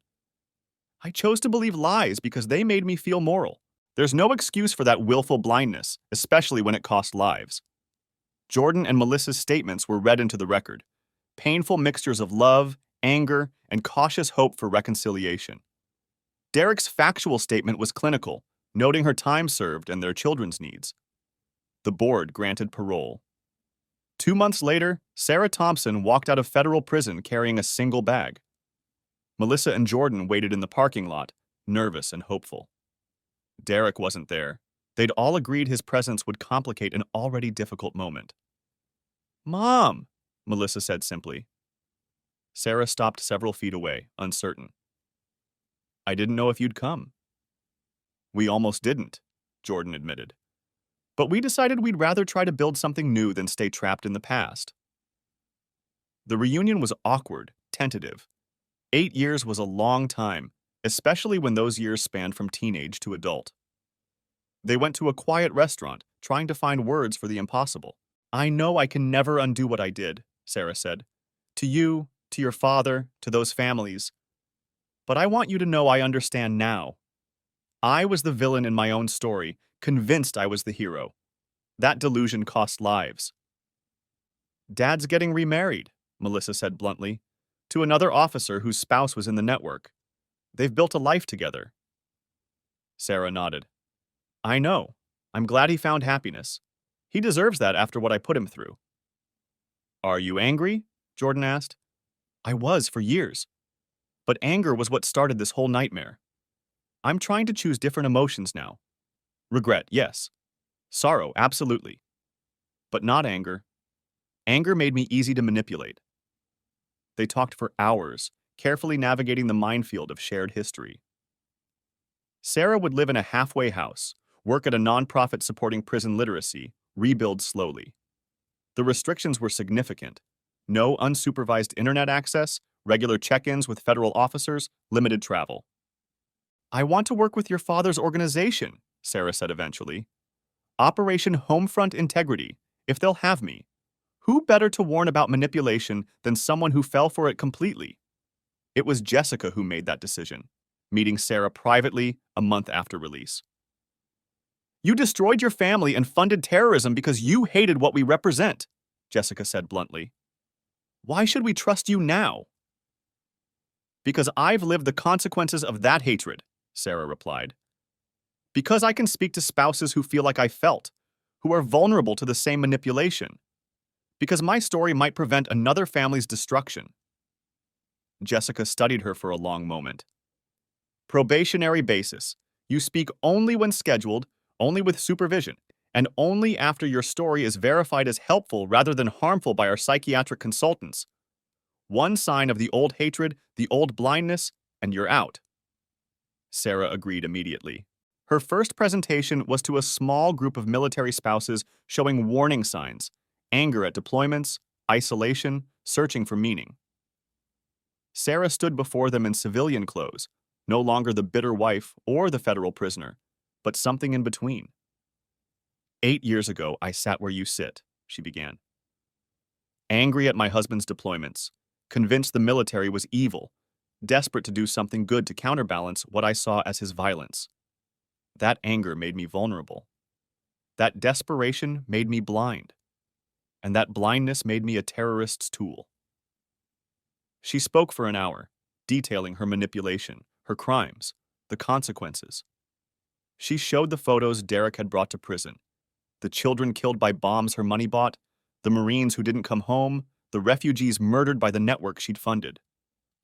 I chose to believe lies because they made me feel moral. There's no excuse for that willful blindness, especially when it cost lives. Jordan and Melissa's statements were read into the record, painful mixtures of love, anger, and cautious hope for reconciliation. Derek's factual statement was clinical, noting her time served and their children's needs. The board granted parole. 2 months later, Sarah Thompson walked out of federal prison carrying a single bag. Melissa and Jordan waited in the parking lot, nervous and hopeful. Derek wasn't there. They'd all agreed his presence would complicate an already difficult moment. Mom, Melissa said simply. Sarah stopped several feet away, uncertain. I didn't know if you'd come. We almost didn't, Jordan admitted. But we decided we'd rather try to build something new than stay trapped in the past. The reunion was awkward, tentative. 8 years was a long time, especially when those years spanned from teenage to adult. They went to a quiet restaurant, trying to find words for the impossible. I know I can never undo what I did, Sarah said. To you, to your father, to those families. But I want you to know I understand now. I was the villain in my own story, convinced I was the hero. That delusion cost lives. Dad's getting remarried, Melissa said bluntly, to another officer whose spouse was in the network. They've built a life together. Sarah nodded. I know. I'm glad he found happiness. He deserves that after what I put him through. Are you angry? Jordan asked. I was for years. But anger was what started this whole nightmare. I'm trying to choose different emotions now. Regret, yes. Sorrow, absolutely. But not anger. Anger made me easy to manipulate. They talked for hours, carefully navigating the minefield of shared history. Sarah would live in a halfway house, work at a nonprofit supporting prison literacy, rebuild slowly. The restrictions were significant. No unsupervised internet access, regular check-ins with federal officers, limited travel. I want to work with your father's organization, Sarah said eventually. Operation Homefront Integrity, if they'll have me. Who better to warn about manipulation than someone who fell for it completely? It was Jessica who made that decision, meeting Sarah privately a month after release. You destroyed your family and funded terrorism because you hated what we represent, Jessica said bluntly. Why should we trust you now? Because I've lived the consequences of that hatred, Sarah replied. Because I can speak to spouses who feel like I felt, who are vulnerable to the same manipulation. Because my story might prevent another family's destruction. Jessica studied her for a long moment. Probationary basis. You speak only when scheduled, only with supervision, and only after your story is verified as helpful rather than harmful by our psychiatric consultants. One sign of the old hatred, the old blindness, and you're out. Sarah agreed immediately. Her first presentation was to a small group of military spouses showing warning signs, anger at deployments, isolation, searching for meaning. Sarah stood before them in civilian clothes, no longer the bitter wife or the federal prisoner, but something in between. 8 years ago, I sat where you sit, she began. Angry at my husband's deployments, convinced the military was evil, desperate to do something good to counterbalance what I saw as his violence. That anger made me vulnerable. That desperation made me blind. And that blindness made me a terrorist's tool. She spoke for an hour, detailing her manipulation, her crimes, the consequences. She showed the photos Derek had brought to prison, the children killed by bombs her money bought, the Marines who didn't come home, the refugees murdered by the network she'd funded.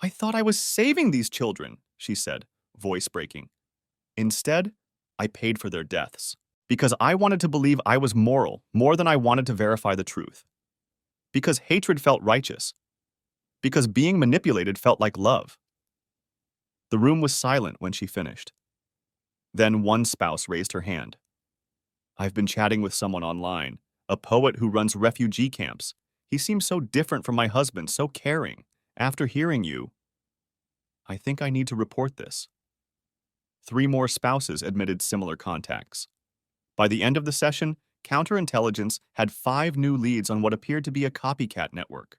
I thought I was saving these children, she said, voice breaking. Instead, I paid for their deaths. Because I wanted to believe I was moral more than I wanted to verify the truth. Because hatred felt righteous. Because being manipulated felt like love. The room was silent when she finished. Then one spouse raised her hand. I've been chatting with someone online, a poet who runs refugee camps. He seems so different from my husband, so caring. After hearing you, I think I need to report this. 3 more spouses admitted similar contacts. By the end of the session, counterintelligence had 5 new leads on what appeared to be a copycat network.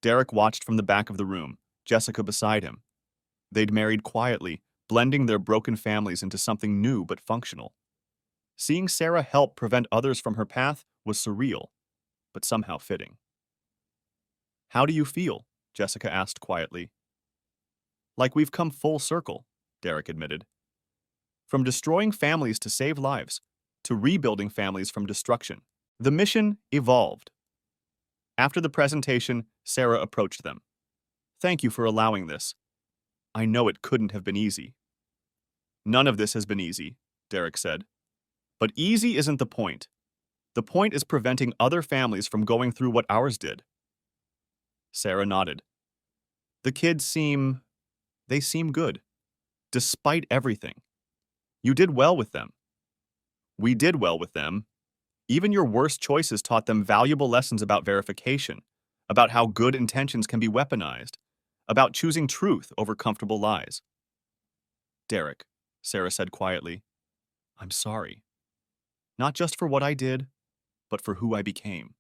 Derek watched from the back of the room, Jessica beside him. They'd married quietly, blending their broken families into something new but functional. Seeing Sarah help prevent others from her path was surreal, but somehow fitting. How do you feel? Jessica asked quietly. Like we've come full circle, Derek admitted. From destroying families to save lives, to rebuilding families from destruction. The mission evolved. After the presentation, Sarah approached them. Thank you for allowing this. I know it couldn't have been easy. None of this has been easy, Derek said. But easy isn't the point. The point is preventing other families from going through what ours did. Sarah nodded. The kids seem good, despite everything. You did well with them. We did well with them. Even your worst choices taught them valuable lessons about verification, about how good intentions can be weaponized, about choosing truth over comfortable lies. Derek, Sarah said quietly, I'm sorry. Not just for what I did, but for who I became.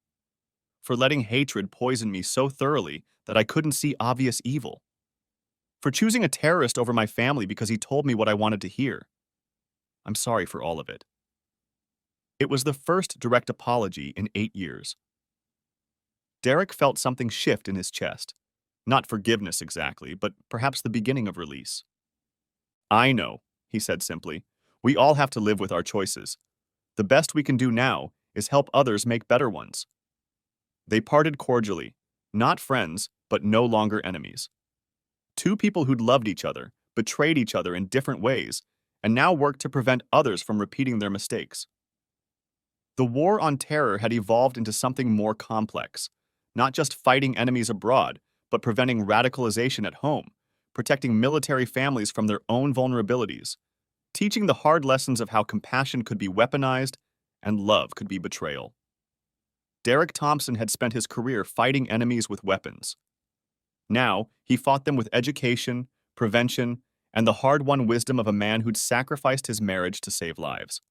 For letting hatred poison me so thoroughly that I couldn't see obvious evil. For choosing a terrorist over my family because he told me what I wanted to hear. I'm sorry for all of it. It was the first direct apology in 8 years. Derek felt something shift in his chest. Not forgiveness exactly, but perhaps the beginning of release. I know, he said simply. We all have to live with our choices. The best we can do now is help others make better ones. They parted cordially, not friends, but no longer enemies. 2 people who'd loved each other, betrayed each other in different ways, and now worked to prevent others from repeating their mistakes. The war on terror had evolved into something more complex, not just fighting enemies abroad, but preventing radicalization at home, protecting military families from their own vulnerabilities, teaching the hard lessons of how compassion could be weaponized and love could be betrayal. Derek Thompson had spent his career fighting enemies with weapons. Now, he fought them with education, prevention, and the hard-won wisdom of a man who'd sacrificed his marriage to save lives.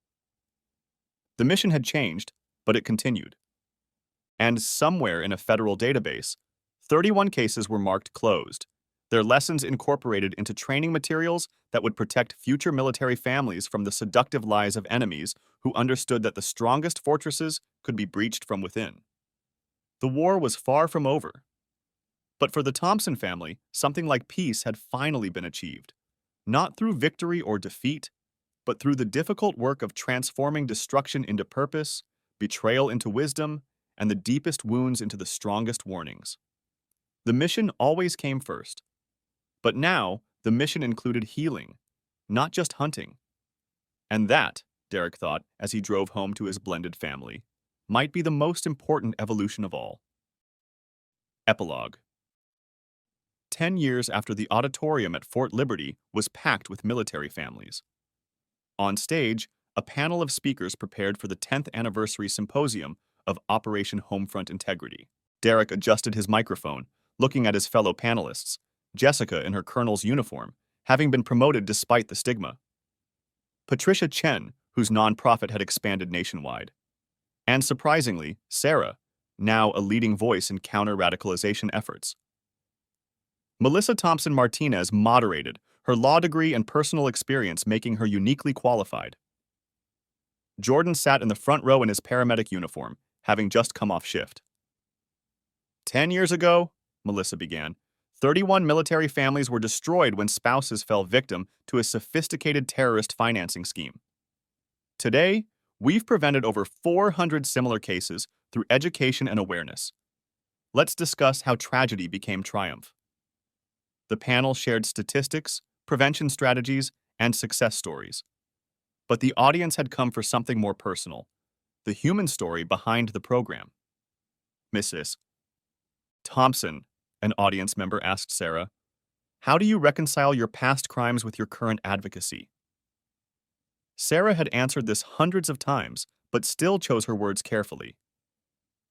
The mission had changed, but it continued. And somewhere in a federal database, 31 cases were marked closed, their lessons incorporated into training materials that would protect future military families from the seductive lies of enemies who understood that the strongest fortresses could be breached from within. The war was far from over. But for the Thompson family, something like peace had finally been achieved, not through victory or defeat, but through the difficult work of transforming destruction into purpose, betrayal into wisdom, and the deepest wounds into the strongest warnings. The mission always came first. But now, the mission included healing, not just hunting. And that, Derek thought as he drove home to his blended family, might be the most important evolution of all. Epilogue. 10 years after the auditorium at Fort Liberty was packed with military families. On stage, a panel of speakers prepared for the 10th anniversary symposium of Operation Homefront Integrity. Derek adjusted his microphone, looking at his fellow panelists, Jessica in her colonel's uniform, having been promoted despite the stigma. Patricia Chen, whose nonprofit had expanded nationwide. And surprisingly, Sarah, now a leading voice in counter-radicalization efforts. Melissa Thompson Martinez moderated, her law degree and personal experience making her uniquely qualified. Jordan sat in the front row in his paramedic uniform, having just come off shift. 10 years ago, Melissa began, 31 military families were destroyed when spouses fell victim to a sophisticated terrorist financing scheme. Today, we've prevented over 400 similar cases through education and awareness. Let's discuss how tragedy became triumph. The panel shared statistics, prevention strategies, and success stories. But the audience had come for something more personal, the human story behind the program. Mrs. Thompson, an audience member asked Sarah, how do you reconcile your past crimes with your current advocacy? Sarah had answered this hundreds of times, but still chose her words carefully.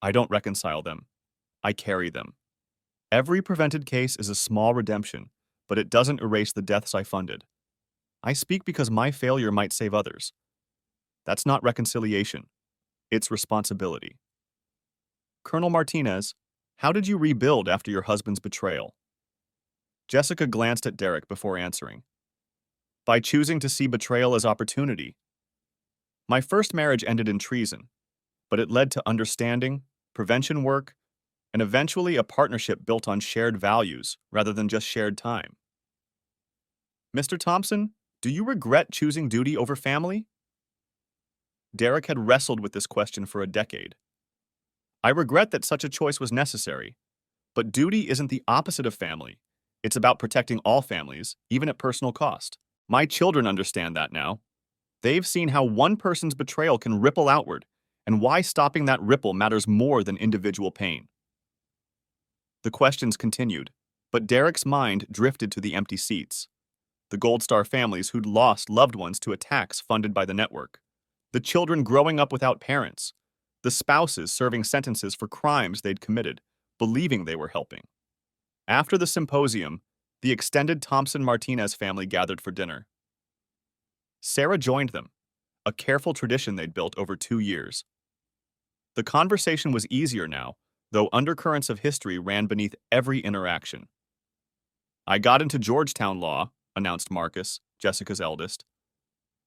I don't reconcile them. I carry them. Every prevented case is a small redemption, but it doesn't erase the deaths I funded. I speak because my failure might save others. That's not reconciliation. It's responsibility. Colonel Martinez, how did you rebuild after your husband's betrayal? Jessica glanced at Derek before answering. By choosing to see betrayal as opportunity. My first marriage ended in treason, but it led to understanding, prevention work, and eventually a partnership built on shared values rather than just shared time. Mr. Thompson, do you regret choosing duty over family? Derek had wrestled with this question for a decade. I regret that such a choice was necessary, but duty isn't the opposite of family. It's about protecting all families, even at personal cost. My children understand that now. They've seen how one person's betrayal can ripple outward, and why stopping that ripple matters more than individual pain. The questions continued, but Derek's mind drifted to the empty seats. The Gold Star families who'd lost loved ones to attacks funded by the network. The children growing up without parents. The spouses serving sentences for crimes they'd committed, believing they were helping. After the symposium, the extended Thompson-Martinez family gathered for dinner. Sarah joined them, a careful tradition they'd built over 2 years. The conversation was easier now, though undercurrents of history ran beneath every interaction. I got into Georgetown law, announced Marcus, Jessica's eldest.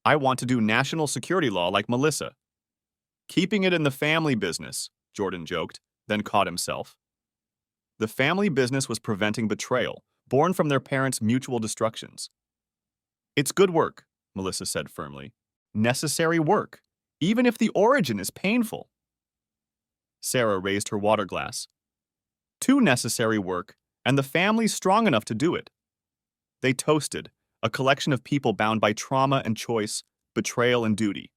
I want to do national security law like Melissa. Keeping it in the family business, Jordan joked, then caught himself. The family business was preventing betrayal, born from their parents' mutual destructions. It's good work, Melissa said firmly. Necessary work, even if the origin is painful. Sarah raised her water glass. Too necessary work, and the family's strong enough to do it. They toasted, a collection of people bound by trauma and choice, betrayal and duty.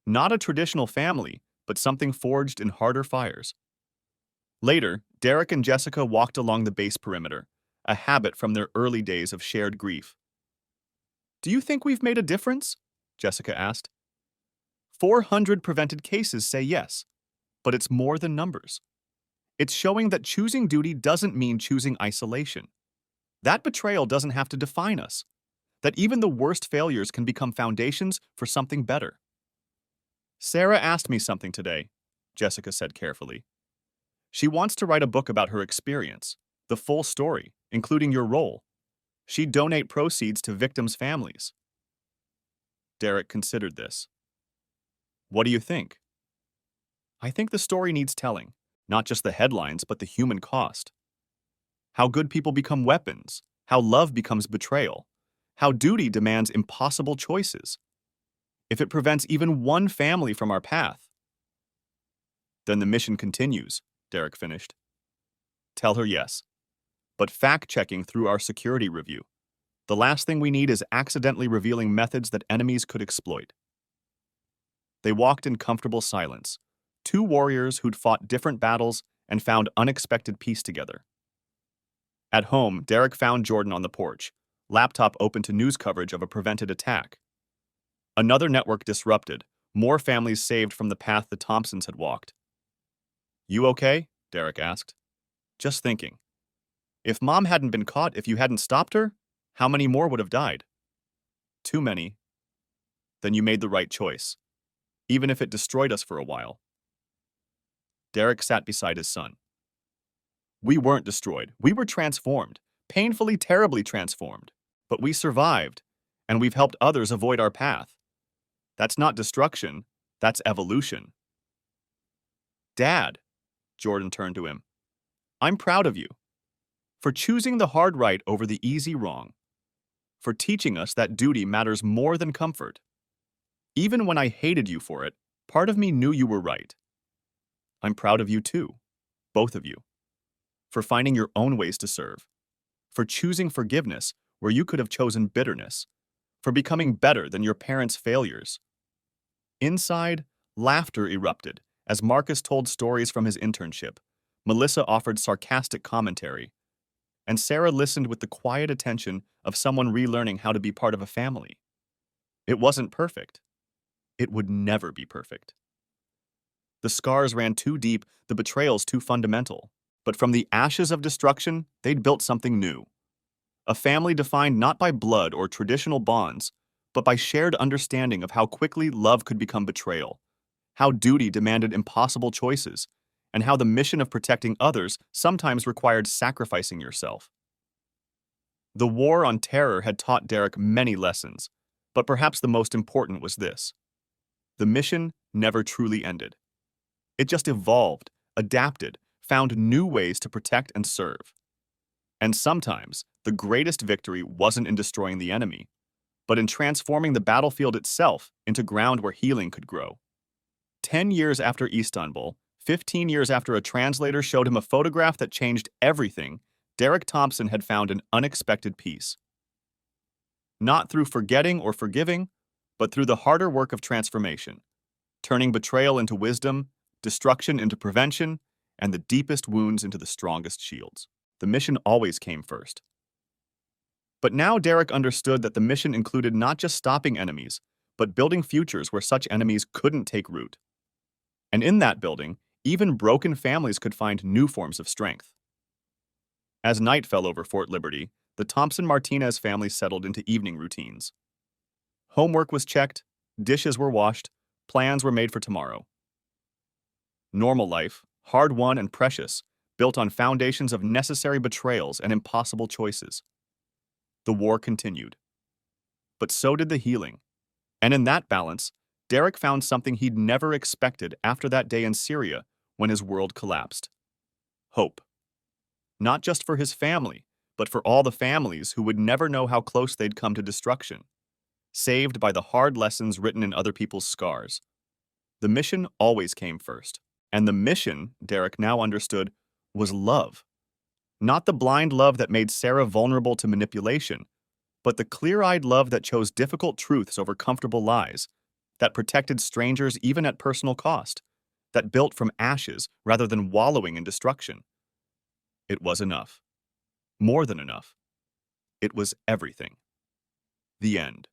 Not a traditional family, but something forged in harder fires. Later, Derek and Jessica walked along the base perimeter, a habit from their early days of shared grief. Do you think we've made a difference? Jessica asked. 400 prevented cases say yes, but it's more than numbers. It's showing that choosing duty doesn't mean choosing isolation. That betrayal doesn't have to define us. That even the worst failures can become foundations for something better. Sarah asked me something today, Jessica said carefully. She wants to write a book about her experience, the full story, including your role. She'd donate proceeds to victims' families. Derek considered this. What do you think? I think the story needs telling, not just the headlines, but the human cost. How good people become weapons, how love becomes betrayal, how duty demands impossible choices. If it prevents even one family from our path, then the mission continues, Derek finished. Tell her yes, but fact-checking through our security review. The last thing we need is accidentally revealing methods that enemies could exploit. They walked in comfortable silence, two warriors who'd fought different battles and found unexpected peace together. At home, Derek found Jordan on the porch, laptop open to news coverage of a prevented attack. Another network disrupted, more families saved from the path the Thompsons had walked. You okay? Derek asked. Just thinking. If Mom hadn't been caught, if you hadn't stopped her, how many more would have died? Too many. Then you made the right choice, even if it destroyed us for a while. Derek sat beside his son. We weren't destroyed. We were transformed, painfully, terribly transformed. But we survived, and we've helped others avoid our path. That's not destruction, that's evolution. Dad, Jordan turned to him, I'm proud of you. For choosing the hard right over the easy wrong. For teaching us that duty matters more than comfort. Even when I hated you for it, part of me knew you were right. I'm proud of you too, both of you. For finding your own ways to serve. For choosing forgiveness where you could have chosen bitterness. For becoming better than your parents' failures. Inside, laughter erupted as Marcus told stories from his internship. Melissa offered sarcastic commentary, and Sarah listened with the quiet attention of someone relearning how to be part of a family. It wasn't perfect. It would never be perfect. The scars ran too deep, the betrayals too fundamental. But from the ashes of destruction, they'd built something new. A family defined not by blood or traditional bonds, but by shared understanding of how quickly love could become betrayal, how duty demanded impossible choices, and how the mission of protecting others sometimes required sacrificing yourself. The war on terror had taught Derek many lessons, but perhaps the most important was this. The mission never truly ended. It just evolved, adapted, found new ways to protect and serve. And sometimes, the greatest victory wasn't in destroying the enemy, but in transforming the battlefield itself into ground where healing could grow. 10 years after Istanbul, 15 years after a translator showed him a photograph that changed everything, Derek Thompson had found an unexpected peace. Not through forgetting or forgiving, but through the harder work of transformation, turning betrayal into wisdom, destruction into prevention, and the deepest wounds into the strongest shields. The mission always came first. But now Derek understood that the mission included not just stopping enemies, but building futures where such enemies couldn't take root. And in that building, even broken families could find new forms of strength. As night fell over Fort Liberty, the Thompson-Martinez family settled into evening routines. Homework was checked, dishes were washed, plans were made for tomorrow. Normal life, hard-won and precious, built on foundations of necessary betrayals and impossible choices. The war continued. But so did the healing. And in that balance, Derek found something he'd never expected after that day in Syria when his world collapsed. Hope. Not just for his family, but for all the families who would never know how close they'd come to destruction, saved by the hard lessons written in other people's scars. The mission always came first. And the mission, Derek now understood, was love. Not the blind love that made Sarah vulnerable to manipulation, but the clear-eyed love that chose difficult truths over comfortable lies, that protected strangers even at personal cost, that built from ashes rather than wallowing in destruction. It was enough. More than enough. It was everything. The end.